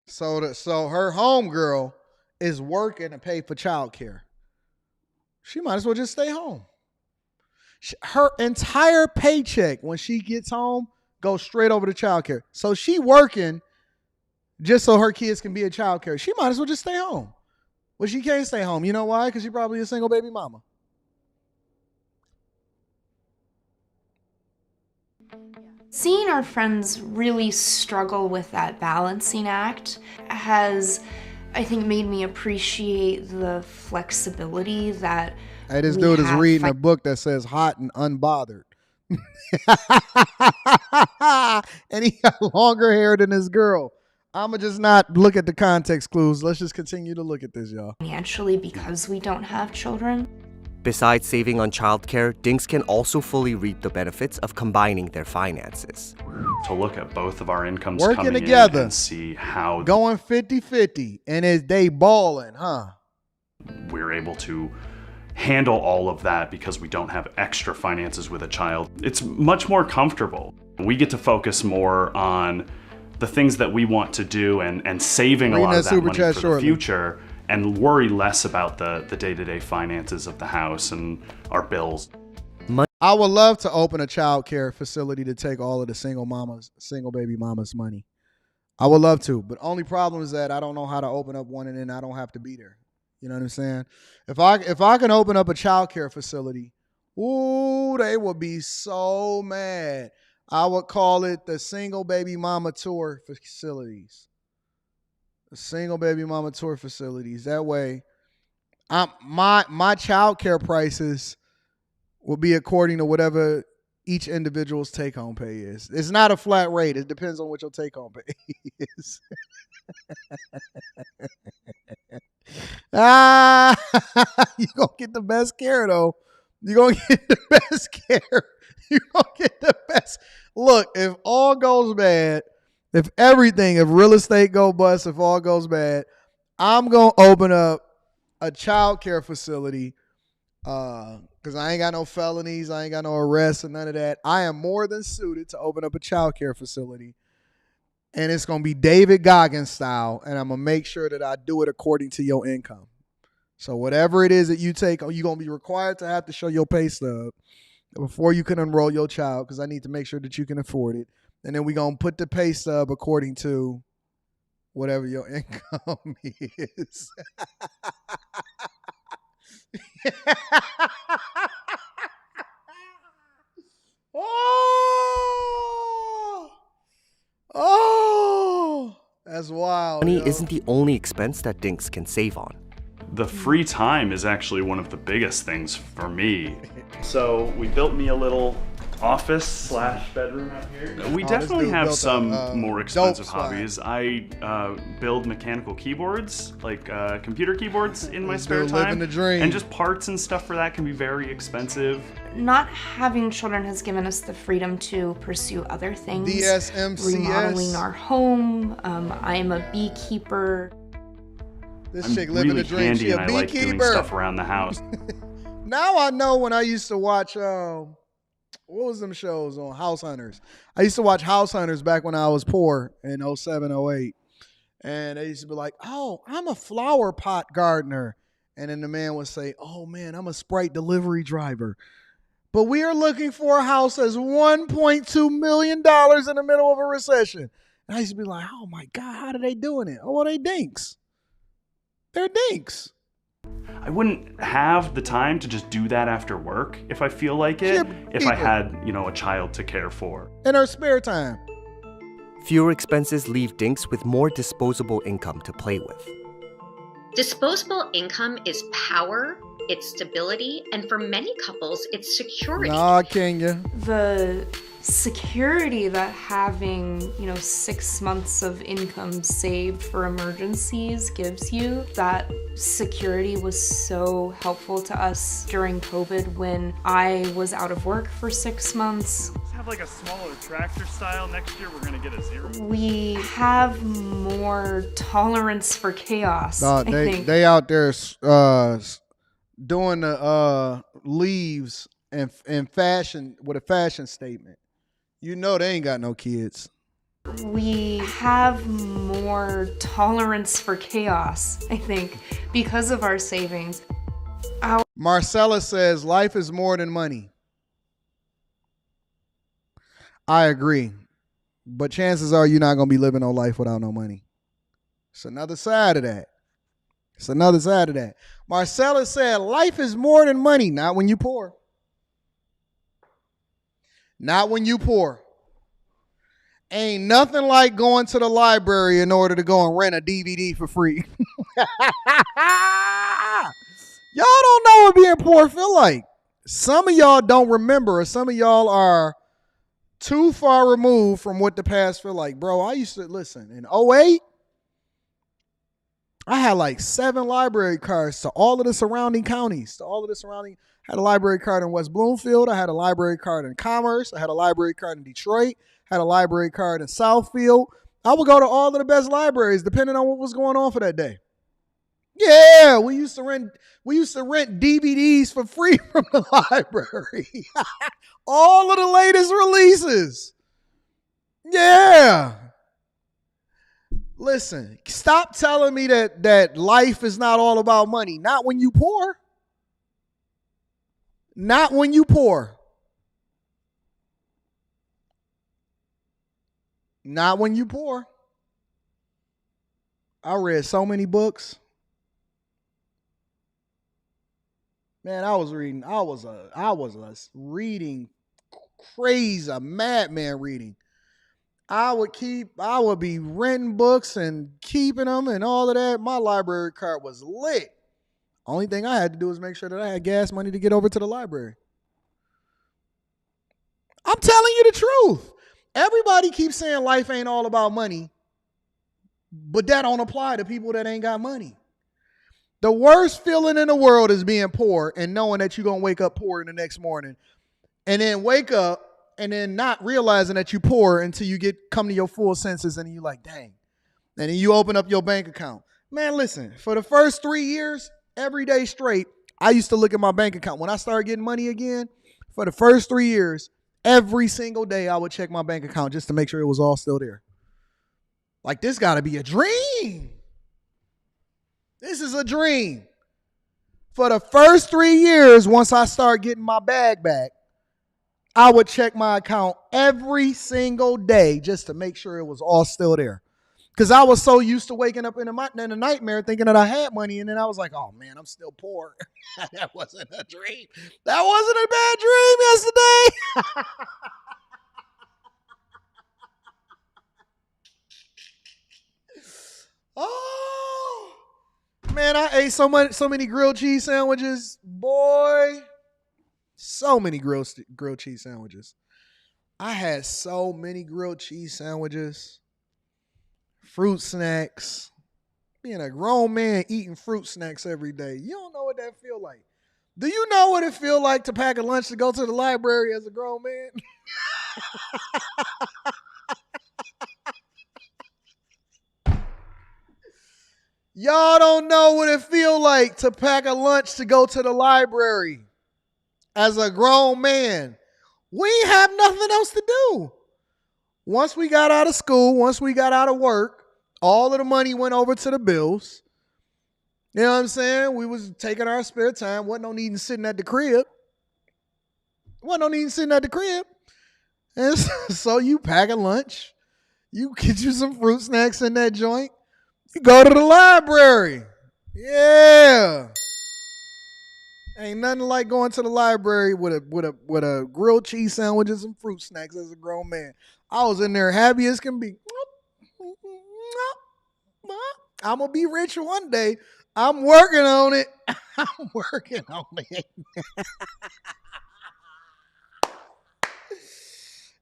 So her homegirl is working to pay for childcare. She might as well just stay home. Her entire paycheck when she gets home goes straight over to childcare. So she working just so her kids can be at childcare. She might as well just stay home. Well, she can't stay home. You know why? Because she's probably a single baby mama. Seeing our friends really struggle with that balancing act has, I think, made me appreciate the flexibility that Hey, this we dude is have reading a book that says hot and unbothered. And he got longer hair than his girl. I'ma just not look at the context clues. Let's just continue to look at this, y'all. financially because we don't have children. Besides saving on childcare, DINKS can also fully reap the benefits of combining their finances. To look at both of our incomes Working coming together. in and see how Going 50-50. And is they balling, huh? we're able to handle all of that because we don't have extra finances with a child. It's much more comfortable. We get to focus more on the things that we want to do and saving a lot of that money for the future, and worry less about the day-to-day finances of the house and our bills. I would love to open a child care facility to take all of the single baby mamas' money. I would love to, but only problem is that I don't know how to open up one and then I don't have to be there. You know what I'm saying? If I can open up a child care facility, ooh, they would be so mad. I would call it the single baby mama tour facilities. The single baby mama tour facilities. That way, my child care prices will be according to whatever each individual's take-home pay is. It's not a flat rate. It depends on what your take-home pay is. You're going to get the best care, though. You're going to get the best care. You're going to get the best. Look, if all goes bad, if real estate go bust, if all goes bad, I'm going to open up a child care facility because I ain't got no felonies, I ain't got no arrests and none of that. I am more than suited to open up a child care facility. And it's going to be David Goggins style, and I'm going to make sure that I do it according to your income. So whatever it is that you take, you're going to be required to have to show your pay stub before you can enroll your child, because I need to make sure that you can afford it. And then we're going to put the pay stub according to whatever your income is. Oh, that's wild. Money isn't the only expense that DINKS can save on. The free time is actually one of the biggest things for me. So we built me a little office / bedroom out here. We definitely have some more expensive hobbies. I build mechanical keyboards, like computer keyboards, in my spare time. Living the dream. And just parts and stuff for that can be very expensive. Not having children has given us the freedom to pursue other things. DSMCS. Remodeling our home. I'm a beekeeper. This chick living really the dream. handy She a and I like doing beekeeper. stuff around the house. Now I know when I used to watch, what was them shows on House Hunters? I used to watch House Hunters back when I was poor in 07, 08. And they used to be like, oh, I'm a flower pot gardener. And then the man would say, oh man, I'm a Sprite delivery driver. But we are looking for a house that's $1.2 million in the middle of a recession. And I used to be like, oh my God, how are they doing it? Oh, well, they dinks. They're dinks. I wouldn't have the time to just do that after work if I feel like it, if I had, a child to care for. In her spare time. Fewer expenses leave DINKS with more disposable income to play with. Disposable income is power, it's stability, and for many couples, it's security. Nah, Kenya. The security that having 6 months of income saved for emergencies gives you, that security was so helpful to us during COVID when I was out of work for 6 months. Let's have like a smaller tractor style. Next year we're gonna get a zero. We have more tolerance for chaos. No, I think. they out there doing the leaves and fashion with a fashion statement. You know they ain't got no kids. We have more tolerance for chaos, I think, because of our savings. Marcella says life is more than money. I agree. But chances are you're not going to be living no life without no money. It's another side of that. It's another side of that. Marcella said life is more than money, not when you poor. Not when you poor. Ain't nothing like going to the library in order to go and rent a DVD for free. Y'all don't know what being poor feel like. Some of y'all don't remember, or some of y'all are too far removed from what the past feel like. Bro, I used to, listen, in 2008, I had like 7 library cards to all of the surrounding counties, I had a library card in West Bloomfield. I had a library card in Commerce. I had a library card in Detroit. I had a library card in Southfield. I would go to all of the best libraries depending on what was going on for that day. Yeah, we used to rent DVDs for free from the library. All of the latest releases. Yeah. Listen, stop telling me that life is not all about money. Not when you poor. Not when you poor. Not when you poor. I read so many books. Man, I was reading crazy, a madman reading. I would be renting books and keeping them and all of that. My library card was lit. Only thing I had to do was make sure that I had gas money to get over to the library. I'm telling you the truth. Everybody keeps saying life ain't all about money, but that don't apply to people that ain't got money. The worst feeling in the world is being poor and knowing that you're going to wake up poor in the next morning and then wake up and then not realizing that you're poor until you come to your full senses and you're like, dang. And then you open up your bank account. Man, listen, for the first 3 years, every day straight, I used to look at my bank account. When I started getting money again, for the first 3 years, every single day I would check my bank account just to make sure it was all still there. Like, this got to be a dream. This is a dream. For the first 3 years, once I started getting my bag back, I would check my account every single day just to make sure it was all still there. Because I was so used to waking up in a nightmare thinking that I had money, and then I was like, oh man, I'm still poor. That wasn't a dream. That wasn't a bad dream yesterday. Oh man, I ate so many grilled cheese sandwiches, boy. So many grilled cheese sandwiches. I had so many grilled cheese sandwiches, fruit snacks. Being a grown man eating fruit snacks every day. You don't know what that feel like. Do you know what it feel like to pack a lunch to go to the library as a grown man? Y'all don't know what it feel like to pack a lunch to go to the library as a grown man. We ain't have nothing else to do. Once we got out of school, once we got out of work, all of the money went over to the bills. You know what I'm saying? We was taking our spare time. Wasn't no need in sitting at the crib. And so you pack a lunch. You get you some fruit snacks in that joint. You go to the library. Yeah. Ain't nothing like going to the library with a grilled cheese sandwich and some fruit snacks as a grown man. I was in there happy as can be. I'm going to be rich one day. I'm working on it.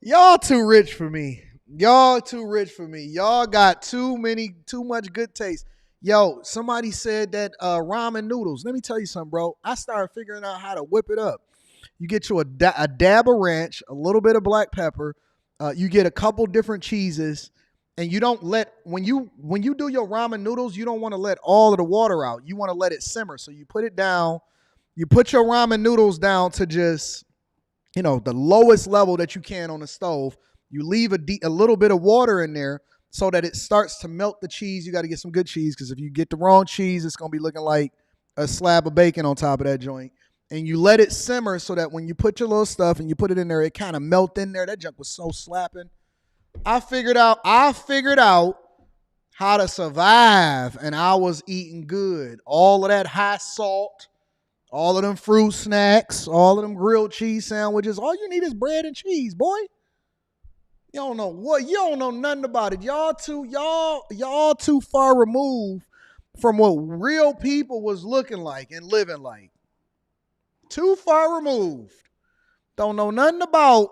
Y'all too rich for me. Y'all got too much good taste. Yo, somebody said that ramen noodles. Let me tell you something, bro. I started figuring out how to whip it up. You get you a dab of ranch, a little bit of black pepper. You get a couple different cheeses, and you don't let when you do your ramen noodles, you don't want to let all of the water out. You want to let it simmer. So you put it down. You put your ramen noodles down to just, the lowest level that you can on the stove. You leave a little bit of water in there so that it starts to melt the cheese. You got to get some good cheese, because if you get the wrong cheese, it's going to be looking like a slab of bacon on top of that joint. And you let it simmer so that when you put your little stuff and you put it in there, it kind of melt in there. That junk was so slapping. I figured out how to survive, and I was eating good. All of that high salt, all of them fruit snacks, all of them grilled cheese sandwiches. All you need is bread and cheese, boy. You don't know nothing about it. Y'all too far removed from what real people was looking like and living like. Too far removed. Don't know nothing about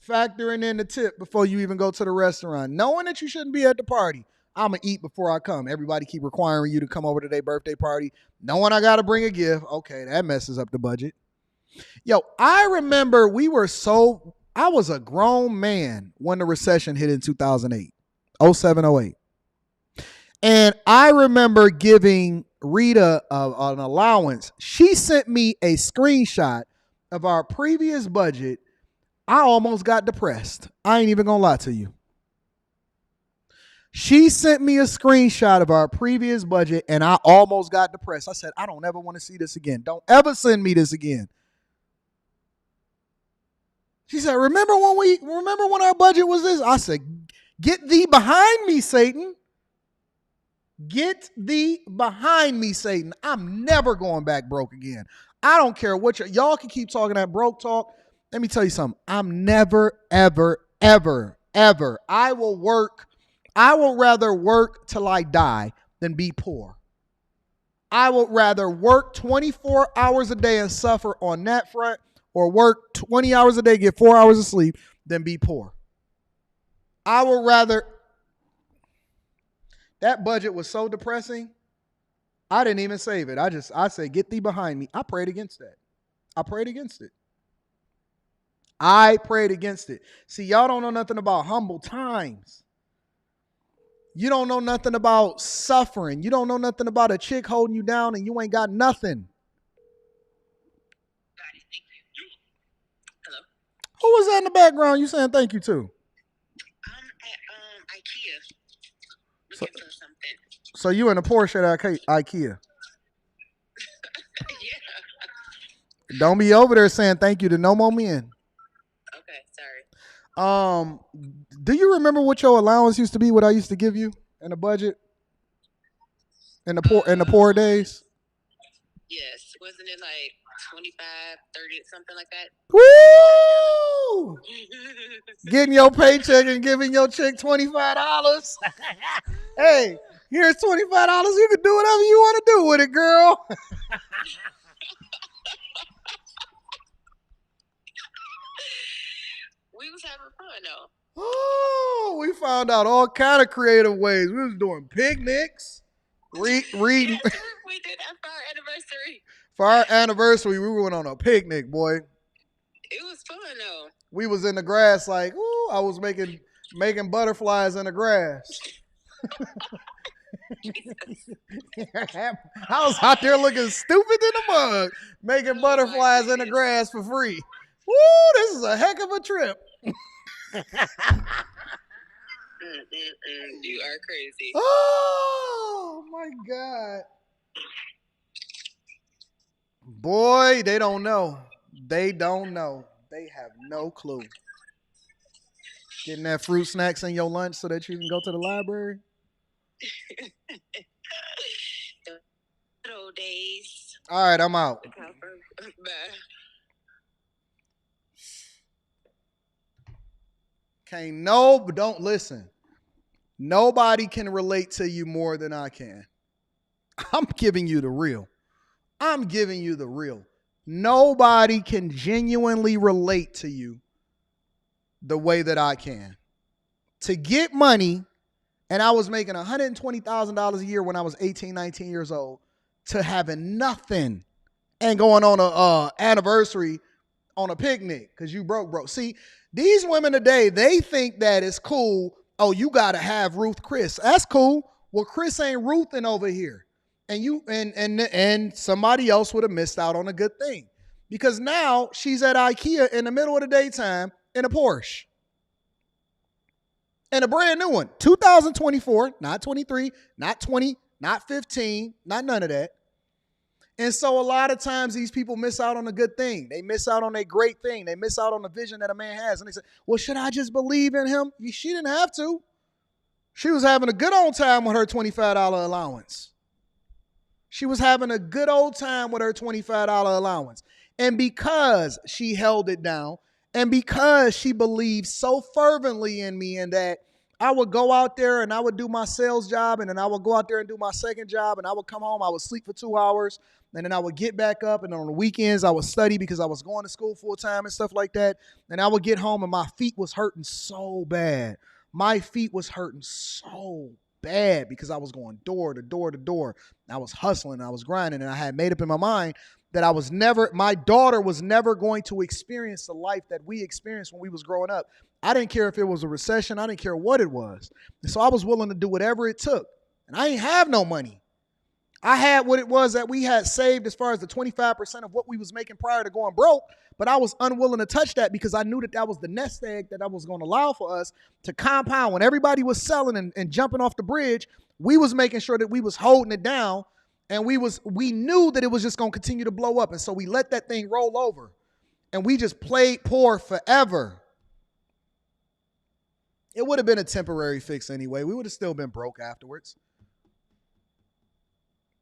factoring in the tip before you even go to the restaurant. Knowing that you shouldn't be at the party. I'm going to eat before I come. Everybody keep requiring you to come over to their birthday party. Knowing I got to bring a gift. Okay, that messes up the budget. Yo, I remember I was a grown man when the recession hit in 2008, 07, 08. And I remember giving Rita an allowance. She sent me a screenshot of our previous budget. I almost got depressed. I ain't even gonna lie to you. She sent me a screenshot of our previous budget and I almost got depressed. I said, I don't ever want to see this again. Don't ever send me this again. She said, remember when our budget was this? I said, get thee behind me, Satan. Get thee behind me, Satan. I'm never going back broke again. I don't care what y'all can keep talking that broke talk. Let me tell you something. I'm never, ever, ever, ever. I will rather work till I die than be poor. I would rather work 24 hours a day and suffer on that front, or work 20 hours a day, get 4 hours of sleep, than be poor. I would rather. That budget was so depressing, I didn't even save it. I said, get thee behind me. I prayed against that. I prayed against it. See, y'all don't know nothing about humble times. You don't know nothing about suffering. You don't know nothing about a chick holding you down and you ain't got nothing. Who was that in the background you saying thank you to? I'm at IKEA looking for something. So you in a Porsche at IKEA? Yeah. Don't be over there saying thank you to no more men. Okay, sorry. Do you remember what your allowance used to be? What I used to give you in the budget in the poor days? Yes, wasn't it like 25, 30, something like that? Woo! Getting your paycheck and giving your chick $25. Hey, here's $25. You can do whatever you want to do with it, girl. We was having fun though. Oh, we found out all kind of creative ways. We was doing picnics, reading. We did that for our anniversary. For our anniversary, we went on a picnic, boy. It was fun though. We was in the grass like, ooh, I was making butterflies in the grass. I was out there looking stupid in the mug, making butterflies in the grass for free. Woo, this is a heck of a trip. You are crazy. Oh my God. Boy, they don't know. They don't know. They have no clue. Getting that fruit snacks in your lunch so that you can go to the library. Good old days. All right, I'm out. Bye. But don't listen. Nobody can relate to you more than I can. I'm giving you the real. Nobody can genuinely relate to you the way that I can. To get money, and I was making $120,000 a year when I was 18, 19 years old, to having nothing and going on a anniversary on a picnic because you broke. See, these women today, they think that it's cool. Oh, you got to have Ruth Chris. That's cool. Well, Chris ain't Ruthin over here. And you and somebody else would have missed out on a good thing. Because now she's at IKEA in the middle of the daytime in a Porsche. And a brand new one. 2024, not 23, not 20, not 15, not none of that. And so a lot of times these people miss out on a good thing. They miss out on a great thing. They miss out on the vision that a man has. And they say, well, should I just believe in him? She didn't have to. She was having a good old time with her $25 allowance. She was having a good old time with her $25 allowance. And because she held it down, and because she believed so fervently in me and that I would go out there and I would do my sales job, and then I would go out there and do my second job, and I would come home, I would sleep for 2 hours, and then I would get back up, and on the weekends I would study because I was going to school full time and stuff like that. And I would get home and my feet was hurting so bad. My feet was hurting so bad because I was going door to door to door. I was hustling, I was grinding, and I had made up in my mind that my daughter was never going to experience the life that we experienced when we was growing up. I didn't care if it was a recession. I didn't care what it was. And so I was willing to do whatever it took. And I ain't have no money. I had what it was that we had saved as far as the 25% of what we was making prior to going broke, but I was unwilling to touch that because I knew that was the nest egg that I was going to allow for us to compound. When everybody was selling and jumping off the bridge, we was making sure that we was holding it down. And we knew that it was just going to continue to blow up. And so we let that thing roll over. And we just played poor forever. It would have been a temporary fix anyway. We would have still been broke afterwards.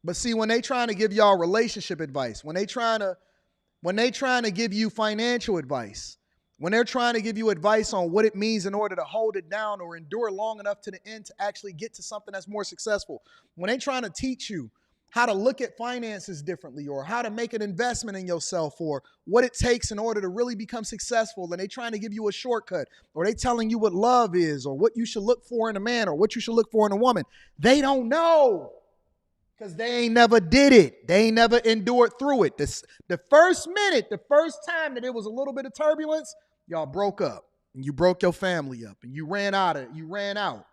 But see, when they trying to give y'all relationship advice, when they trying to give you financial advice, when they're trying to give you advice on what it means in order to hold it down or endure long enough to the end to actually get to something that's more successful, when they trying to teach you how to look at finances differently, or how to make an investment in yourself, or what it takes in order to really become successful, and they trying to give you a shortcut, or they telling you what love is, or what you should look for in a man, or what you should look for in a woman, they don't know because they ain't never did it. They ain't never endured through it. The first minute, the first time that it was a little bit of turbulence, y'all broke up, and you broke your family up, and you ran out.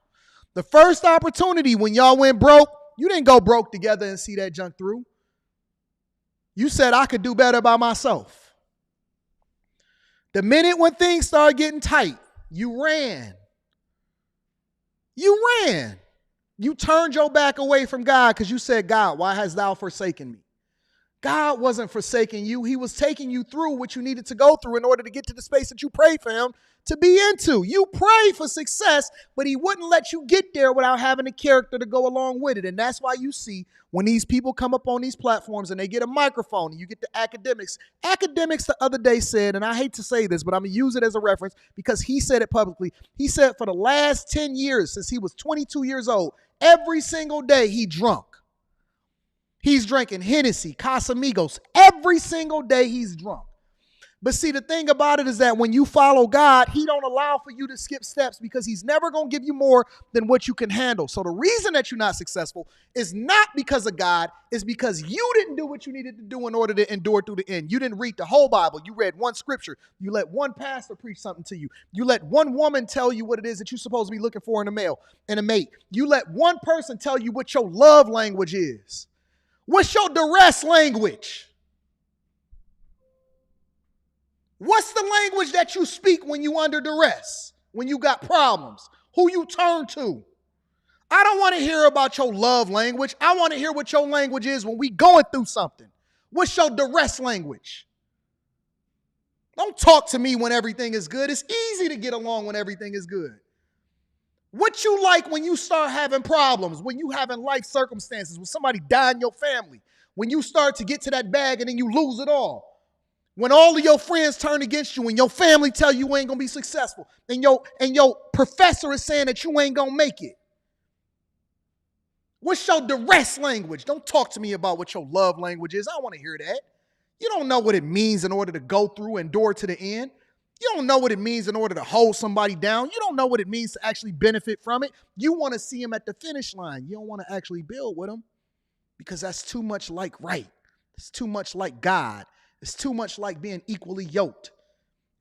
The first opportunity when y'all went broke, you didn't go broke together and see that junk through. You said, I could do better by myself. The minute when things started getting tight, you ran. You turned your back away from God because you said, God, why hast thou forsaken me? God wasn't forsaking you. He was taking you through what you needed to go through in order to get to the space that you prayed for him to be into. You prayed for success, but he wouldn't let you get there without having a character to go along with it. And that's why you see when these people come up on these platforms and they get a microphone and you get the academics. Academics the other day said, and I hate to say this, but I'm going to use it as a reference because he said it publicly. He said for the last 10 years, since he was 22 years old, every single day he drunk. He's drinking Hennessy, Casamigos. Every single day he's drunk. But see, the thing about it is that when you follow God, he don't allow for you to skip steps because he's never going to give you more than what you can handle. So the reason that you're not successful is not because of God. It's because you didn't do what you needed to do in order to endure through the end. You didn't read the whole Bible. You read one scripture. You let one pastor preach something to you. You let one woman tell you what it is that you're supposed to be looking for in a mate. You let one person tell you what your love language is. What's your duress language? What's the language that you speak when you under duress? When you got problems? Who you turn to? I don't want to hear about your love language. I want to hear what your language is when we going through something. What's your duress language? Don't talk to me when everything is good. It's easy to get along when everything is good. What you like when you start having problems, when you having life circumstances, when somebody die in your family, when you start to get to that bag and then you lose it all. When all of your friends turn against you and your family tell you ain't going to be successful and your professor is saying that you ain't going to make it. What's your duress language? Don't talk to me about what your love language is. I don't want to hear that. You don't know what it means in order to go through, endure to the end. You don't know what it means in order to hold somebody down. You don't know what it means to actually benefit from it. You want to see them at the finish line. You don't want to actually build with them because that's too much like right. It's too much like God. It's too much like being equally yoked.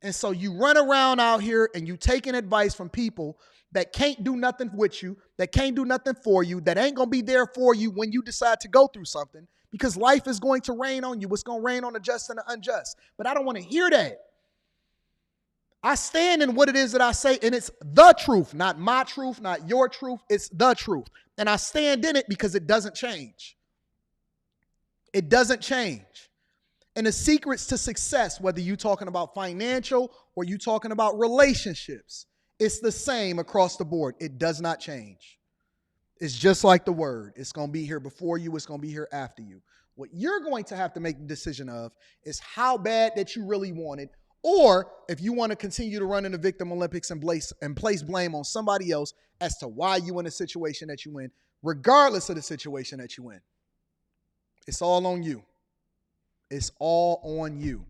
And so you run around out here and you taking advice from people that can't do nothing with you, that can't do nothing for you, that ain't going to be there for you when you decide to go through something because life is going to rain on you. It's going to rain on the just and the unjust. But I don't want to hear that. I stand in what it is that I say, and it's the truth, not my truth, not your truth. It's the truth. And I stand in it because it doesn't change. It doesn't change. And the secrets to success, whether you're talking about financial or you're talking about relationships, it's the same across the board. It does not change. It's just like the word. It's going to be here before you. It's going to be here after you. What you're going to have to make the decision of is how bad that you really want it, or if you want to continue to run in the victim Olympics and place blame on somebody else as to why you in the situation that you in, regardless of the situation that you in. It's all on you. It's all on you.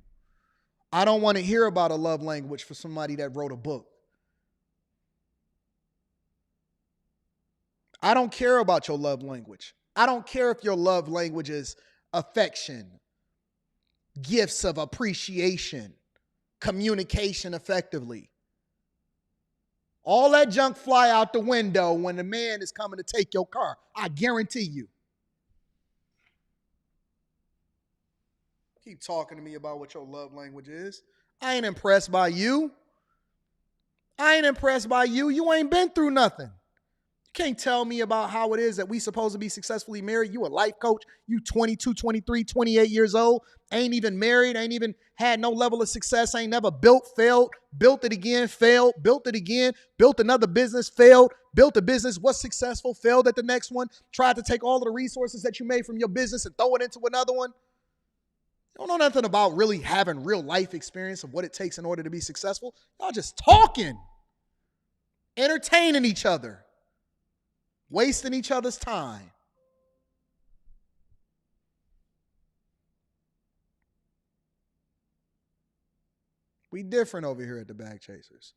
I don't want to hear about a love language for somebody that wrote a book. I don't care about your love language. I don't care if your love language is affection, gifts of appreciation, communication effectively. All that junk fly out the window when the man is coming to take your car. I guarantee you. Keep talking to me about what your love language is. I ain't impressed by you. I ain't impressed by you. You ain't been through nothing. You can't tell me about how it is that we supposed to be successfully married. You a life coach. You 22, 23, 28 years old. Ain't even married. Ain't even had no level of success. Ain't never built, failed, built it again, failed, built it again, built another business, failed, built a business, was successful, failed at the next one, tried to take all of the resources that you made from your business and throw it into another one. You don't know nothing about really having real life experience of what it takes in order to be successful. Y'all just talking, entertaining each other, wasting each other's time. We different over here at the Bag Chasers.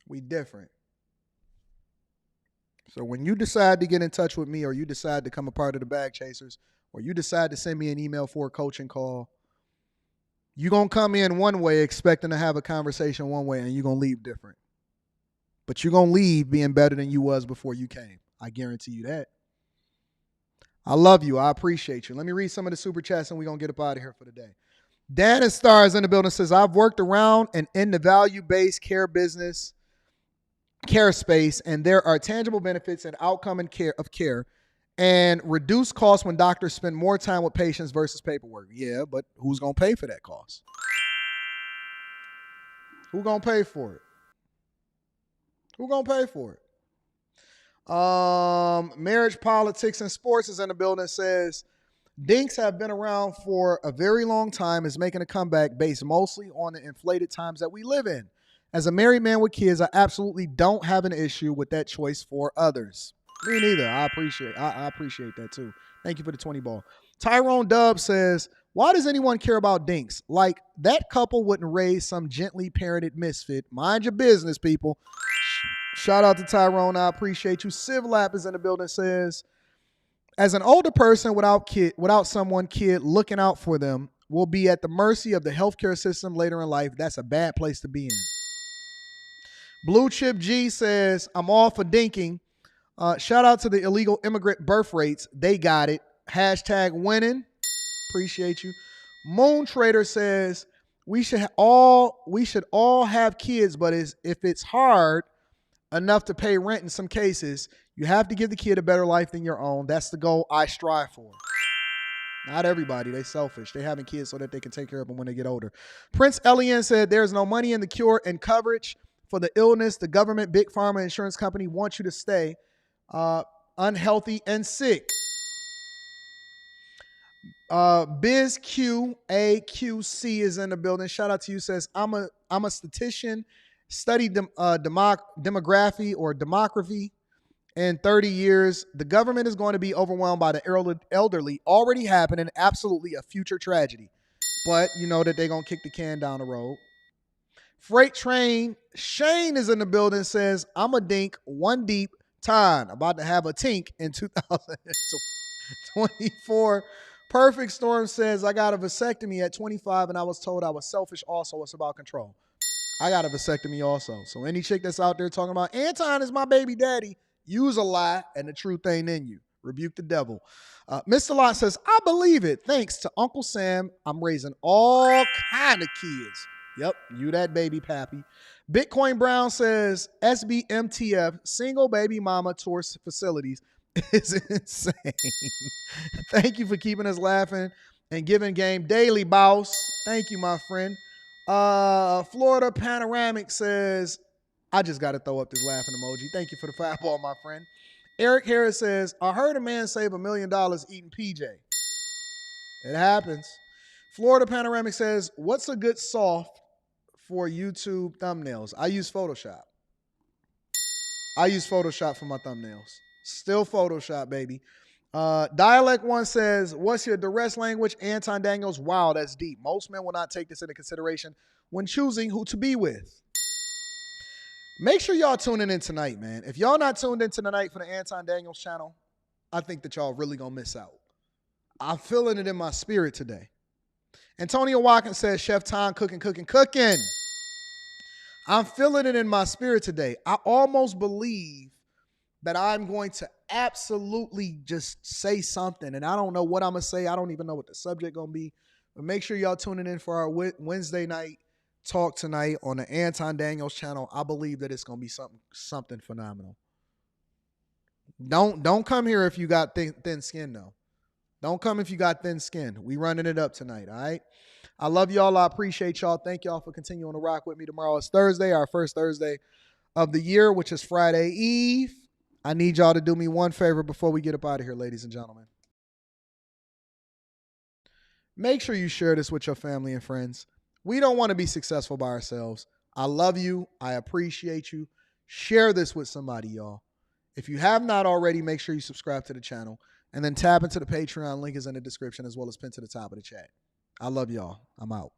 We different. So when you decide to get in touch with me, or you decide to become a part of the Bag Chasers, or you decide to send me an email for a coaching call, you're going to come in one way expecting to have a conversation one way, and you're going to leave different. But you're going to leave being better than you was before you came. I guarantee you that. I love you. I appreciate you. Let me read some of the super chats and we're going to get up out of here for the day. Dan and Stars in the building says, I've worked around and in the value-based care business, care space, and there are tangible benefits and outcome and care and reduced costs when doctors spend more time with patients versus paperwork. Yeah, but who's going to pay for that cost? Who's going to pay for it? Who's going to pay for it? Marriage, Politics, and Sports is in the building, says, DINKS have been around for a very long time, is making a comeback based mostly on the inflated times that we live in. As a married man with kids, I absolutely don't have an issue with that choice for others. Me neither. I appreciate that too. Thank you for the 20 ball. Tyrone Dub says, why does anyone care about DINKS? Like, that couple wouldn't raise some gently parented misfit. Mind your business, people. Shout out to Tyrone. I appreciate you. Civlap is in the building, says, as an older person without someone looking out for them will be at the mercy of the healthcare system later in life. That's a bad place to be in. Blue Chip G says, I'm all for dinking. Shout out to the illegal immigrant birth rates. They got it. Hashtag winning. Appreciate you. Moon Trader says, we should all have kids, but if it's hard enough to pay rent in some cases, you have to give the kid a better life than your own. That's the goal I strive for. Not everybody. They selfish. They having kids so that they can take care of them when they get older. Prince Elian said, there's no money in the cure and coverage for the illness. The government, big pharma, insurance company wants you to stay unhealthy and sick. Biz QAQC is in the building. Shout out to you. Says, I'm a statistician, study demography in 30 years. The government is going to be overwhelmed by the elderly, already happening, absolutely a future tragedy. But you know that they're going to kick the can down the road. Freight Train Shane is in the building, says, I'm a dink, one deep, time. About to have a tink in 2024. Perfect Storm says, I got a vasectomy at 25 and I was told I was selfish also. It's about control. I got a vasectomy also. So any chick that's out there talking about Anton is my baby daddy, use a lie and the truth ain't in you. Rebuke the devil. Mr. Lot says, I believe it. Thanks to Uncle Sam, I'm raising all kind of kids. Yep, you that baby pappy. Bitcoin Brown says SBMTF, single baby mama tourist facilities, is insane. Thank you for keeping us laughing and giving game daily, boss. Thank you, my friend. Florida Panoramic says, I just got to throw up this laughing emoji. Thank you for the fireball, my friend. Eric Harris says, I heard a man save $1 million eating PJ. It happens. Florida Panoramic says, what's a good soft for YouTube thumbnails? I use Photoshop. I use Photoshop for my thumbnails. Still Photoshop, baby. Dialect One says, what's your duress language? Anton Daniels, wow, that's deep. Most men will not take this into consideration when choosing who to be with. Make sure y'all tuning in tonight, man. If y'all not tuned in tonight for the Anton Daniels channel, I think that y'all really gonna miss out. I'm feeling it in my spirit today. Antonio Watkins says, Chef Tom, cooking. I'm feeling it in my spirit today. I almost believe that I'm going to absolutely just say something, and I don't know what I'm going to say. I don't even know what the subject going to be. But make sure y'all tuning in for our Wednesday night talk tonight on the Anton Daniels channel. I believe that it's going to be something phenomenal. Don't come here if you got thin skin, though. Don't come if you got thin skin. We running it up tonight, all right? I love y'all. I appreciate y'all. Thank y'all for continuing to rock with me. Tomorrow is Thursday, our first Thursday of the year, which is Friday Eve. I need y'all to do me one favor before we get up out of here, ladies and gentlemen. Make sure you share this with your family and friends. We don't want to be successful by ourselves. I love you. I appreciate you. Share this with somebody, y'all. If you have not already, make sure you subscribe to the channel. And then tap into the Patreon. Link is in the description as well as pinned to the top of the chat. I love y'all. I'm out.